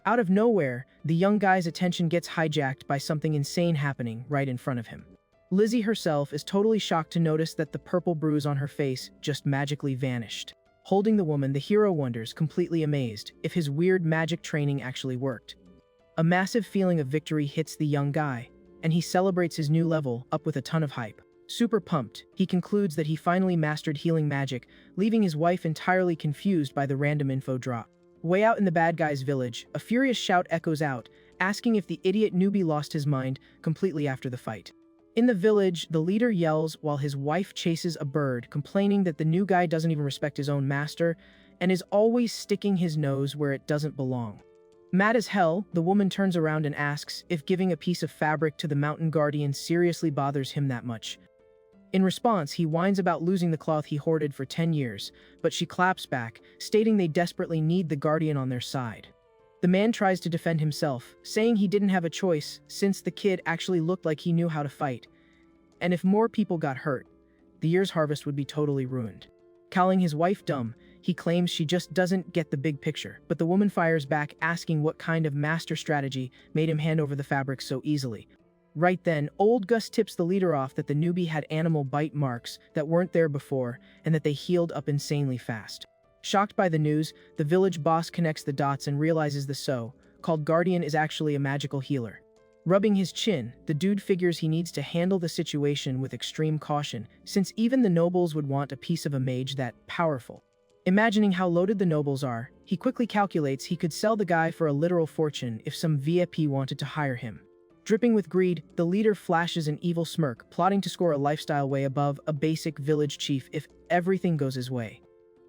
Out of nowhere, the young guy's attention gets hijacked by something insane happening right in front of him. Lizzie herself is totally shocked to notice that the purple bruise on her face just magically vanished. Holding the woman, the hero wonders, completely amazed, if his weird magic training actually worked. A massive feeling of victory hits the young guy, and he celebrates his new level up with a ton of hype. Super pumped, he concludes that he finally mastered healing magic, leaving his wife entirely confused by the random info drop. Way out in the bad guy's village, a furious shout echoes out, asking if the idiot newbie lost his mind completely after the fight. In the village, the leader yells while his wife chases a bird, complaining that the new guy doesn't even respect his own master and is always sticking his nose where it doesn't belong. Mad as hell, the woman turns around and asks if giving a piece of fabric to the mountain guardian seriously bothers him that much. In response, he whines about losing the cloth he hoarded for 10 years, but she claps back, stating they desperately need the guardian on their side. The man tries to defend himself, saying he didn't have a choice since the kid actually looked like he knew how to fight. And if more people got hurt, the year's harvest would be totally ruined. Calling his wife dumb, he claims she just doesn't get the big picture, but the woman fires back asking what kind of master strategy made him hand over the fabric so easily. Right then, old Gus tips the leader off that the newbie had animal bite marks that weren't there before and that they healed up insanely fast. Shocked by the news, the village boss connects the dots and realizes the so-called guardian is actually a magical healer. Rubbing his chin, the dude figures he needs to handle the situation with extreme caution, since even the nobles would want a piece of a mage that powerful. Imagining how loaded the nobles are, he quickly calculates he could sell the guy for a literal fortune if some VIP wanted to hire him. Dripping with greed, the leader flashes an evil smirk, plotting to score a lifestyle way above a basic village chief if everything goes his way.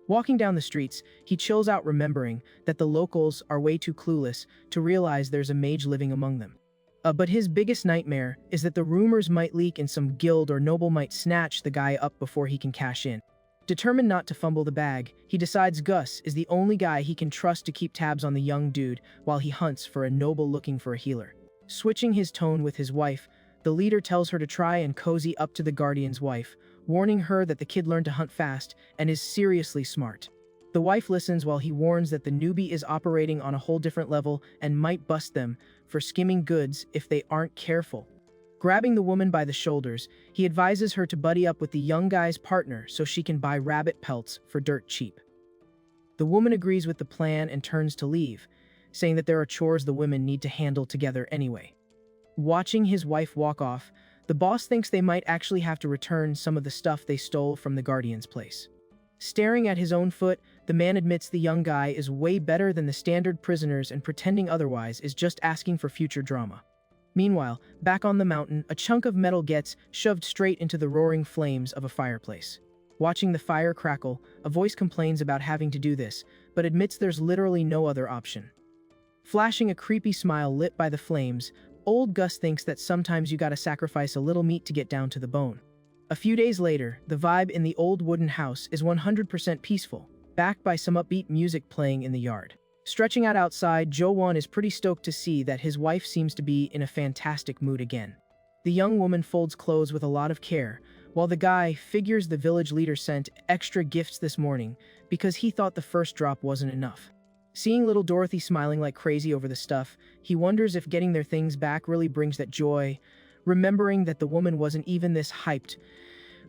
Walking down the streets, he chills out remembering that the locals are way too clueless to realize there's a mage living among them. But his biggest nightmare is that the rumors might leak and some guild or noble might snatch the guy up before he can cash in. Determined not to fumble the bag, he decides Gus is the only guy he can trust to keep tabs on the young dude while he hunts for a noble looking for a healer. Switching his tone with his wife, the leader tells her to try and cozy up to the guardian's wife, warning her that the kid learned to hunt fast and is seriously smart. The wife listens while he warns that the newbie is operating on a whole different level and might bust them for skimming goods if they aren't careful. Grabbing the woman by the shoulders, he advises her to buddy up with the young guy's partner so she can buy rabbit pelts for dirt cheap. The woman agrees with the plan and turns to leave, saying that there are chores the women need to handle together anyway. Watching his wife walk off, the boss thinks they might actually have to return some of the stuff they stole from the guardian's place. Staring at his own foot, the man admits the young guy is way better than the standard prisoners and pretending otherwise is just asking for future drama. Meanwhile, back on the mountain, a chunk of metal gets shoved straight into the roaring flames of a fireplace. Watching the fire crackle, a voice complains about having to do this, but admits there's literally no other option. Flashing a creepy smile lit by the flames, old Gus thinks that sometimes you gotta sacrifice a little meat to get down to the bone. A few days later, the vibe in the old wooden house is 100% peaceful, backed by some upbeat music playing in the yard. Stretching out outside, Jo-won is pretty stoked to see that his wife seems to be in a fantastic mood again. The young woman folds clothes with a lot of care, while the guy figures the village leader sent extra gifts this morning because he thought the first drop wasn't enough. Seeing little Dorothy smiling like crazy over the stuff, he wonders if getting their things back really brings that joy, remembering that the woman wasn't even this hyped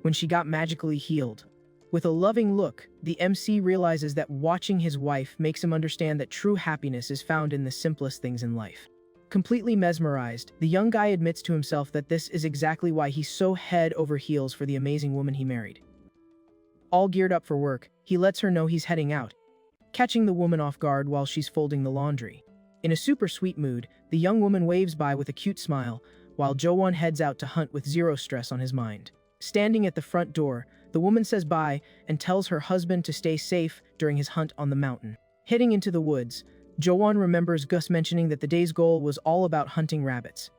when she got magically healed. With a loving look, the MC realizes that watching his wife makes him understand that true happiness is found in the simplest things in life. Completely mesmerized, the young guy admits to himself that this is exactly why he's so head over heels for the amazing woman he married. All geared up for work, he lets her know he's heading out, catching the woman off guard while she's folding the laundry. In a super sweet mood, the young woman waves by with a cute smile, while Jo-won heads out to hunt with zero stress on his mind. Standing at the front door, the woman says bye and tells her husband to stay safe during his hunt on the mountain. Heading into the woods, Jo-won remembers Gus mentioning that the day's goal was all about hunting rabbits.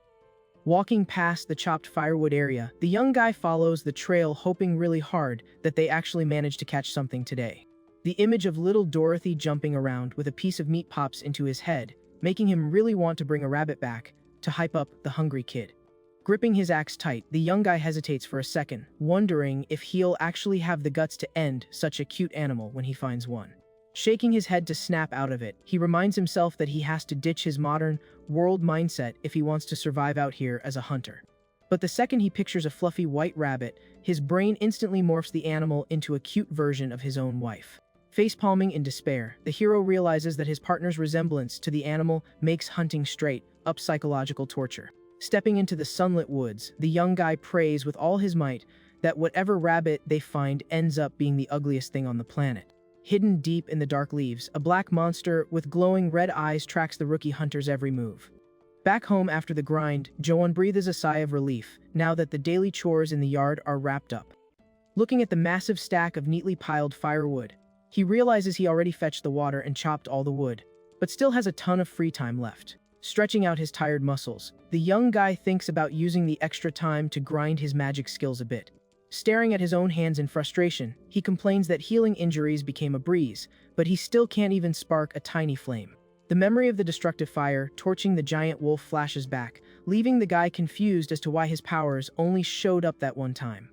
Walking past the chopped firewood area, the young guy follows the trail hoping really hard that they actually manage to catch something today. The image of little Dorothy jumping around with a piece of meat pops into his head, making him really want to bring a rabbit back to hype up the hungry kid. Gripping his axe tight, the young guy hesitates for a second, wondering if he'll actually have the guts to end such a cute animal when he finds one. Shaking his head to snap out of it, he reminds himself that he has to ditch his modern world mindset if he wants to survive out here as a hunter. But the second he pictures a fluffy white rabbit, his brain instantly morphs the animal into a cute version of his own wife. Facepalming in despair, the hero realizes that his partner's resemblance to the animal makes hunting straight up psychological torture. Stepping into the sunlit woods, the young guy prays with all his might that whatever rabbit they find ends up being the ugliest thing on the planet. Hidden deep in the dark leaves, a black monster with glowing red eyes tracks the rookie hunter's every move. Back home after the grind, Joan breathes a sigh of relief now that the daily chores in the yard are wrapped up. Looking at the massive stack of neatly piled firewood, he realizes he already fetched the water and chopped all the wood, but still has a ton of free time left. Stretching out his tired muscles, the young guy thinks about using the extra time to grind his magic skills a bit. Staring at his own hands in frustration, he complains that healing injuries became a breeze, but he still can't even spark a tiny flame. The memory of the destructive fire torching the giant wolf flashes back, leaving the guy confused as to why his powers only showed up that one time.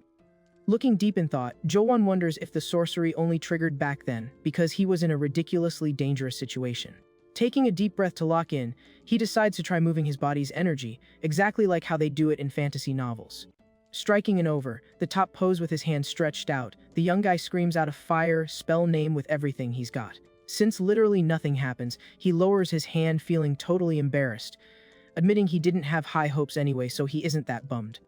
Looking deep in thought, Joan wonders if the sorcery only triggered back then because he was in a ridiculously dangerous situation. Taking a deep breath to lock in, he decides to try moving his body's energy, exactly like how they do it in fantasy novels. Striking an over, the top pose with his hand stretched out, the young guy screams out a fire spell name with everything he's got. Since literally nothing happens, he lowers his hand feeling totally embarrassed, admitting he didn't have high hopes anyway, so he isn't that bummed.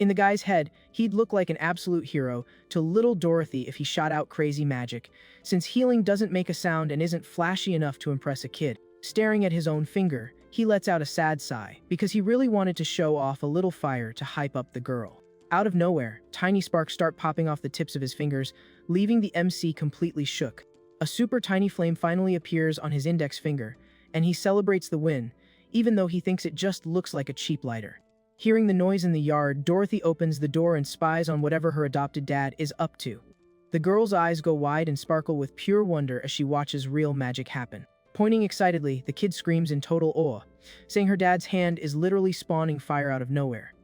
In the guy's head, he'd look like an absolute hero to little Dorothy if he shot out crazy magic, since healing doesn't make a sound and isn't flashy enough to impress a kid. Staring at his own finger, he lets out a sad sigh, because he really wanted to show off a little fire to hype up the girl. Out of nowhere, tiny sparks start popping off the tips of his fingers, leaving the MC completely shook. A super tiny flame finally appears on his index finger, and he celebrates the win, even though he thinks it just looks like a cheap lighter. Hearing the noise in the yard, Dorothy opens the door and spies on whatever her adopted dad is up to. The girl's eyes go wide and sparkle with pure wonder as she watches real magic happen. Pointing excitedly, the kid screams in total awe, saying her dad's hand is literally spawning fire out of nowhere.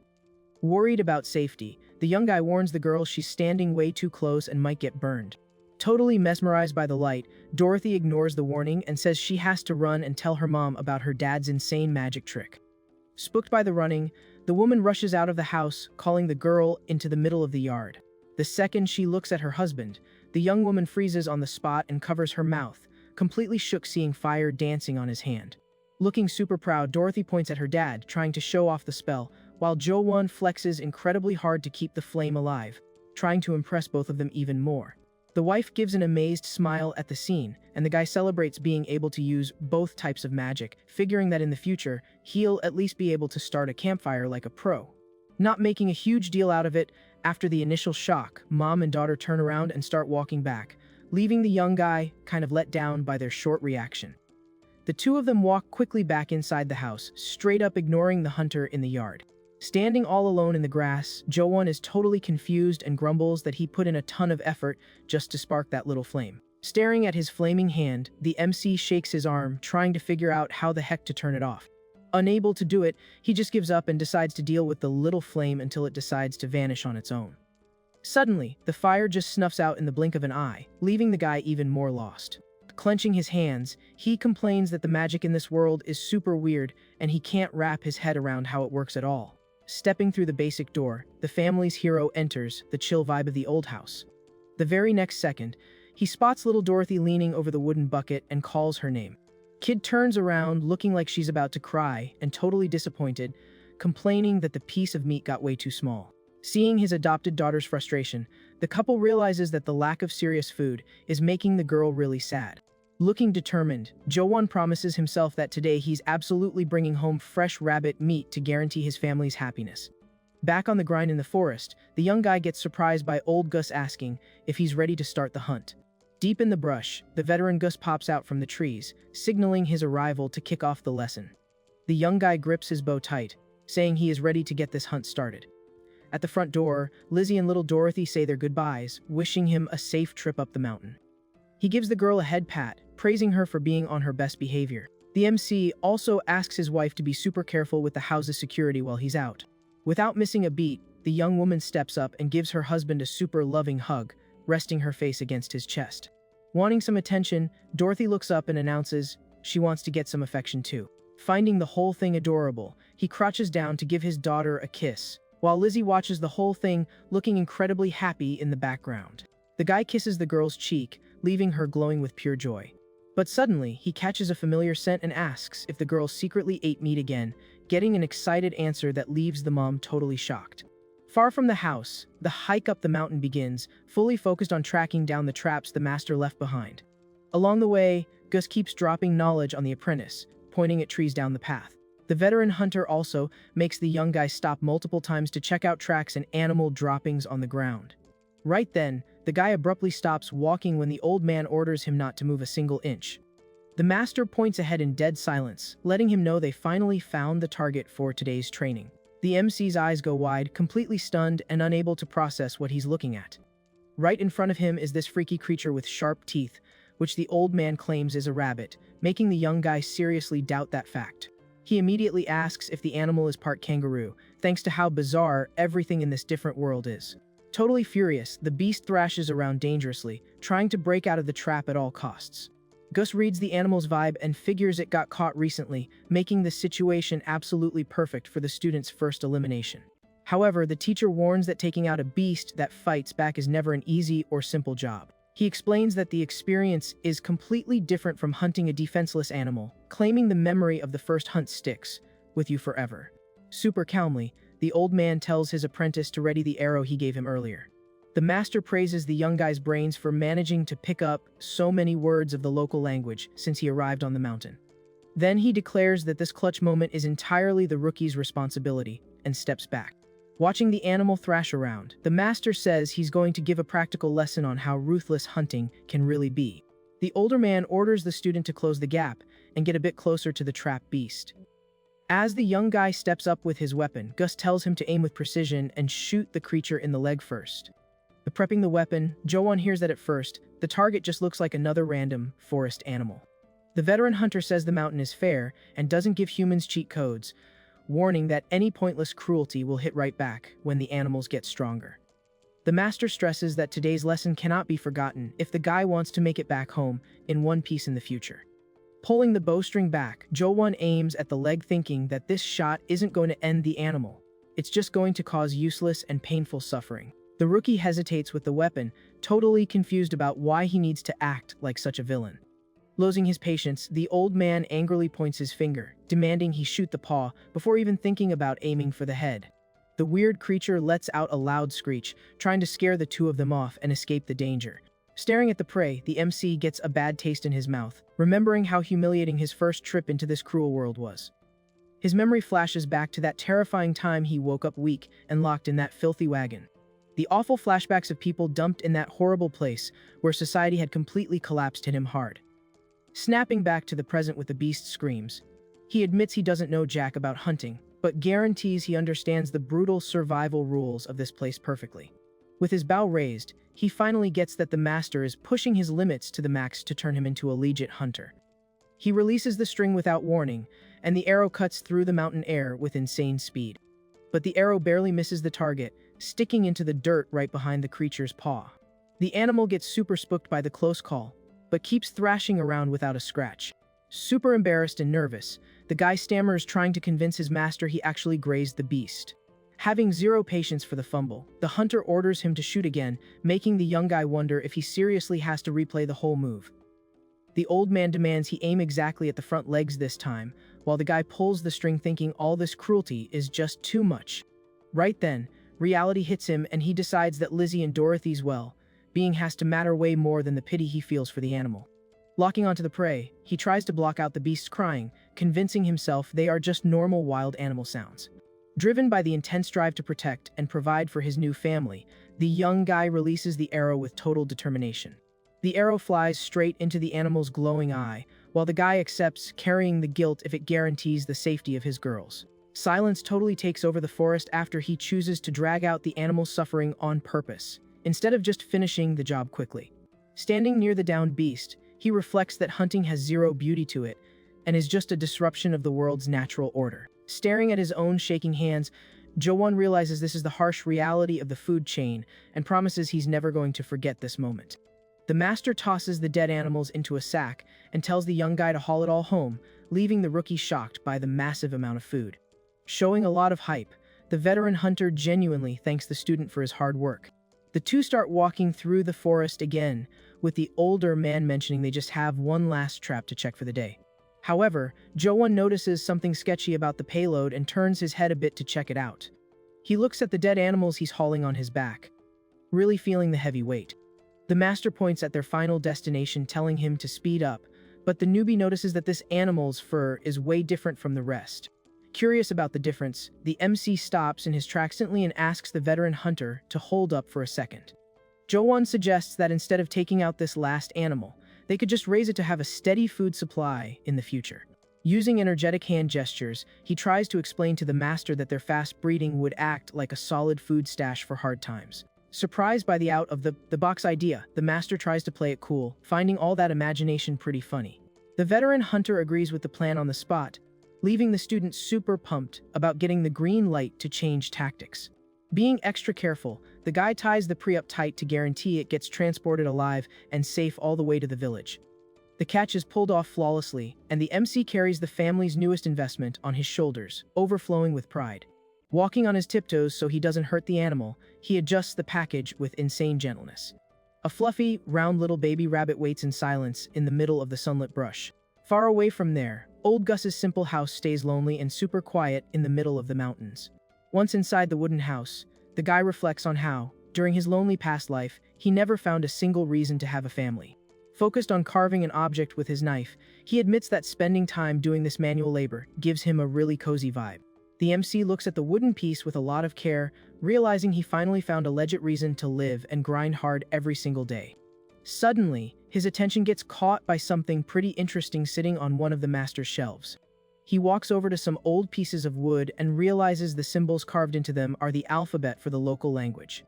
Worried about safety, the young guy warns the girl she's standing way too close and might get burned. Totally mesmerized by the light, Dorothy ignores the warning and says she has to run and tell her mom about her dad's insane magic trick. Spooked by the running, the woman rushes out of the house, calling the girl into the middle of the yard. The second she looks at her husband, the young woman freezes on the spot and covers her mouth, completely shook seeing fire dancing on his hand. Looking super proud, Dorothy points at her dad, trying to show off the spell, while Jo-won flexes incredibly hard to keep the flame alive, trying to impress both of them even more. The wife gives an amazed smile at the scene, and the guy celebrates being able to use both types of magic, figuring that in the future, he'll at least be able to start a campfire like a pro. Not making a huge deal out of it, after the initial shock, mom and daughter turn around and start walking back, leaving the young guy kind of let down by their short reaction. The two of them walk quickly back inside the house, straight up ignoring the hunter in the yard. Standing all alone in the grass, Jo-won is totally confused and grumbles that he put in a ton of effort just to spark that little flame. Staring at his flaming hand, the MC shakes his arm, trying to figure out how the heck to turn it off. Unable to do it, he just gives up and decides to deal with the little flame until it decides to vanish on its own. Suddenly, the fire just snuffs out in the blink of an eye, leaving the guy even more lost. Clenching his hands, he complains that the magic in this world is super weird and he can't wrap his head around how it works at all. Stepping through the basic door, the family's hero enters, the chill vibe of the old house. The very next second, he spots little Dorothy leaning over the wooden bucket and calls her name. Kid turns around looking like she's about to cry and totally disappointed, complaining that the piece of meat got way too small. Seeing his adopted daughter's frustration, the couple realizes that the lack of serious food is making the girl really sad. Looking determined, Jo-won promises himself that today he's absolutely bringing home fresh rabbit meat to guarantee his family's happiness. Back on the grind in the forest, the young guy gets surprised by old Gus asking if he's ready to start the hunt. Deep in the brush, the veteran Gus pops out from the trees, signaling his arrival to kick off the lesson. The young guy grips his bow tight, saying he is ready to get this hunt started. At the front door, Lizzie and little Dorothy say their goodbyes, wishing him a safe trip up the mountain. He gives the girl a head pat, praising her for being on her best behavior. The MC also asks his wife to be super careful with the house's security while he's out. Without missing a beat, the young woman steps up and gives her husband a super loving hug, resting her face against his chest. Wanting some attention, Dorothy looks up and announces she wants to get some affection too. Finding the whole thing adorable, he crouches down to give his daughter a kiss, while Lizzie watches the whole thing, looking incredibly happy in the background. The guy kisses the girl's cheek, leaving her glowing with pure joy. But suddenly, he catches a familiar scent and asks if the girl secretly ate meat again, getting an excited answer that leaves the mom totally shocked. Far from the house, the hike up the mountain begins, fully focused on tracking down the traps the master left behind. Along the way, Gus keeps dropping knowledge on the apprentice, pointing at trees down the path. The veteran hunter also makes the young guy stop multiple times to check out tracks and animal droppings on the ground. Right then, the guy abruptly stops walking when the old man orders him not to move a single inch. The master points ahead in dead silence, letting him know they finally found the target for today's training. The MC's eyes go wide, completely stunned and unable to process what he's looking at. Right in front of him is this freaky creature with sharp teeth, which the old man claims is a rabbit, making the young guy seriously doubt that fact. He immediately asks if the animal is part kangaroo, thanks to how bizarre everything in this different world is. Totally furious, the beast thrashes around dangerously, trying to break out of the trap at all costs. Gus reads the animal's vibe and figures it got caught recently, making the situation absolutely perfect for the student's first elimination. However, the teacher warns that taking out a beast that fights back is never an easy or simple job. He explains that the experience is completely different from hunting a defenseless animal, claiming the memory of the first hunt sticks with you forever. Super calmly, the old man tells his apprentice to ready the arrow he gave him earlier. The master praises the young guy's brains for managing to pick up so many words of the local language since he arrived on the mountain. Then he declares that this clutch moment is entirely the rookie's responsibility and steps back. Watching the animal thrash around, the master says he's going to give a practical lesson on how ruthless hunting can really be. The older man orders the student to close the gap and get a bit closer to the trapped beast. As the young guy steps up with his weapon, Gus tells him to aim with precision and shoot the creature in the leg first. Prepping the weapon, Jo-won hears that at first, the target just looks like another random forest animal. The veteran hunter says the mountain is fair and doesn't give humans cheat codes, warning that any pointless cruelty will hit right back when the animals get stronger. The master stresses that today's lesson cannot be forgotten if the guy wants to make it back home in one piece in the future. Pulling the bowstring back, Jo-won aims at the leg thinking that this shot isn't going to end the animal. It's just going to cause useless and painful suffering. The rookie hesitates with the weapon, totally confused about why he needs to act like such a villain. Losing his patience, the old man angrily points his finger, demanding he shoot the paw before even thinking about aiming for the head. The weird creature lets out a loud screech, trying to scare the two of them off and escape the danger. Staring at the prey, the MC gets a bad taste in his mouth, remembering how humiliating his first trip into this cruel world was. His memory flashes back to that terrifying time he woke up weak and locked in that filthy wagon. The awful flashbacks of people dumped in that horrible place where society had completely collapsed hit him hard. Snapping back to the present with the beast's screams, he admits he doesn't know jack about hunting, but guarantees he understands the brutal survival rules of this place perfectly. With his bow raised, he finally gets that the master is pushing his limits to the max to turn him into a legit hunter. He releases the string without warning, and the arrow cuts through the mountain air with insane speed. But the arrow barely misses the target, sticking into the dirt right behind the creature's paw. The animal gets super spooked by the close call, but keeps thrashing around without a scratch. Super embarrassed and nervous, the guy stammers trying to convince his master he actually grazed the beast. Having zero patience for the fumble, the hunter orders him to shoot again, making the young guy wonder if he seriously has to replay the whole move. The old man demands he aim exactly at the front legs this time, while the guy pulls the string thinking all this cruelty is just too much. Right then, reality hits him and he decides that Lizzie and Dorothy's well-being has to matter way more than the pity he feels for the animal. Locking onto the prey, he tries to block out the beast's crying, convincing himself they are just normal wild animal sounds. Driven by the intense drive to protect and provide for his new family, the young guy releases the arrow with total determination. The arrow flies straight into the animal's glowing eye, while the guy accepts carrying the guilt if it guarantees the safety of his girls. Silence totally takes over the forest after he chooses to drag out the animal's suffering on purpose, instead of just finishing the job quickly. Standing near the downed beast, he reflects that hunting has zero beauty to it, and is just a disruption of the world's natural order. Staring at his own shaking hands, Jo-won realizes this is the harsh reality of the food chain and promises he's never going to forget this moment. The master tosses the dead animals into a sack and tells the young guy to haul it all home, leaving the rookie shocked by the massive amount of food. Showing a lot of hype, the veteran hunter genuinely thanks the student for his hard work. The two start walking through the forest again, with the older man mentioning they just have one last trap to check for the day. However, Jo-won notices something sketchy about the payload and turns his head a bit to check it out. He looks at the dead animals he's hauling on his back, really feeling the heavy weight. The master points at their final destination, telling him to speed up, but the newbie notices that this animal's fur is way different from the rest. Curious about the difference, the MC stops in his tracks instantly and asks the veteran hunter to hold up for a second. Jo-won suggests that instead of taking out this last animal, they could just raise it to have a steady food supply in the future. Using energetic hand gestures, he tries to explain to the master that their fast breeding would act like a solid food stash for hard times. Surprised by the out-of-the-box idea, the master tries to play it cool, finding all that imagination pretty funny. The veteran hunter agrees with the plan on the spot, leaving the student super pumped about getting the green light to change tactics. Being extra careful, the guy ties the prey up tight to guarantee it gets transported alive and safe all the way to the village. The catch is pulled off flawlessly, and the MC carries the family's newest investment on his shoulders, overflowing with pride. Walking on his tiptoes so he doesn't hurt the animal, he adjusts the package with insane gentleness. A fluffy, round little baby rabbit waits in silence in the middle of the sunlit brush. Far away from there, old Gus's simple house stays lonely and super quiet in the middle of the mountains. Once inside the wooden house, the guy reflects on how, during his lonely past life, he never found a single reason to have a family. Focused on carving an object with his knife, he admits that spending time doing this manual labor gives him a really cozy vibe. The MC looks at the wooden piece with a lot of care, realizing he finally found a legit reason to live and grind hard every single day. Suddenly, his attention gets caught by something pretty interesting sitting on one of the master's shelves. He walks over to some old pieces of wood and realizes the symbols carved into them are the alphabet for the local language.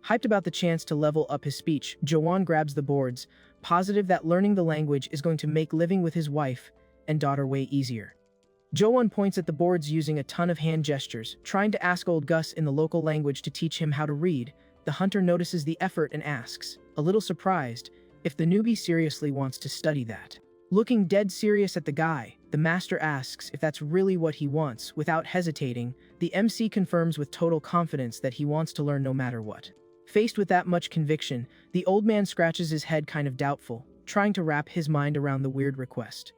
Hyped about the chance to level up his speech, Jo-won grabs the boards, positive that learning the language is going to make living with his wife and daughter way easier. Jo-won points at the boards using a ton of hand gestures, trying to ask old Gus in the local language to teach him how to read. The hunter notices the effort and asks, a little surprised, if the newbie seriously wants to study that. Looking dead serious at the guy, the master asks if that's really what he wants. Without hesitating, the MC confirms with total confidence that he wants to learn no matter what. Faced with that much conviction, the old man scratches his head kind of doubtful, trying to wrap his mind around the weird request.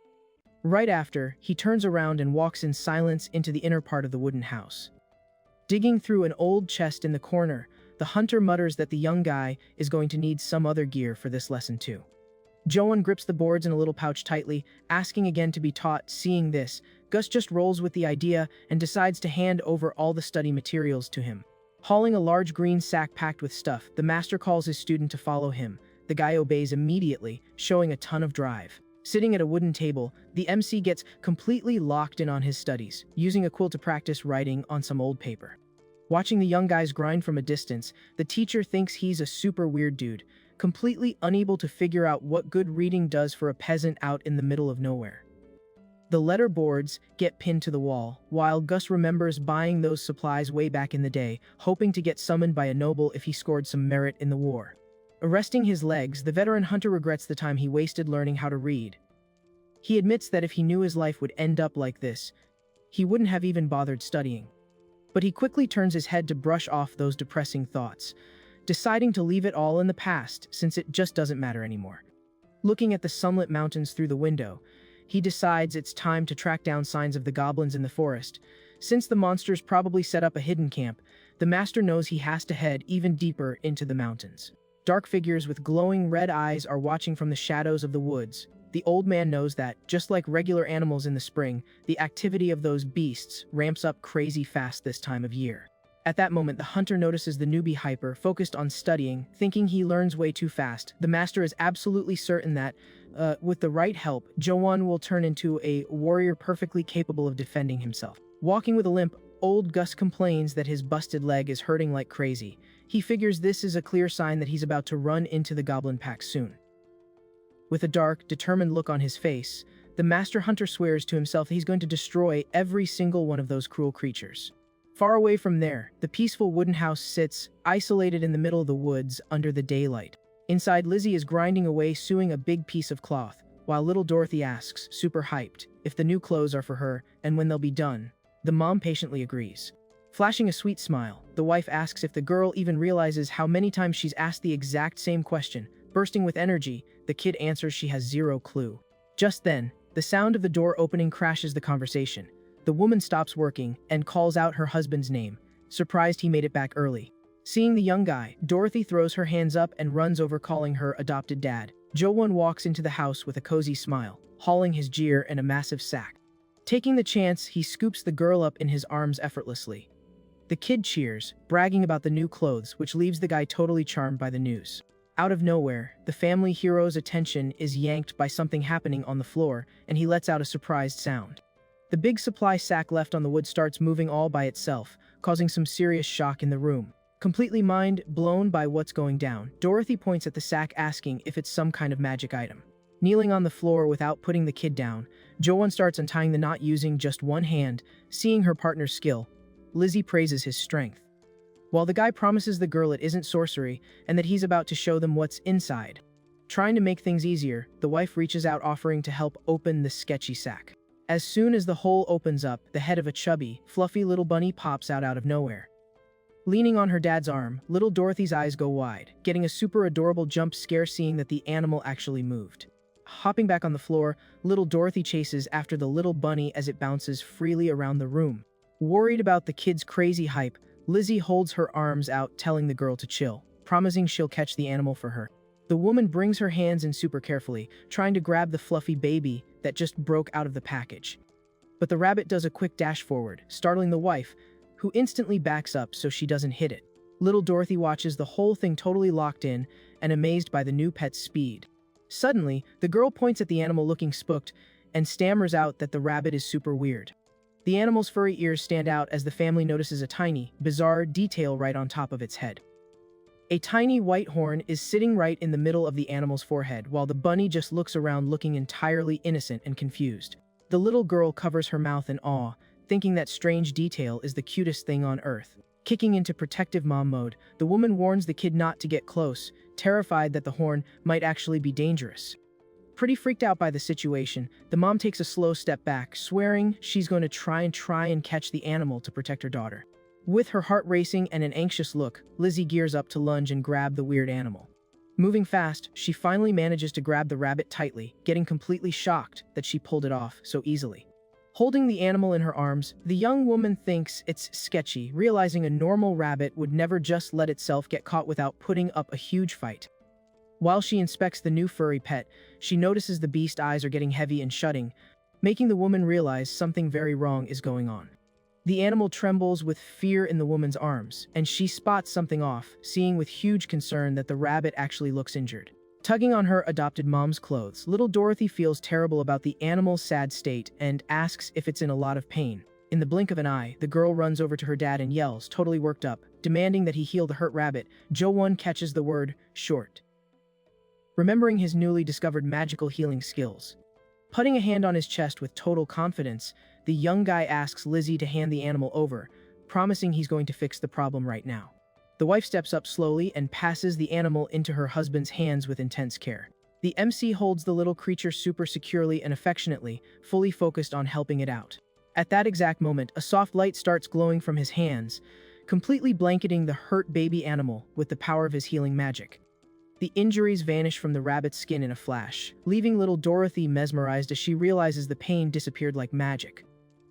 Right after, he turns around and walks in silence into the inner part of the wooden house. Digging through an old chest in the corner, the hunter mutters that the young guy is going to need some other gear for this lesson too. Jo-won grips the boards in a little pouch tightly, asking again to be taught. Seeing this, Gus just rolls with the idea and decides to hand over all the study materials to him. Hauling a large green sack packed with stuff, the master calls his student to follow him. The guy obeys immediately, showing a ton of drive. Sitting at a wooden table, the MC gets completely locked in on his studies, using a quill to practice writing on some old paper. Watching the young guys grind from a distance, the teacher thinks he's a super weird dude, completely unable to figure out what good reading does for a peasant out in the middle of nowhere. The letter boards get pinned to the wall, while Gus remembers buying those supplies way back in the day, hoping to get summoned by a noble if he scored some merit in the war. Arresting his legs, the veteran hunter regrets the time he wasted learning how to read. He admits that if he knew his life would end up like this, he wouldn't have even bothered studying. But he quickly turns his head to brush off those depressing thoughts, deciding to leave it all in the past since it just doesn't matter anymore. Looking at the sunlit mountains through the window, he decides it's time to track down signs of the goblins in the forest. Since the monsters probably set up a hidden camp, the master knows he has to head even deeper into the mountains. Dark figures with glowing red eyes are watching from the shadows of the woods. The old man knows that, just like regular animals in the spring, the activity of those beasts ramps up crazy fast this time of year. At that moment, the hunter notices the newbie hyper, focused on studying, thinking he learns way too fast. The master is absolutely certain that, with the right help, Jo-won will turn into a warrior perfectly capable of defending himself. Walking with a limp, old Gus complains that his busted leg is hurting like crazy. He figures this is a clear sign that he's about to run into the goblin pack soon. With a dark, determined look on his face, the master hunter swears to himself that he's going to destroy every single one of those cruel creatures. Far away from there, the peaceful wooden house sits, isolated in the middle of the woods under the daylight. Inside, Lizzie is grinding away, sewing a big piece of cloth, while little Dorothy asks, super hyped, if the new clothes are for her and when they'll be done. The mom patiently agrees. Flashing a sweet smile, the wife asks if the girl even realizes how many times she's asked the exact same question. Bursting with energy, the kid answers she has zero clue. Just then, The sound of the door opening crashes the conversation. The woman stops working and calls out her husband's name, surprised he made it back early. Seeing the young guy, Dorothy throws her hands up and runs over calling her adopted dad. Jo-won walks into the house with a cozy smile, hauling his jeer and a massive sack. Taking the chance, he scoops the girl up in his arms effortlessly. The kid cheers, bragging about the new clothes, which leaves the guy totally charmed by the news. Out of nowhere, the family hero's attention is yanked by something happening on the floor, and he lets out a surprised sound. The big supply sack left on the wood starts moving all by itself, causing some serious shock in the room. Completely mind blown by what's going down, Dorothy points at the sack asking if it's some kind of magic item. Kneeling on the floor without putting the kid down, Jo-won starts untying the knot using just one hand. Seeing her partner's skill, Lizzie praises his strength, while the guy promises the girl it isn't sorcery and that he's about to show them what's inside. Trying to make things easier, the wife reaches out offering to help open the sketchy sack. As soon as the hole opens up, the head of a chubby, fluffy little bunny pops out of nowhere. Leaning on her dad's arm, little Dorothy's eyes go wide, getting a super adorable jump scare seeing that the animal actually moved. Hopping back on the floor, little Dorothy chases after the little bunny as it bounces freely around the room. Worried about the kid's crazy hype, Lizzie holds her arms out telling the girl to chill, promising she'll catch the animal for her. The woman brings her hands in super carefully, trying to grab the fluffy baby that just broke out of the package. But the rabbit does a quick dash forward, startling the wife, who instantly backs up so she doesn't hit it. Little Dorothy watches the whole thing totally locked in and amazed by the new pet's speed. Suddenly, the girl points at the animal looking spooked and stammers out that the rabbit is super weird. The animal's furry ears stand out as the family notices a tiny, bizarre detail right on top of its head. A tiny white horn is sitting right in the middle of the animal's forehead, while the bunny just looks around looking entirely innocent and confused. The little girl covers her mouth in awe, thinking that strange detail is the cutest thing on earth. Kicking into protective mom mode, the woman warns the kid not to get close, terrified that the horn might actually be dangerous. Pretty freaked out by the situation, the mom takes a slow step back, swearing she's going to try and catch the animal to protect her daughter. With her heart racing and an anxious look, Lizzie gears up to lunge and grab the weird animal. Moving fast, she finally manages to grab the rabbit tightly, getting completely shocked that she pulled it off so easily. Holding the animal in her arms, the young woman thinks it's sketchy, realizing a normal rabbit would never just let itself get caught without putting up a huge fight. While she inspects the new furry pet, she notices the beast's eyes are getting heavy and shutting, making the woman realize something very wrong is going on. The animal trembles with fear in the woman's arms, and she spots something off, seeing with huge concern that the rabbit actually looks injured. Tugging on her adopted mom's clothes, little Dorothy feels terrible about the animal's sad state and asks if it's in a lot of pain. In the blink of an eye, the girl runs over to her dad and yells, totally worked up, demanding that he heal the hurt rabbit. Jo-won catches the word short, remembering his newly discovered magical healing skills. Putting a hand on his chest with total confidence, the young guy asks Lizzie to hand the animal over, promising he's going to fix the problem right now. The wife steps up slowly and passes the animal into her husband's hands with intense care. The MC holds the little creature super securely and affectionately, fully focused on helping it out. At that exact moment, a soft light starts glowing from his hands, completely blanketing the hurt baby animal with the power of his healing magic. The injuries vanish from the rabbit's skin in a flash, leaving little Dorothy mesmerized as she realizes the pain disappeared like magic.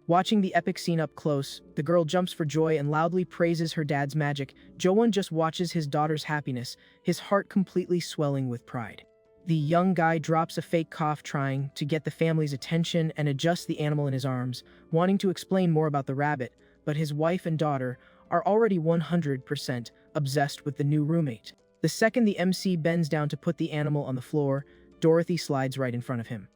Watching the epic scene up close, the girl jumps for joy and loudly praises her dad's magic. Jo-won just watches his daughter's happiness, his heart completely swelling with pride. The young guy drops a fake cough trying to get the family's attention and adjusts the animal in his arms, wanting to explain more about the rabbit, but his wife and daughter are already 100% obsessed with the new roommate. The second the MC bends down to put the animal on the floor, Dorothy slides right in front of him.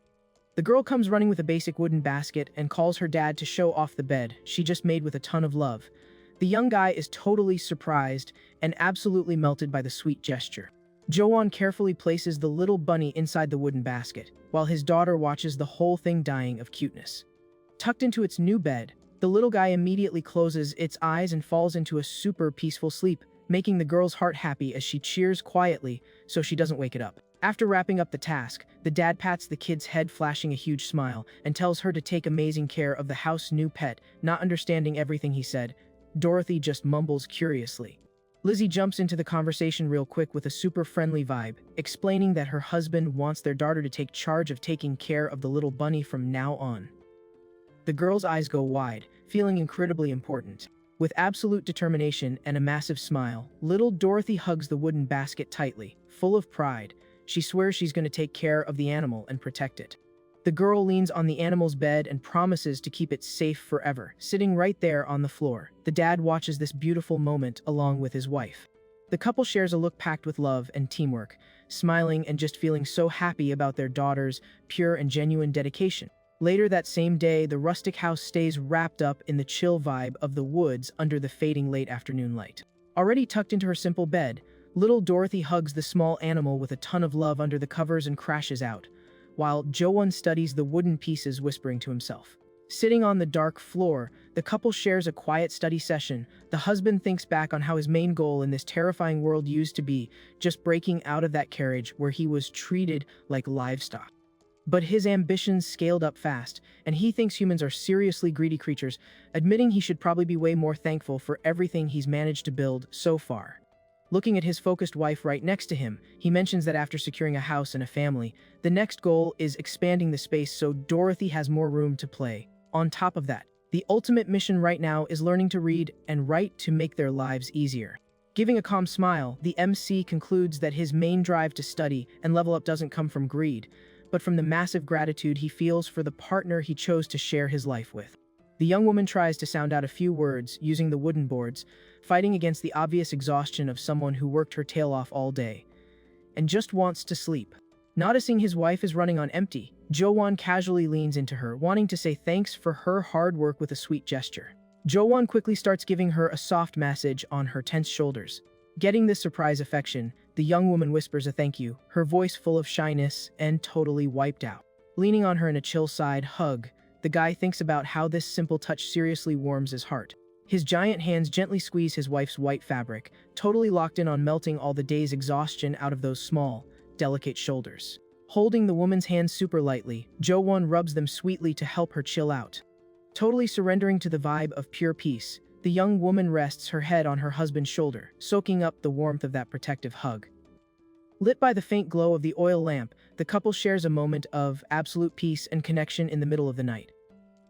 The girl comes running with a basic wooden basket and calls her dad to show off the bed she just made with a ton of love. The young guy is totally surprised and absolutely melted by the sweet gesture. Jo-won carefully places the little bunny inside the wooden basket, while his daughter watches the whole thing dying of cuteness. Tucked into its new bed, the little guy immediately closes its eyes and falls into a super peaceful sleep, making the girl's heart happy as she cheers quietly so she doesn't wake it up. After wrapping up the task, the dad pats the kid's head, flashing a huge smile, and tells her to take amazing care of the house's new pet. Not understanding everything he said, Dorothy just mumbles curiously, Lizzie jumps into the conversation real quick with a super friendly vibe, explaining that her husband wants their daughter to take charge of taking care of the little bunny from now on. The girl's eyes go wide, feeling incredibly important. With absolute determination and a massive smile, little Dorothy hugs the wooden basket tightly. Full of pride, she swears she's going to take care of the animal and protect it. The girl leans on the animal's bed and promises to keep it safe forever, sitting right there on the floor. The dad watches this beautiful moment along with his wife. The couple shares a look packed with love and teamwork, smiling and just feeling so happy about their daughter's pure and genuine dedication. Later that same day, the rustic house stays wrapped up in the chill vibe of the woods under the fading late afternoon light. Already tucked into her simple bed, little Dorothy hugs the small animal with a ton of love under the covers and crashes out, while Jo-won studies the wooden pieces, whispering to himself. Sitting on the dark floor, the couple shares a quiet study session. The husband thinks back on how his main goal in this terrifying world used to be just breaking out of that carriage where he was treated like livestock. But his ambitions scaled up fast, and he thinks humans are seriously greedy creatures, admitting he should probably be way more thankful for everything he's managed to build so far. Looking at his focused wife right next to him, he mentions that after securing a house and a family, the next goal is expanding the space so Dorothy has more room to play. On top of that, the ultimate mission right now is learning to read and write to make their lives easier. Giving a calm smile, the MC concludes that his main drive to study and level up doesn't come from greed, but from the massive gratitude he feels for the partner he chose to share his life with. The young woman tries to sound out a few words using the wooden boards, fighting against the obvious exhaustion of someone who worked her tail off all day and just wants to sleep. Noticing his wife is running on empty, Jo-won casually leans into her, wanting to say thanks for her hard work with a sweet gesture. Jo-won quickly starts giving her a soft massage on her tense shoulders. Getting this surprise affection, the young woman whispers a thank you, her voice full of shyness and totally wiped out. Leaning on her in a chill side hug, the guy thinks about how this simple touch seriously warms his heart. His giant hands gently squeeze his wife's white fabric, totally locked in on melting all the day's exhaustion out of those small, delicate shoulders. Holding the woman's hands super lightly, Jo-won rubs them sweetly to help her chill out. Totally surrendering to the vibe of pure peace, the young woman rests her head on her husband's shoulder, soaking up the warmth of that protective hug. Lit by the faint glow of the oil lamp, the couple shares a moment of absolute peace and connection in the middle of the night.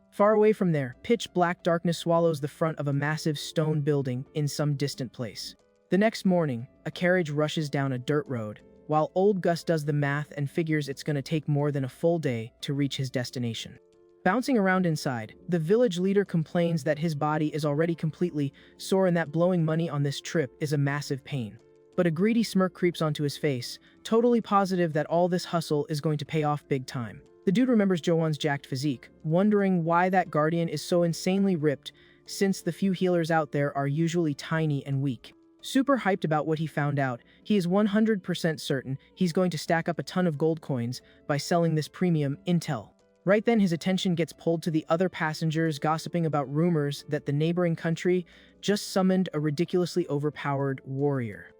Far away from there, pitch-black darkness swallows the front of a massive stone building in some distant place. The next morning, a carriage rushes down a dirt road, while old Gus does the math and figures it's going to take more than a full day to reach his destination. Bouncing around inside, the village leader complains that his body is already completely sore and that blowing money on this trip is a massive pain. But a greedy smirk creeps onto his face, totally positive that all this hustle is going to pay off big time. The dude remembers Jo-won's jacked physique, wondering why that guardian is so insanely ripped, since the few healers out there are usually tiny and weak. Super hyped about what he found out, he is 100% certain he's going to stack up a ton of gold coins by selling this premium intel. Right then, his attention gets pulled to the other passengers gossiping about rumors that the neighboring country just summoned a ridiculously overpowered warrior.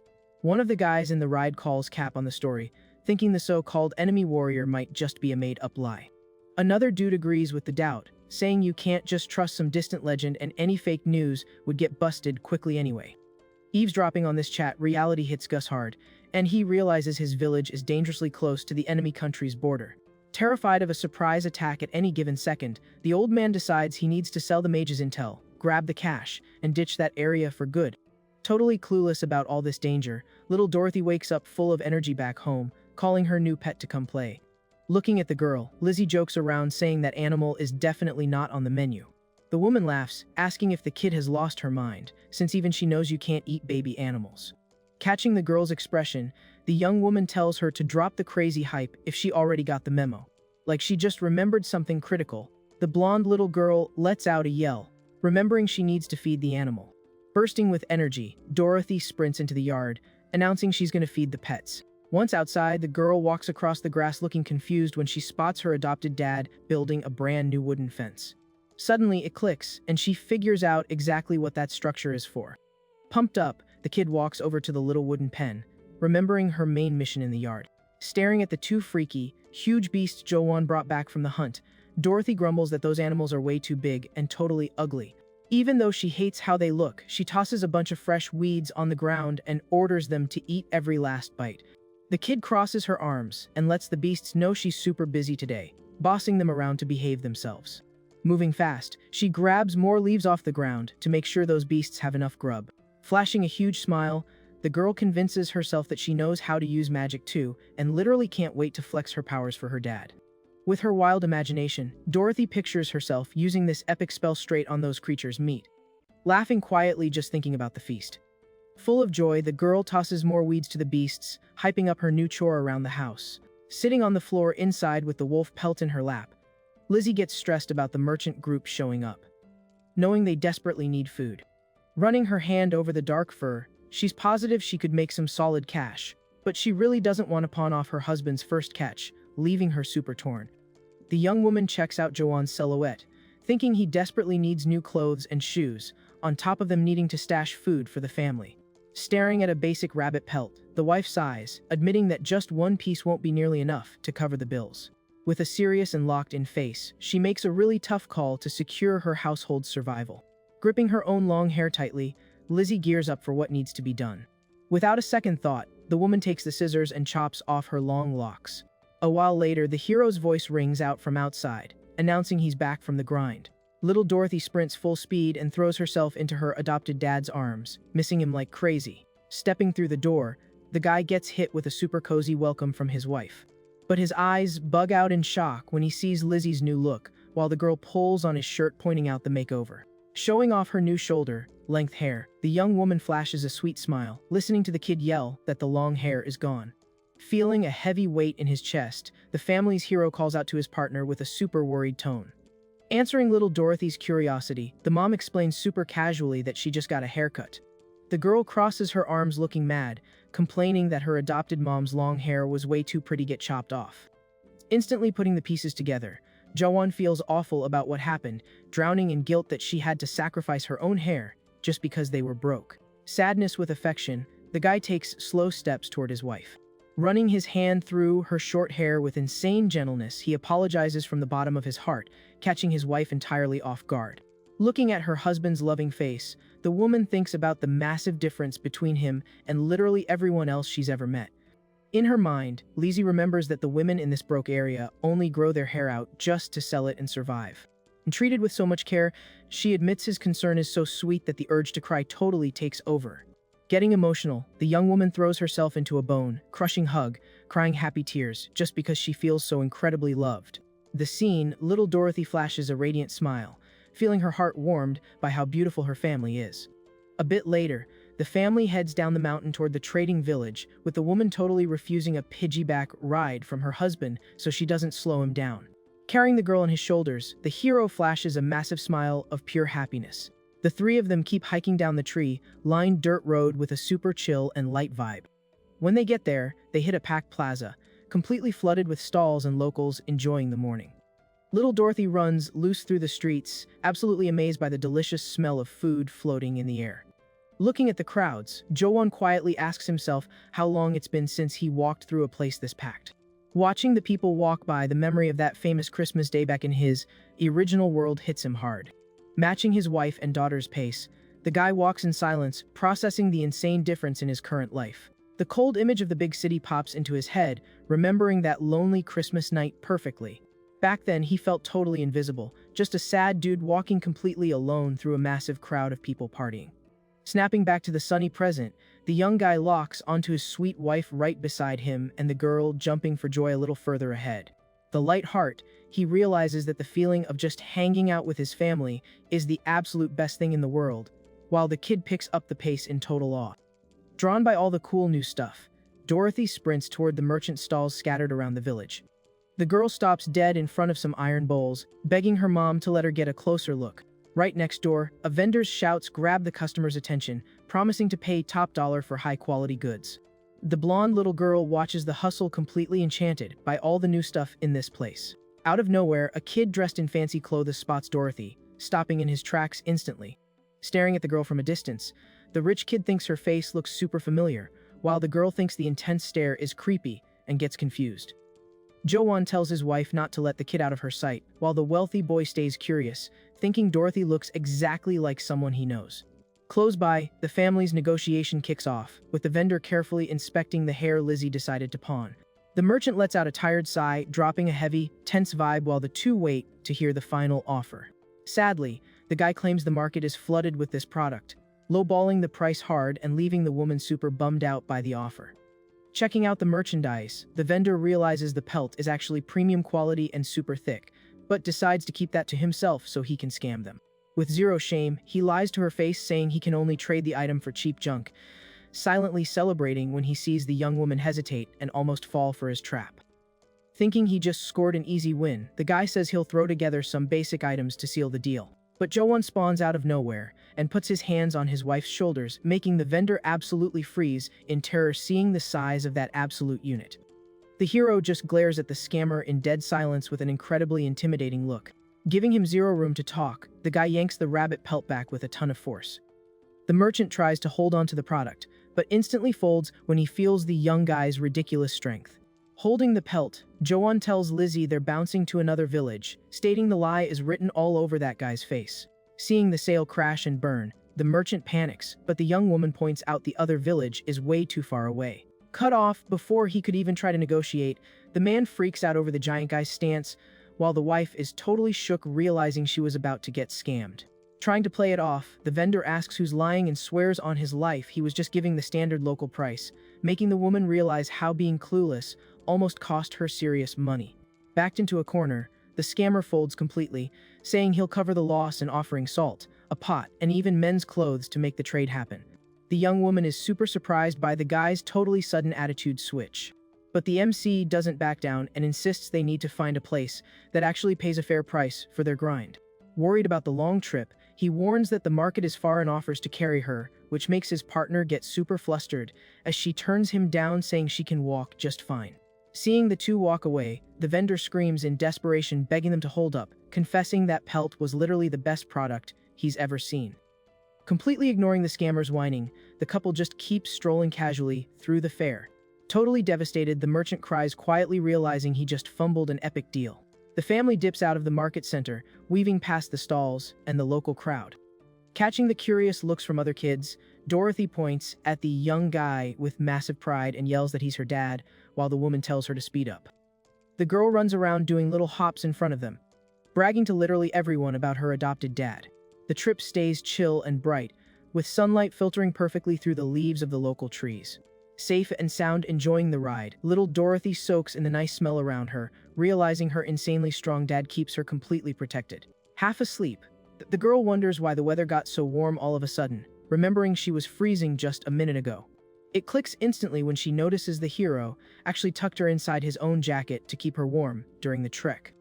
One of the guys in the ride calls cap on the story, thinking the so-called enemy warrior might just be a made-up lie. Another dude agrees with the doubt, saying you can't just trust some distant legend and any fake news would get busted quickly anyway. Eavesdropping on this chat, reality hits Gus hard, and he realizes his village is dangerously close to the enemy country's border. Terrified of a surprise attack at any given second, the old man decides he needs to sell the mage's intel, grab the cash, and ditch that area for good. Totally clueless about all this danger, little Dorothy wakes up full of energy back home, calling her new pet to come play. Looking at the girl, Lizzie jokes around saying that animal is definitely not on the menu. The woman laughs, asking if the kid has lost her mind, since even she knows you can't eat baby animals. Catching the girl's expression, the young woman tells her to drop the crazy hype if she already got the memo. Like she just remembered something critical. The blonde little girl lets out a yell, remembering she needs to feed the animal. Bursting with energy, Dorothy sprints into the yard, announcing she's going to feed the pets. Once outside, the girl walks across the grass looking confused when she spots her adopted dad building a brand new wooden fence. Suddenly, it clicks, and she figures out exactly what that structure is for. Pumped up, the kid walks over to the little wooden pen, remembering her main mission in the yard. Staring at the two freaky, huge beasts Jo-won brought back from the hunt, Dorothy grumbles that those animals are way too big and totally ugly. Even though she hates how they look, she tosses a bunch of fresh weeds on the ground and orders them to eat every last bite. The kid crosses her arms and lets the beasts know she's super busy today, bossing them around to behave themselves. Moving fast, she grabs more leaves off the ground to make sure those beasts have enough grub. Flashing a huge smile, the girl convinces herself that she knows how to use magic too, and literally can't wait to flex her powers for her dad. With her wild imagination, Dorothy pictures herself using this epic spell straight on those creatures' meat, laughing quietly just thinking about the feast. Full of joy, the girl tosses more weeds to the beasts, hyping up her new chore around the house. Sitting on the floor inside with the wolf pelt in her lap, Lizzie gets stressed about the merchant group showing up, knowing they desperately need food. Running her hand over the dark fur, she's positive she could make some solid cash, but she really doesn't want to pawn off her husband's first catch, leaving her super torn. The young woman checks out Joanne's silhouette, thinking he desperately needs new clothes and shoes, on top of them needing to stash food for the family. Staring at a basic rabbit pelt, the wife sighs, admitting that just one piece won't be nearly enough to cover the bills. With a serious and locked-in face, she makes a really tough call to secure her household's survival. Gripping her own long hair tightly, Lizzie gears up for what needs to be done. Without a second thought, the woman takes the scissors and chops off her long locks. A while later, the hero's voice rings out from outside, announcing he's back from the grind. Little Dorothy sprints full speed and throws herself into her adopted dad's arms, missing him like crazy. Stepping through the door, the guy gets hit with a super cozy welcome from his wife. But his eyes bug out in shock when he sees Lizzie's new look, while the girl pulls on his shirt pointing out the makeover. Showing off her new shoulder-length hair, the young woman flashes a sweet smile, listening to the kid yell that the long hair is gone. Feeling a heavy weight in his chest, the family's hero calls out to his partner with a super worried tone. Answering little Dorothy's curiosity, the mom explains super casually that she just got a haircut. The girl crosses her arms looking mad, complaining that her adopted mom's long hair was way too pretty to get chopped off. Instantly putting the pieces together, Joanne feels awful about what happened, drowning in guilt that she had to sacrifice her own hair just because they were broke. Sadness with affection, the guy takes slow steps toward his wife. Running his hand through her short hair with insane gentleness, he apologizes from the bottom of his heart, catching his wife entirely off guard. Looking at her husband's loving face, the woman thinks about the massive difference between him and literally everyone else she's ever met. In her mind, Lizzie remembers that the women in this broke area only grow their hair out just to sell it and survive. And treated with so much care, she admits his concern is so sweet that the urge to cry totally takes over. Getting emotional, the young woman throws herself into a bone-crushing hug, crying happy tears just because she feels so incredibly loved. The scene, little Dorothy flashes a radiant smile, feeling her heart warmed by how beautiful her family is. A bit later, the family heads down the mountain toward the trading village, with the woman totally refusing a piggyback ride from her husband so she doesn't slow him down. Carrying the girl on his shoulders, the hero flashes a massive smile of pure happiness. The three of them keep hiking down the tree-lined dirt road with a super chill and light vibe. When they get there, they hit a packed plaza, completely flooded with stalls and locals enjoying the morning. Little Dorothy runs loose through the streets, absolutely amazed by the delicious smell of food floating in the air. Looking at the crowds, Joanne quietly asks himself how long it's been since he walked through a place this packed. Watching the people walk by, the memory of that famous Christmas day back in his original world hits him hard. Matching his wife and daughter's pace, the guy walks in silence, processing the insane difference in his current life. The cold image of the big city pops into his head, remembering that lonely Christmas night perfectly. Back then, he felt totally invisible, just a sad dude walking completely alone through a massive crowd of people partying. Snapping back to the sunny present, the young guy locks onto his sweet wife right beside him and the girl jumping for joy a little further ahead. The light heart, he realizes that the feeling of just hanging out with his family is the absolute best thing in the world, while the kid picks up the pace in total awe. Drawn by all the cool new stuff, Dorothy sprints toward the merchant stalls scattered around the village. The girl stops dead in front of some iron bowls, begging her mom to let her get a closer look. Right next door, a vendor's shouts grab the customer's attention, promising to pay top dollar for high-quality goods. The blonde little girl watches the hustle, completely enchanted by all the new stuff in this place. Out of nowhere, a kid dressed in fancy clothes spots Dorothy, stopping in his tracks instantly. Staring at the girl from a distance, the rich kid thinks her face looks super familiar, while the girl thinks the intense stare is creepy and gets confused. Jo-won tells his wife not to let the kid out of her sight, while the wealthy boy stays curious, thinking Dorothy looks exactly like someone he knows. Close by, the family's negotiation kicks off, with the vendor carefully inspecting the hair Lizzie decided to pawn. The merchant lets out a tired sigh, dropping a heavy, tense vibe while the two wait to hear the final offer. Sadly, the guy claims the market is flooded with this product, lowballing the price hard and leaving the woman super bummed out by the offer. Checking out the merchandise, the vendor realizes the pelt is actually premium quality and super thick, but decides to keep that to himself so he can scam them. With zero shame, he lies to her face saying he can only trade the item for cheap junk, silently celebrating when he sees the young woman hesitate and almost fall for his trap. Thinking he just scored an easy win, the guy says he'll throw together some basic items to seal the deal. But Jo-won spawns out of nowhere and puts his hands on his wife's shoulders, making the vendor absolutely freeze in terror seeing the size of that absolute unit. The hero just glares at the scammer in dead silence with an incredibly intimidating look. Giving him zero room to talk, the guy yanks the rabbit pelt back with a ton of force. The merchant tries to hold on to the product, but instantly folds when he feels the young guy's ridiculous strength. Holding the pelt, Jo-won tells Lizzie they're bouncing to another village, stating the lie is written all over that guy's face. Seeing the sale crash and burn, the merchant panics, but the young woman points out the other village is way too far away. Cut off before he could even try to negotiate, the man freaks out over the giant guy's stance, while the wife is totally shook realizing she was about to get scammed. Trying to play it off, the vendor asks who's lying and swears on his life he was just giving the standard local price, making the woman realize how being clueless almost cost her serious money. Backed into a corner, the scammer folds completely, saying he'll cover the loss and offering salt, a pot, and even men's clothes to make the trade happen. The young woman is super surprised by the guy's totally sudden attitude switch. But the MC doesn't back down and insists they need to find a place that actually pays a fair price for their grind. Worried about the long trip, he warns that the market is far and offers to carry her, which makes his partner get super flustered as she turns him down saying she can walk just fine. Seeing the two walk away, the vendor screams in desperation begging them to hold up, confessing that pelt was literally the best product he's ever seen. Completely ignoring the scammer's whining, the couple just keeps strolling casually through the fair. Totally devastated, the merchant cries quietly realizing he just fumbled an epic deal. The family dips out of the market center, weaving past the stalls and the local crowd. Catching the curious looks from other kids, Dorothy points at the young guy with massive pride and yells that he's her dad, while the woman tells her to speed up. The girl runs around doing little hops in front of them, bragging to literally everyone about her adopted dad. The trip stays chill and bright, with sunlight filtering perfectly through the leaves of the local trees. Safe and sound enjoying the ride, little Dorothy soaks in the nice smell around her, realizing her insanely strong dad keeps her completely protected. Half asleep, the girl wonders why the weather got so warm all of a sudden, remembering she was freezing just a minute ago. It clicks instantly when she notices the hero actually tucked her inside his own jacket to keep her warm during the trek.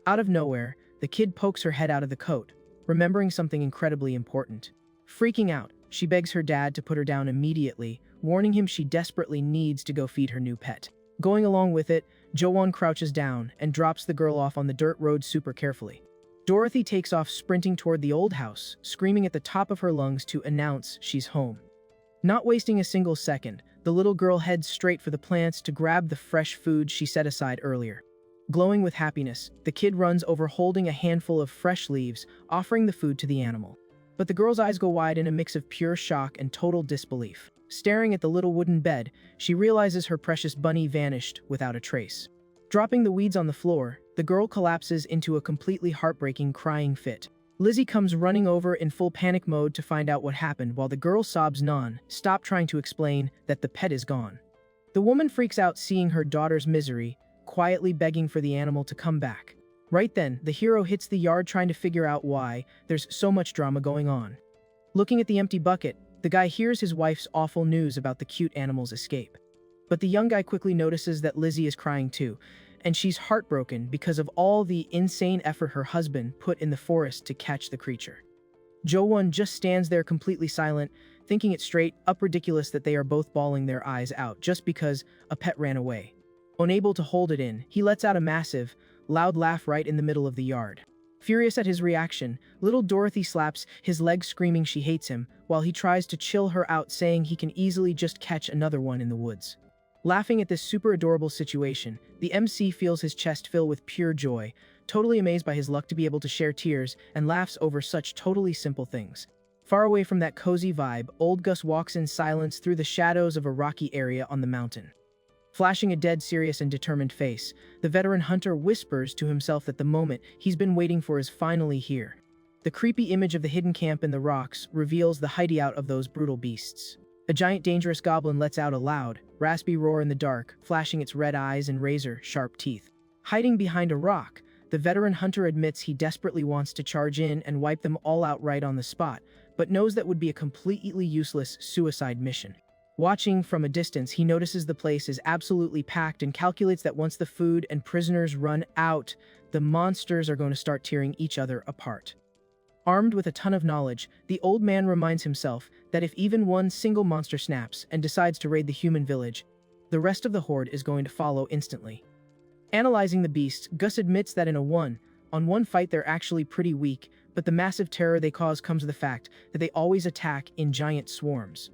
Out of nowhere, the kid pokes her head out of the coat, remembering something incredibly important. Freaking out, she begs her dad to put her down immediately, warning him she desperately needs to go feed her new pet. Going along with it, Jo-won crouches down and drops the girl off on the dirt road super carefully. Dorothy takes off sprinting toward the old house, screaming at the top of her lungs to announce she's home. Not wasting a single second, the little girl heads straight for the plants to grab the fresh food she set aside earlier. Glowing with happiness, the kid runs over holding a handful of fresh leaves, offering the food to the animal. But the girl's eyes go wide in a mix of pure shock and total disbelief. Staring at the little wooden bed, she realizes her precious bunny vanished without a trace. Dropping the weeds on the floor, the girl collapses into a completely heartbreaking crying fit. Lizzie comes running over in full panic mode to find out what happened while the girl sobs non-stop trying to explain that the pet is gone. The woman freaks out seeing her daughter's misery, quietly begging for the animal to come back. Right then, the hero hits the yard trying to figure out why there's so much drama going on. Looking at the empty bucket, the guy hears his wife's awful news about the cute animal's escape. But the young guy quickly notices that Lizzie is crying too, and she's heartbroken because of all the insane effort her husband put in the forest to catch the creature. Jo-won just stands there completely silent, thinking it straight up ridiculous that they are both bawling their eyes out just because a pet ran away. Unable to hold it in, he lets out a massive, loud laugh right in the middle of the yard. Furious at his reaction, little Dorothy slaps his leg screaming she hates him, while he tries to chill her out saying he can easily just catch another one in the woods. Laughing at this super adorable situation, the MC feels his chest fill with pure joy, totally amazed by his luck to be able to share tears, and laughs over such totally simple things. Far away from that cozy vibe, old Gus walks in silence through the shadows of a rocky area on the mountain. Flashing a dead serious and determined face, the veteran hunter whispers to himself that the moment he's been waiting for is finally here. The creepy image of the hidden camp in the rocks reveals the hideout of those brutal beasts. A giant dangerous goblin lets out a loud, raspy roar in the dark, flashing its red eyes and razor-sharp teeth. Hiding behind a rock, the veteran hunter admits he desperately wants to charge in and wipe them all out right on the spot, but knows that would be a completely useless suicide mission. Watching from a distance, he notices the place is absolutely packed and calculates that once the food and prisoners run out, the monsters are going to start tearing each other apart. Armed with a ton of knowledge, the old man reminds himself that if even one single monster snaps and decides to raid the human village, the rest of the horde is going to follow instantly. Analyzing the beasts, Gus admits that in a one-on-one fight they're actually pretty weak, but the massive terror they cause comes of the fact that they always attack in giant swarms.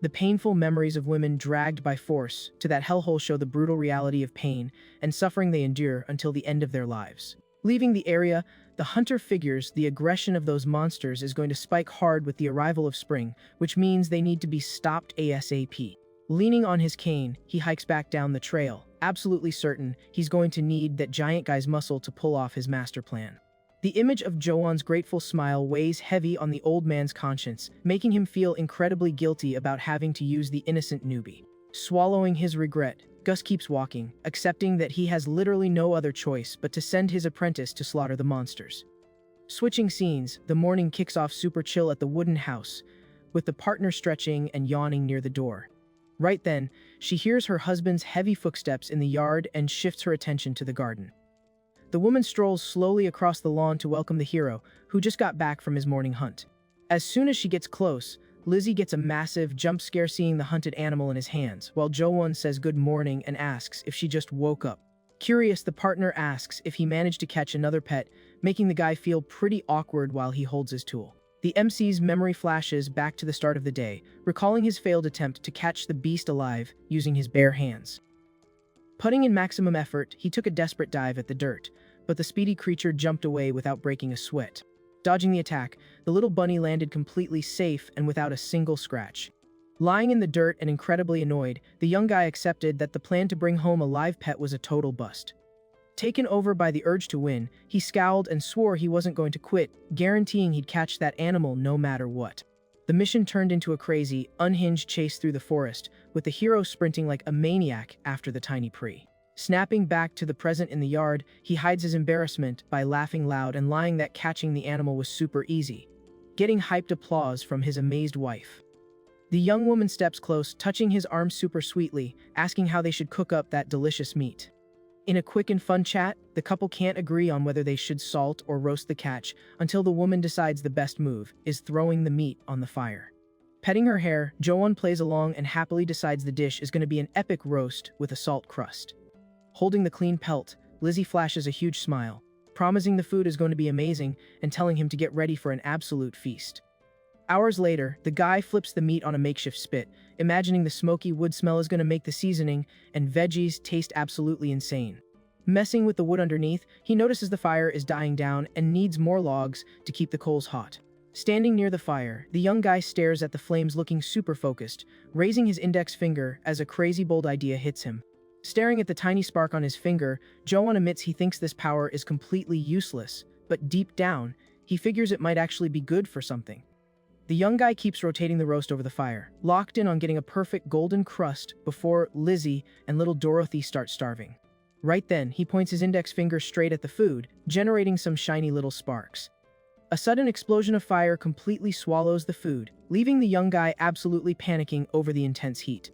The painful memories of women dragged by force to that hellhole show the brutal reality of pain and suffering they endure until the end of their lives. Leaving the area, the hunter figures the aggression of those monsters is going to spike hard with the arrival of spring, which means they need to be stopped ASAP. Leaning on his cane, he hikes back down the trail, absolutely certain he's going to need that giant guy's muscle to pull off his master plan. The image of Joan's grateful smile weighs heavy on the old man's conscience, making him feel incredibly guilty about having to use the innocent newbie. Swallowing his regret, Gus keeps walking, accepting that he has literally no other choice but to send his apprentice to slaughter the monsters. Switching scenes, the morning kicks off super chill at the wooden house, with the partner stretching and yawning near the door. Right then, she hears her husband's heavy footsteps in the yard and shifts her attention to the garden. The woman strolls slowly across the lawn to welcome the hero, who just got back from his morning hunt. As soon as she gets close, Lizzie gets a massive jump scare seeing the hunted animal in his hands, while Joan says good morning and asks if she just woke up. Curious, the partner asks if he managed to catch another pet, making the guy feel pretty awkward while he holds his tool. The MC's memory flashes back to the start of the day, recalling his failed attempt to catch the beast alive using his bare hands. Putting in maximum effort, he took a desperate dive at the dirt, but the speedy creature jumped away without breaking a sweat. Dodging the attack, the little bunny landed completely safe and without a single scratch. Lying in the dirt and incredibly annoyed, the young guy accepted that the plan to bring home a live pet was a total bust. Taken over by the urge to win, he scowled and swore he wasn't going to quit, guaranteeing he'd catch that animal no matter what. The mission turned into a crazy, unhinged chase through the forest, with the hero sprinting like a maniac after the tiny prey. Snapping back to the present in the yard, he hides his embarrassment by laughing loud and lying that catching the animal was super easy, getting hyped applause from his amazed wife. The young woman steps close, touching his arm super sweetly, asking how they should cook up that delicious meat. In a quick and fun chat, the couple can't agree on whether they should salt or roast the catch until the woman decides the best move is throwing the meat on the fire. Petting her hair, Joan plays along and happily decides the dish is going to be an epic roast with a salt crust. Holding the clean pelt, Lizzie flashes a huge smile, promising the food is going to be amazing and telling him to get ready for an absolute feast. Hours later, the guy flips the meat on a makeshift spit, imagining the smoky wood smell is going to make the seasoning and veggies taste absolutely insane. Messing with the wood underneath, he notices the fire is dying down and needs more logs to keep the coals hot. Standing near the fire, the young guy stares at the flames looking super focused, raising his index finger as a crazy bold idea hits him. Staring at the tiny spark on his finger, Joan admits he thinks this power is completely useless, but deep down, he figures it might actually be good for something. The young guy keeps rotating the roast over the fire, locked in on getting a perfect golden crust before Lizzie and little Dorothy start starving. Right then, he points his index finger straight at the food, generating some shiny little sparks. A sudden explosion of fire completely swallows the food, leaving the young guy absolutely panicking over the intense heat.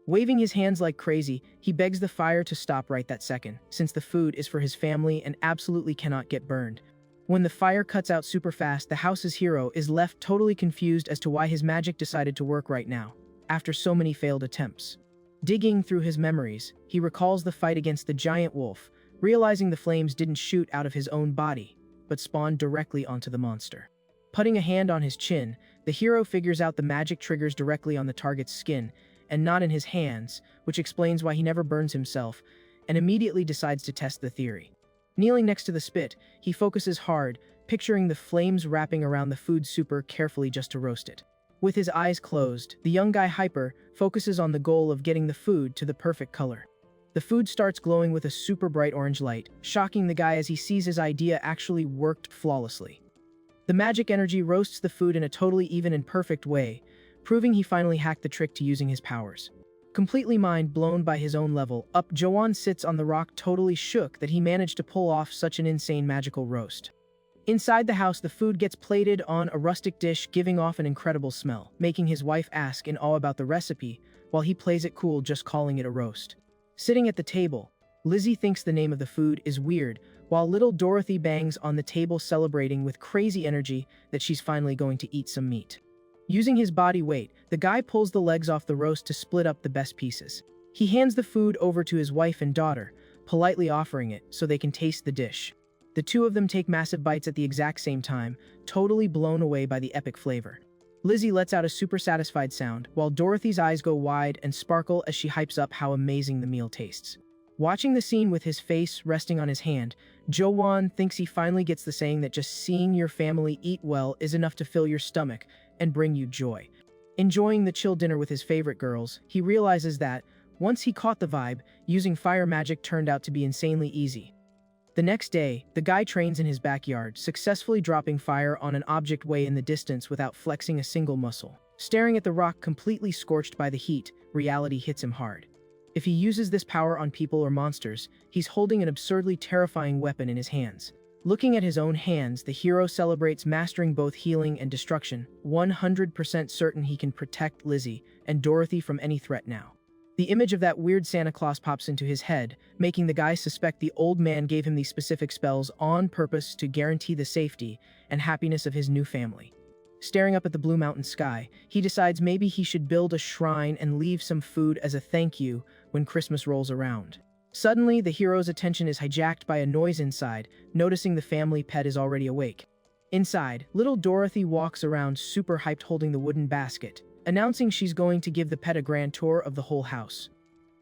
Waving his hands like crazy, he begs the fire to stop right that second, since the food is for his family and absolutely cannot get burned. When the fire cuts out super fast, the house's hero is left totally confused as to why his magic decided to work right now, after so many failed attempts. Digging through his memories, he recalls the fight against the giant wolf, realizing the flames didn't shoot out of his own body, but spawned directly onto the monster. Putting a hand on his chin, the hero figures out the magic triggers directly on the target's skin, and not in his hands, which explains why he never burns himself, and immediately decides to test the theory. Kneeling next to the spit, he focuses hard, picturing the flames wrapping around the food super carefully just to roast it. With his eyes closed, the young guy Hyper focuses on the goal of getting the food to the perfect color. The food starts glowing with a super bright orange light, shocking the guy as he sees his idea actually worked flawlessly. The magic energy roasts the food in a totally even and perfect way, proving he finally hacked the trick to using his powers. Completely mind-blown by his own level up, Joan sits on the rock totally shook that he managed to pull off such an insane magical roast. Inside the house, the food gets plated on a rustic dish, giving off an incredible smell, making his wife ask in awe about the recipe, while he plays it cool just calling it a roast. Sitting at the table, Lizzie thinks the name of the food is weird, while little Dorothy bangs on the table celebrating with crazy energy that she's finally going to eat some meat. Using his body weight, the guy pulls the legs off the roast to split up the best pieces. He hands the food over to his wife and daughter, politely offering it so they can taste the dish. The two of them take massive bites at the exact same time, totally blown away by the epic flavor. Lizzie lets out a super satisfied sound, while Dorothy's eyes go wide and sparkle as she hypes up how amazing the meal tastes. Watching the scene with his face resting on his hand, Joan thinks he finally gets the saying that just seeing your family eat well is enough to fill your stomach and bring you joy. Enjoying the chill dinner with his favorite girls, he realizes that, once he caught the vibe, using fire magic turned out to be insanely easy. The next day, the guy trains in his backyard, successfully dropping fire on an object way in the distance without flexing a single muscle. Staring at the rock completely scorched by the heat, reality hits him hard. If he uses this power on people or monsters, he's holding an absurdly terrifying weapon in his hands. Looking at his own hands, the hero celebrates mastering both healing and destruction, 100% certain he can protect Lizzie and Dorothy from any threat now. The image of that weird Santa Claus pops into his head, making the guy suspect the old man gave him these specific spells on purpose to guarantee the safety and happiness of his new family. Staring up at the blue mountain sky, he decides maybe he should build a shrine and leave some food as a thank you when Christmas rolls around. Suddenly, the hero's attention is hijacked by a noise inside, noticing the family pet is already awake. Inside, little Dorothy walks around super hyped holding the wooden basket, announcing she's going to give the pet a grand tour of the whole house.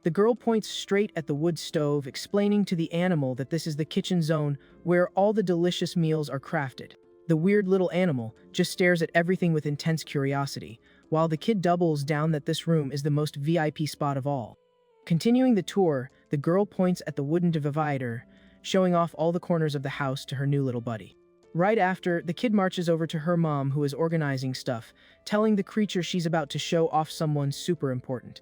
The girl points straight at the wood stove, explaining to the animal that this is the kitchen zone where all the delicious meals are crafted. The weird little animal just stares at everything with intense curiosity, while the kid doubles down that this room is the most VIP spot of all. Continuing the tour, the girl points at the wooden divider, showing off all the corners of the house to her new little buddy. Right after, the kid marches over to her mom who is organizing stuff, telling the creature she's about to show off someone super important.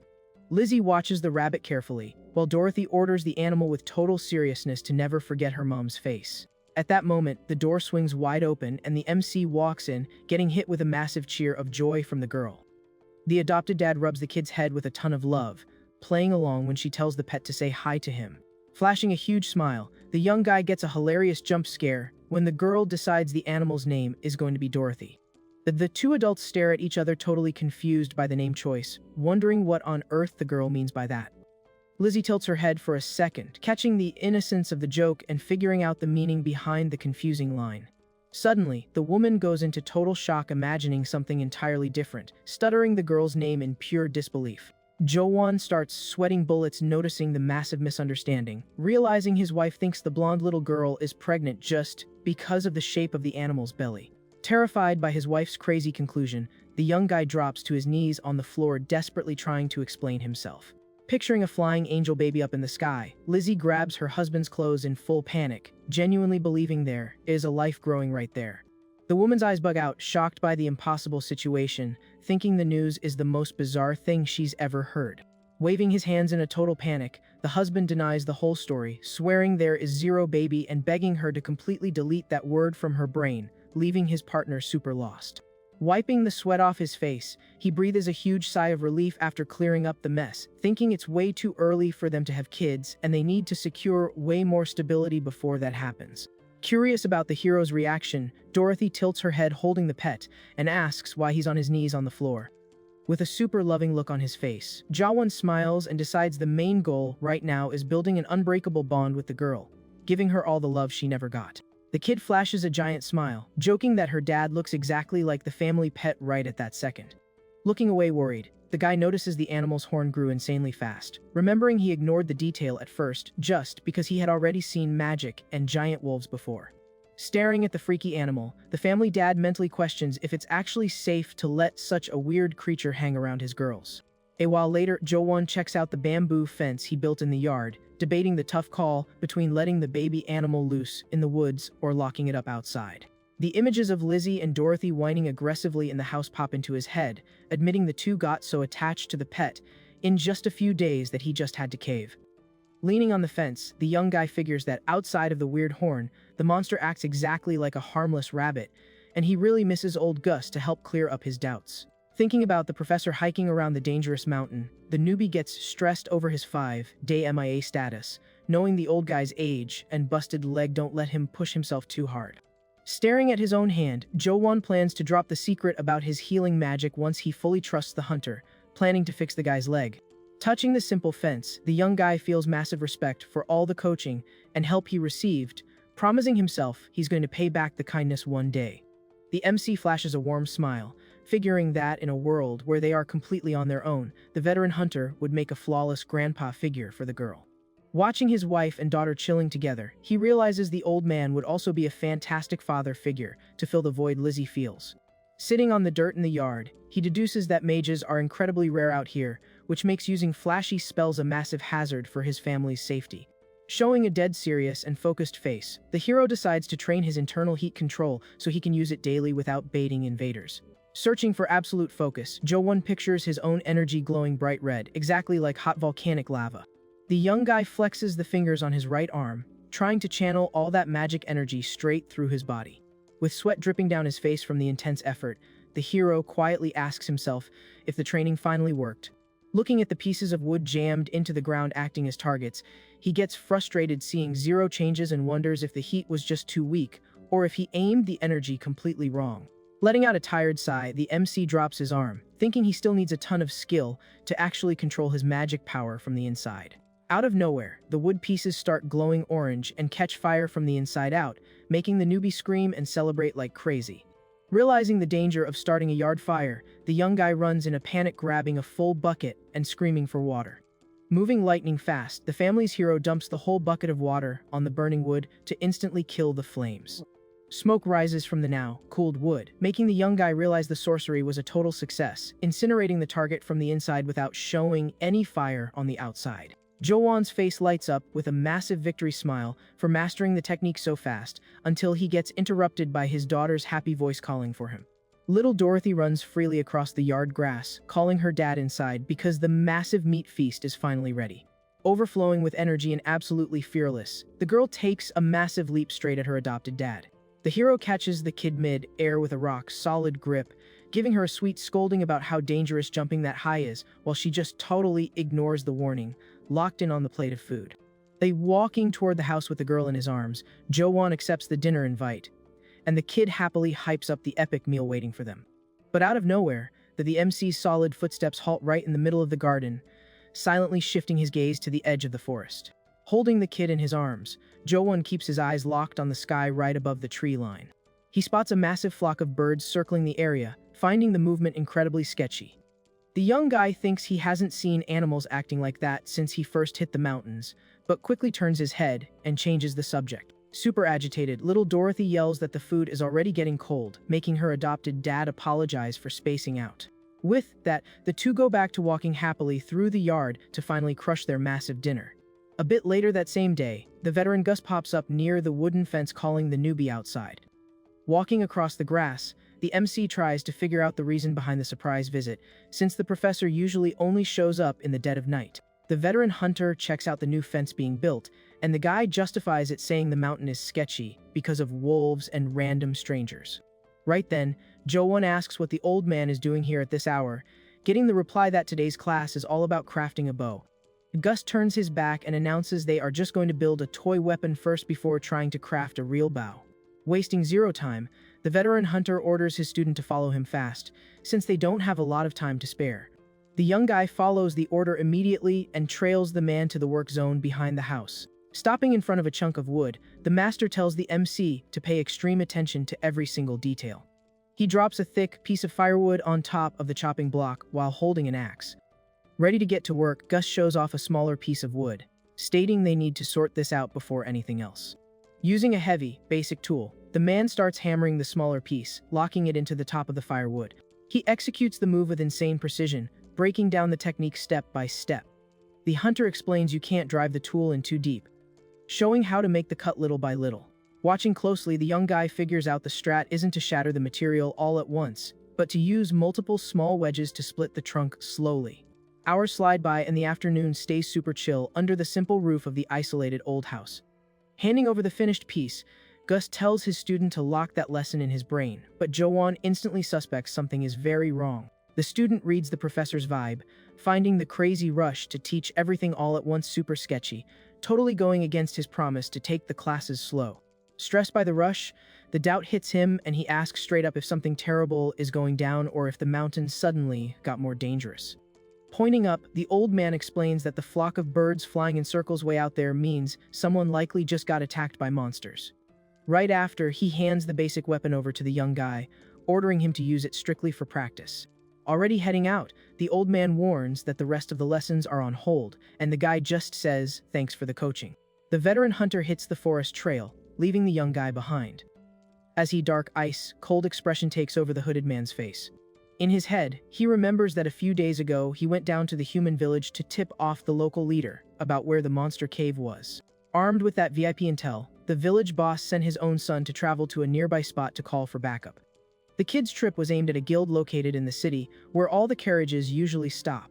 Lizzie watches the rabbit carefully, while Dorothy orders the animal with total seriousness to never forget her mom's face. At that moment, the door swings wide open and the MC walks in, getting hit with a massive cheer of joy from the girl. The adopted dad rubs the kid's head with a ton of love, playing along when she tells the pet to say hi to him. Flashing a huge smile, the young guy gets a hilarious jump scare when the girl decides the animal's name is going to be Dorothy. The two adults stare at each other totally confused by the name choice, wondering what on earth the girl means by that. Lizzie tilts her head for a second, catching the innocence of the joke and figuring out the meaning behind the confusing line. Suddenly, the woman goes into total shock, imagining something entirely different, stuttering the girl's name in pure disbelief. Joan starts sweating bullets, noticing the massive misunderstanding, realizing his wife thinks the blonde little girl is pregnant just because of the shape of the animal's belly. Terrified by his wife's crazy conclusion, the young guy drops to his knees on the floor, desperately trying to explain himself. Picturing a flying angel baby up in the sky, Lizzie grabs her husband's clothes in full panic, genuinely believing there is a life growing right there. The woman's eyes bug out, shocked by the impossible situation, thinking the news is the most bizarre thing she's ever heard. Waving his hands in a total panic, the husband denies the whole story, swearing there is zero baby and begging her to completely delete that word from her brain, leaving his partner super lost. Wiping the sweat off his face, he breathes a huge sigh of relief after clearing up the mess, thinking it's way too early for them to have kids and they need to secure way more stability before that happens. Curious about the hero's reaction, Dorothy tilts her head holding the pet and asks why he's on his knees on the floor. With a super loving look on his face, Jawan smiles and decides the main goal right now is building an unbreakable bond with the girl, giving her all the love she never got. The kid flashes a giant smile, joking that her dad looks exactly like the family pet right at that second. Looking away worried, the guy notices the animal's horn grew insanely fast. Remembering he ignored the detail at first, just because he had already seen magic and giant wolves before. Staring at the freaky animal, the family dad mentally questions if it's actually safe to let such a weird creature hang around his girls. A while later, Jo-won checks out the bamboo fence he built in the yard, debating the tough call between letting the baby animal loose in the woods or locking it up outside. The images of Lizzie and Dorothy whining aggressively in the house pop into his head, admitting the two got so attached to the pet in just a few days that he just had to cave. Leaning on the fence, the young guy figures that outside of the weird horn, the monster acts exactly like a harmless rabbit, and he really misses old Gus to help clear up his doubts. Thinking about the professor hiking around the dangerous mountain, the newbie gets stressed over his 5-day MIA status, knowing the old guy's age and busted leg don't let him push himself too hard. Staring at his own hand, Jo-won plans to drop the secret about his healing magic once he fully trusts the hunter, planning to fix the guy's leg. Touching the simple fence, the young guy feels massive respect for all the coaching and help he received, promising himself he's going to pay back the kindness one day. The MC flashes a warm smile, figuring that in a world where they are completely on their own, the veteran hunter would make a flawless grandpa figure for the girl. Watching his wife and daughter chilling together, he realizes the old man would also be a fantastic father figure to fill the void Lizzie feels. Sitting on the dirt in the yard, he deduces that mages are incredibly rare out here, which makes using flashy spells a massive hazard for his family's safety. Showing a dead serious and focused face, the hero decides to train his internal heat control so he can use it daily without baiting invaders. Searching for absolute focus, Jo-won pictures his own energy glowing bright red, exactly like hot volcanic lava. The young guy flexes the fingers on his right arm, trying to channel all that magic energy straight through his body. With sweat dripping down his face from the intense effort, the hero quietly asks himself if the training finally worked. Looking at the pieces of wood jammed into the ground acting as targets, he gets frustrated seeing zero changes and wonders if the heat was just too weak, or if he aimed the energy completely wrong. Letting out a tired sigh, the MC drops his arm, thinking he still needs a ton of skill to actually control his magic power from the inside. Out of nowhere, the wood pieces start glowing orange and catch fire from the inside out, making the newbie scream and celebrate like crazy. Realizing the danger of starting a yard fire, the young guy runs in a panic, grabbing a full bucket and screaming for water. Moving lightning fast, the family's hero dumps the whole bucket of water on the burning wood to instantly kill the flames. Smoke rises from the now cooled wood, making the young guy realize the sorcery was a total success, incinerating the target from the inside without showing any fire on the outside. Jo-won's face lights up with a massive victory smile for mastering the technique so fast, until he gets interrupted by his daughter's happy voice calling for him. Little Dorothy runs freely across the yard grass, calling her dad inside because the massive meat feast is finally ready. Overflowing with energy and absolutely fearless, the girl takes a massive leap straight at her adopted dad. The hero catches the kid mid-air with a rock-solid grip, giving her a sweet scolding about how dangerous jumping that high is, while she just totally ignores the warning, locked in on the plate of food. They walking toward the house with the girl in his arms, Jo-won accepts the dinner invite, and the kid happily hypes up the epic meal waiting for them. But out of nowhere, the MC's solid footsteps halt right in the middle of the garden, silently shifting his gaze to the edge of the forest. Holding the kid in his arms, Jo-won keeps his eyes locked on the sky right above the tree line. He spots a massive flock of birds circling the area, finding the movement incredibly sketchy. The young guy thinks he hasn't seen animals acting like that since he first hit the mountains, but quickly turns his head and changes the subject. Super agitated, little Dorothy yells that the food is already getting cold, making her adopted dad apologize for spacing out. With that, the two go back to walking happily through the yard to finally crush their massive dinner. A bit later that same day, the veteran Gus pops up near the wooden fence calling the newbie outside. Walking across the grass, the MC tries to figure out the reason behind the surprise visit, since the professor usually only shows up in the dead of night. The veteran hunter checks out the new fence being built, and the guy justifies it saying the mountain is sketchy because of wolves and random strangers. Right then, Jo-won asks what the old man is doing here at this hour, getting the reply that today's class is all about crafting a bow. Gus turns his back and announces they are just going to build a toy weapon first before trying to craft a real bow. Wasting zero time, the veteran hunter orders his student to follow him fast, since they don't have a lot of time to spare. The young guy follows the order immediately and trails the man to the work zone behind the house. Stopping in front of a chunk of wood, the master tells the MC to pay extreme attention to every single detail. He drops a thick piece of firewood on top of the chopping block while holding an axe. Ready to get to work, Gus shows off a smaller piece of wood, stating they need to sort this out before anything else. Using a heavy, basic tool, the man starts hammering the smaller piece, locking it into the top of the firewood. He executes the move with insane precision, breaking down the technique step by step. The hunter explains you can't drive the tool in too deep, showing how to make the cut little by little. Watching closely, the young guy figures out the strat isn't to shatter the material all at once, but to use multiple small wedges to split the trunk slowly. Hours slide by and the afternoon stays super chill under the simple roof of the isolated old house. Handing over the finished piece, Gus tells his student to lock that lesson in his brain, but Jo-won instantly suspects something is very wrong. The student reads the professor's vibe, finding the crazy rush to teach everything all at once super sketchy, totally going against his promise to take the classes slow. Stressed by the rush, the doubt hits him and he asks straight up if something terrible is going down or if the mountain suddenly got more dangerous. Pointing up, the old man explains that the flock of birds flying in circles way out there means someone likely just got attacked by monsters. Right after, he hands the basic weapon over to the young guy, ordering him to use it strictly for practice. Already heading out, the old man warns that the rest of the lessons are on hold, and the guy just says, "Thanks for the coaching." The veteran hunter hits the forest trail, leaving the young guy behind. As he dark ice, cold expression takes over the hooded man's face. In his head, he remembers that a few days ago he went down to the human village to tip off the local leader about where the monster cave was. Armed with that VIP intel, the village boss sent his own son to travel to a nearby spot to call for backup. The kid's trip was aimed at a guild located in the city, where all the carriages usually stop.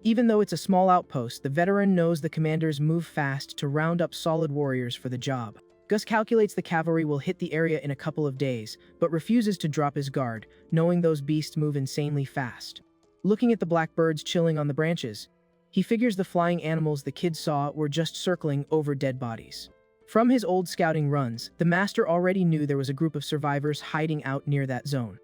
Even though it's a small outpost, the veteran knows the commanders move fast to round up solid warriors for the job. Gus calculates the cavalry will hit the area in a couple of days, but refuses to drop his guard, knowing those beasts move insanely fast. Looking at the blackbirds chilling on the branches, he figures the flying animals the kid saw were just circling over dead bodies. From his old scouting runs, the master already knew there was a group of survivors hiding out near that zone.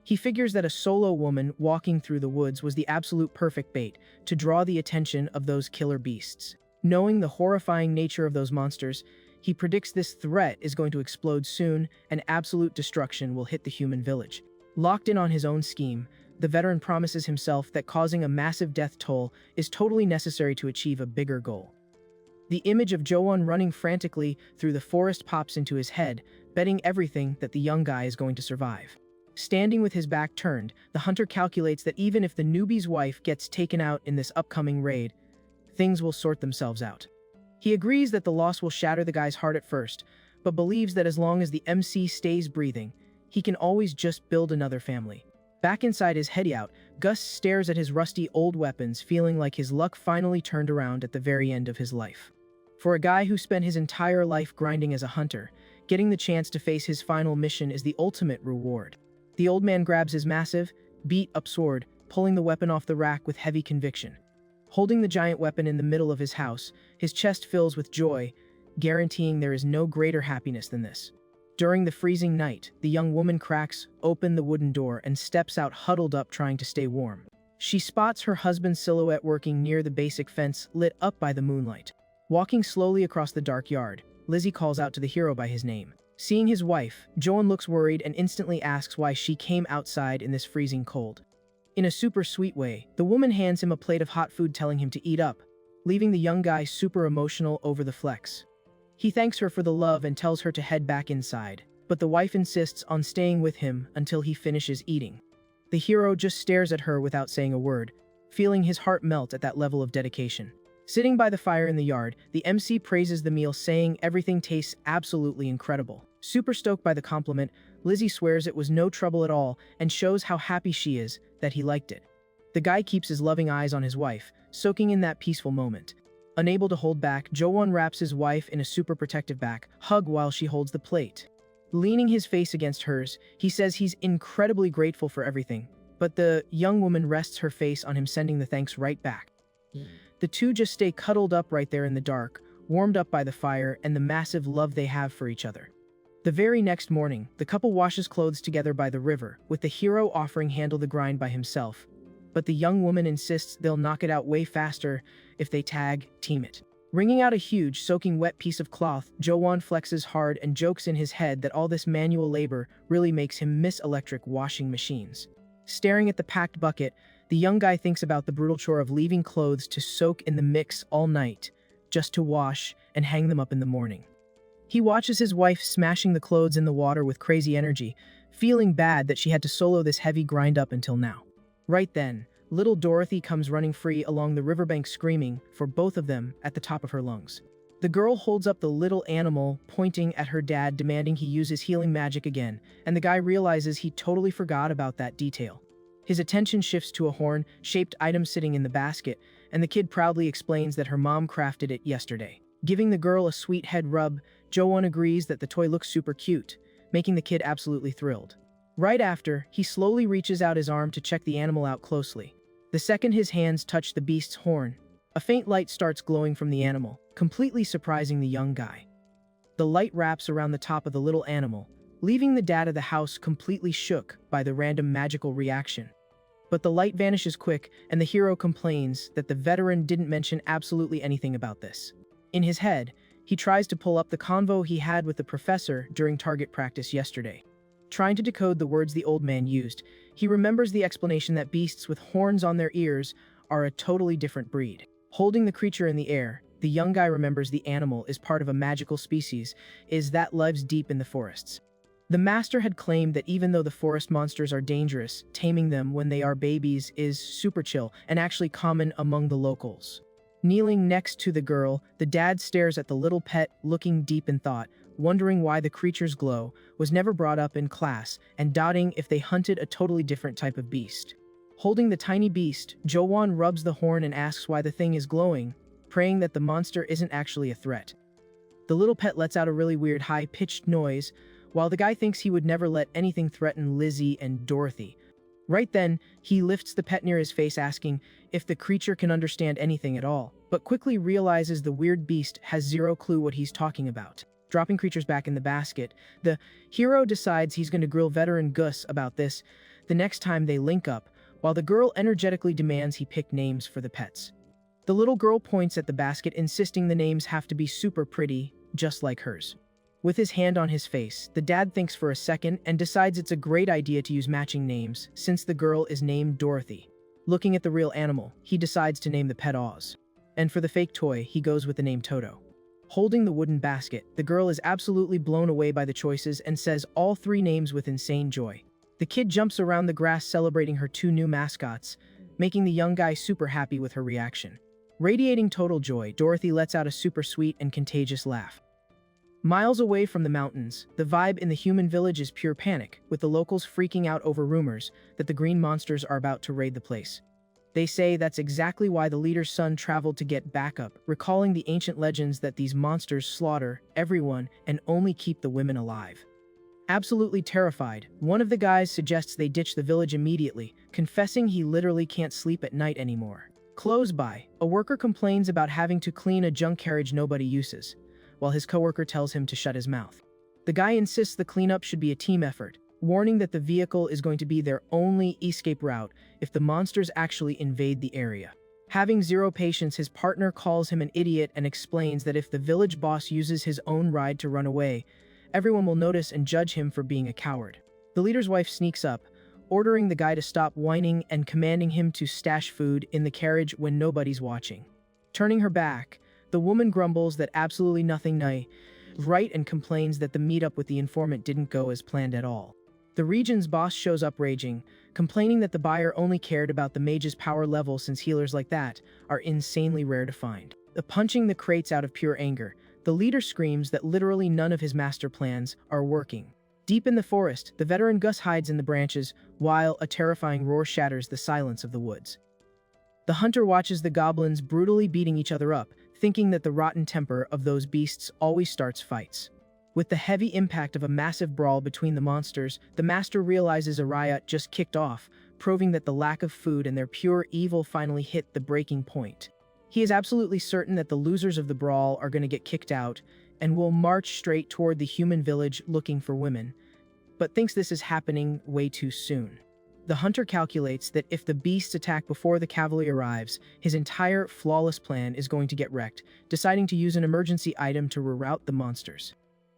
He figures that a solo woman walking through the woods was the absolute perfect bait to draw the attention of those killer beasts. Knowing the horrifying nature of those monsters, he predicts this threat is going to explode soon and absolute destruction will hit the human village. Locked in on his own scheme, the veteran promises himself that causing a massive death toll is totally necessary to achieve a bigger goal. The image of Jo-won running frantically through the forest pops into his head, betting everything that the young guy is going to survive. Standing with his back turned, the hunter calculates that even if the newbie's wife gets taken out in this upcoming raid, things will sort themselves out. He agrees that the loss will shatter the guy's heart at first, but believes that as long as the MC stays breathing, he can always just build another family. Back inside his hideout, Gus stares at his rusty old weapons, feeling like his luck finally turned around at the very end of his life. For a guy who spent his entire life grinding as a hunter, getting the chance to face his final mission is the ultimate reward. The old man grabs his massive, beat-up sword, pulling the weapon off the rack with heavy conviction. Holding the giant weapon in the middle of his house, his chest fills with joy, guaranteeing there is no greater happiness than this. During the freezing night, the young woman cracks open the wooden door and steps out huddled up trying to stay warm. She spots her husband's silhouette working near the basic fence lit up by the moonlight. Walking slowly across the dark yard, Lizzie calls out to the hero by his name. Seeing his wife, Jo-won looks worried and instantly asks why she came outside in this freezing cold. In a super sweet way, the woman hands him a plate of hot food telling him to eat up, leaving the young guy super emotional over the flex. He thanks her for the love and tells her to head back inside, but the wife insists on staying with him until he finishes eating. The hero just stares at her without saying a word, feeling his heart melt at that level of dedication. Sitting by the fire in the yard, the MC praises the meal, saying everything tastes absolutely incredible. Super stoked by the compliment, Lizzie swears it was no trouble at all and shows how happy she is that he liked it. The guy keeps his loving eyes on his wife, soaking in that peaceful moment. Unable to hold back, Jo-won wraps his wife in a super protective back hug while she holds the plate. Leaning his face against hers, he says he's incredibly grateful for everything, but the young woman rests her face on him, sending the thanks right back. The two just stay cuddled up right there in the dark, warmed up by the fire and the massive love they have for each other. The very next morning, the couple washes clothes together by the river, with the hero offering handle the grind by himself, but the young woman insists they'll knock it out way faster if they tag team it. Wringing out a huge, soaking wet piece of cloth, Jo-won flexes hard and jokes in his head that all this manual labor really makes him miss electric washing machines. Staring at the packed bucket, the young guy thinks about the brutal chore of leaving clothes to soak in the mix all night, just to wash and hang them up in the morning. He watches his wife smashing the clothes in the water with crazy energy, feeling bad that she had to solo this heavy grind up until now. Right then, little Dorothy comes running free along the riverbank screaming for both of them at the top of her lungs. The girl holds up the little animal, pointing at her dad, demanding he use his healing magic again, and the guy realizes he totally forgot about that detail. His attention shifts to a horn-shaped item sitting in the basket, and the kid proudly explains that her mom crafted it yesterday. Giving the girl a sweet head rub, Jo-won agrees that the toy looks super cute, making the kid absolutely thrilled. Right after, he slowly reaches out his arm to check the animal out closely. The second his hands touch the beast's horn, a faint light starts glowing from the animal, completely surprising the young guy. The light wraps around the top of the little animal, leaving the dad of the house completely shook by the random magical reaction. But the light vanishes quick, and the hero complains that the veteran didn't mention absolutely anything about this. In his head, he tries to pull up the convo he had with the professor during target practice yesterday. Trying to decode the words the old man used, he remembers the explanation that beasts with horns on their ears are a totally different breed. Holding the creature in the air, the young guy remembers the animal is part of a magical species that lives deep in the forests. The master had claimed that even though the forest monsters are dangerous, taming them when they are babies is super chill and actually common among the locals. Kneeling next to the girl, the dad stares at the little pet, looking deep in thought, wondering why the creature's glow was never brought up in class and doubting if they hunted a totally different type of beast. Holding the tiny beast, Jo-won rubs the horn and asks why the thing is glowing, praying that the monster isn't actually a threat. The little pet lets out a really weird high-pitched noise, while the guy thinks he would never let anything threaten Lizzie and Dorothy. Right then, he lifts the pet near his face asking if the creature can understand anything at all, but quickly realizes the weird beast has zero clue what he's talking about. Dropping creatures back in the basket, the hero decides he's going to grill veteran Gus about this the next time they link up, while the girl energetically demands he pick names for the pets. The little girl points at the basket, insisting the names have to be super pretty, just like hers. With his hand on his face, the dad thinks for a second and decides it's a great idea to use matching names, since the girl is named Dorothy. Looking at the real animal, he decides to name the pet Oz. And for the fake toy, he goes with the name Toto. Holding the wooden basket, the girl is absolutely blown away by the choices and says all three names with insane joy. The kid jumps around the grass celebrating her two new mascots, making the young guy super happy with her reaction. Radiating total joy, Dorothy lets out a super sweet and contagious laugh. Miles away from the mountains, the vibe in the human village is pure panic, with the locals freaking out over rumors that the green monsters are about to raid the place. They say that's exactly why the leader's son traveled to get backup, recalling the ancient legends that these monsters slaughter everyone and only keep the women alive. Absolutely terrified, one of the guys suggests they ditch the village immediately, confessing he literally can't sleep at night anymore. Close by, a worker complains about having to clean a junk carriage nobody uses, while his coworker tells him to shut his mouth. The guy insists the cleanup should be a team effort, warning that the vehicle is going to be their only escape route if the monsters actually invade the area. Having zero patience, his partner calls him an idiot and explains that if the village boss uses his own ride to run away, everyone will notice and judge him for being a coward. The leader's wife sneaks up, ordering the guy to stop whining and commanding him to stash food in the carriage when nobody's watching. Turning her back, the woman grumbles that absolutely nothing right and complains that the meetup with the informant didn't go as planned at all. The region's boss shows up raging, complaining that the buyer only cared about the mage's power level since healers like that are insanely rare to find. Punching the crates out of pure anger, the leader screams that literally none of his master plans are working. Deep in the forest, the veteran Gus hides in the branches, while a terrifying roar shatters the silence of the woods. The hunter watches the goblins brutally beating each other up, thinking that the rotten temper of those beasts always starts fights. With the heavy impact of a massive brawl between the monsters, the master realizes a riot just kicked off, proving that the lack of food and their pure evil finally hit the breaking point. He is absolutely certain that the losers of the brawl are going to get kicked out and will march straight toward the human village looking for women, but thinks this is happening way too soon. The hunter calculates that if the beasts attack before the cavalry arrives, his entire flawless plan is going to get wrecked, deciding to use an emergency item to reroute the monsters.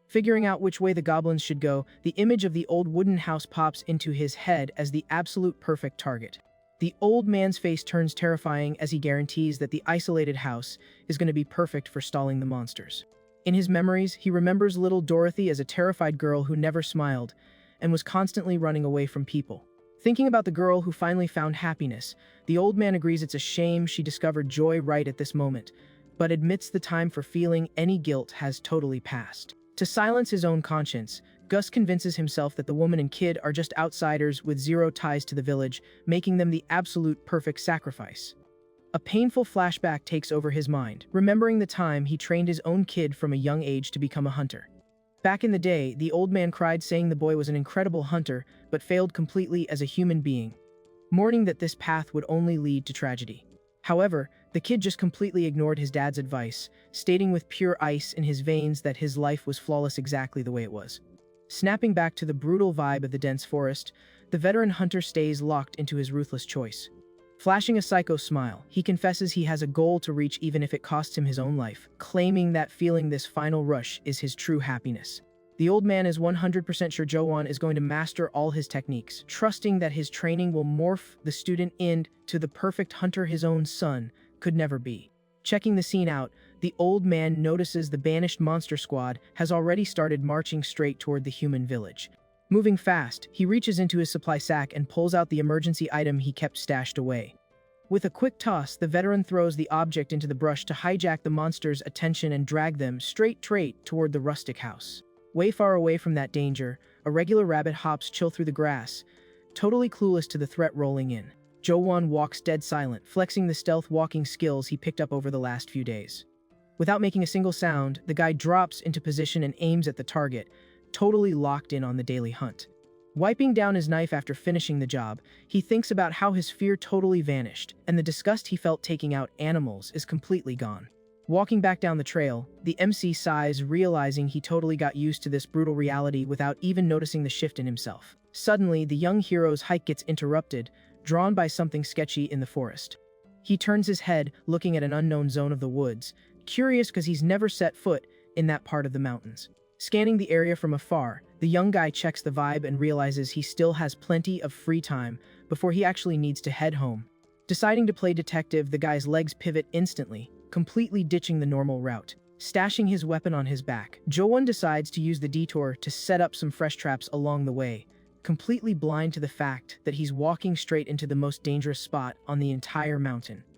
Figuring out which way the goblins should go, the image of the old wooden house pops into his head as the absolute perfect target. The old man's face turns terrifying as he guarantees that the isolated house is going to be perfect for stalling the monsters. In his memories, he remembers little Dorothy as a terrified girl who never smiled and was constantly running away from people. Thinking about the girl who finally found happiness, the old man agrees it's a shame she discovered joy right at this moment, but admits the time for feeling any guilt has totally passed. To silence his own conscience, Gus convinces himself that the woman and kid are just outsiders with zero ties to the village, making them the absolute perfect sacrifice. A painful flashback takes over his mind, remembering the time he trained his own kid from a young age to become a hunter. Back in the day, the old man cried saying the boy was an incredible hunter, but failed completely as a human being, mourning that this path would only lead to tragedy. However, the kid just completely ignored his dad's advice, stating with pure ice in his veins that his life was flawless exactly the way it was. Snapping back to the brutal vibe of the dense forest, the veteran hunter stays locked into his ruthless choice. Flashing a psycho smile, he confesses he has a goal to reach even if it costs him his own life, claiming that feeling this final rush is his true happiness. The old man is 100% sure Jo-won is going to master all his techniques, trusting that his training will morph the student into the perfect hunter his own son could never be. Checking the scene out, the old man notices the banished monster squad has already started marching straight toward the human village. Moving fast, he reaches into his supply sack and pulls out the emergency item he kept stashed away. With a quick toss, the veteran throws the object into the brush to hijack the monster's attention and drag them straight toward the rustic house. Way far away from that danger, a regular rabbit hops chill through the grass, totally clueless to the threat rolling in. Jo-won walks dead silent, flexing the stealth walking skills he picked up over the last few days. Without making a single sound, the guy drops into position and aims at the target, totally locked in on the daily hunt. Wiping down his knife after finishing the job, he thinks about how his fear totally vanished, and the disgust he felt taking out animals is completely gone. Walking back down the trail, the MC sighs, realizing he totally got used to this brutal reality without even noticing the shift in himself. Suddenly, the young hero's hike gets interrupted, drawn by something sketchy in the forest. He turns his head, looking at an unknown zone of the woods, curious because he's never set foot in that part of the mountains. Scanning the area from afar, the young guy checks the vibe and realizes he still has plenty of free time before he actually needs to head home. Deciding to play detective, the guy's legs pivot instantly, completely ditching the normal route. Stashing his weapon on his back, Jo-won decides to use the detour to set up some fresh traps along the way, completely blind to the fact that he's walking straight into the most dangerous spot on the entire mountain.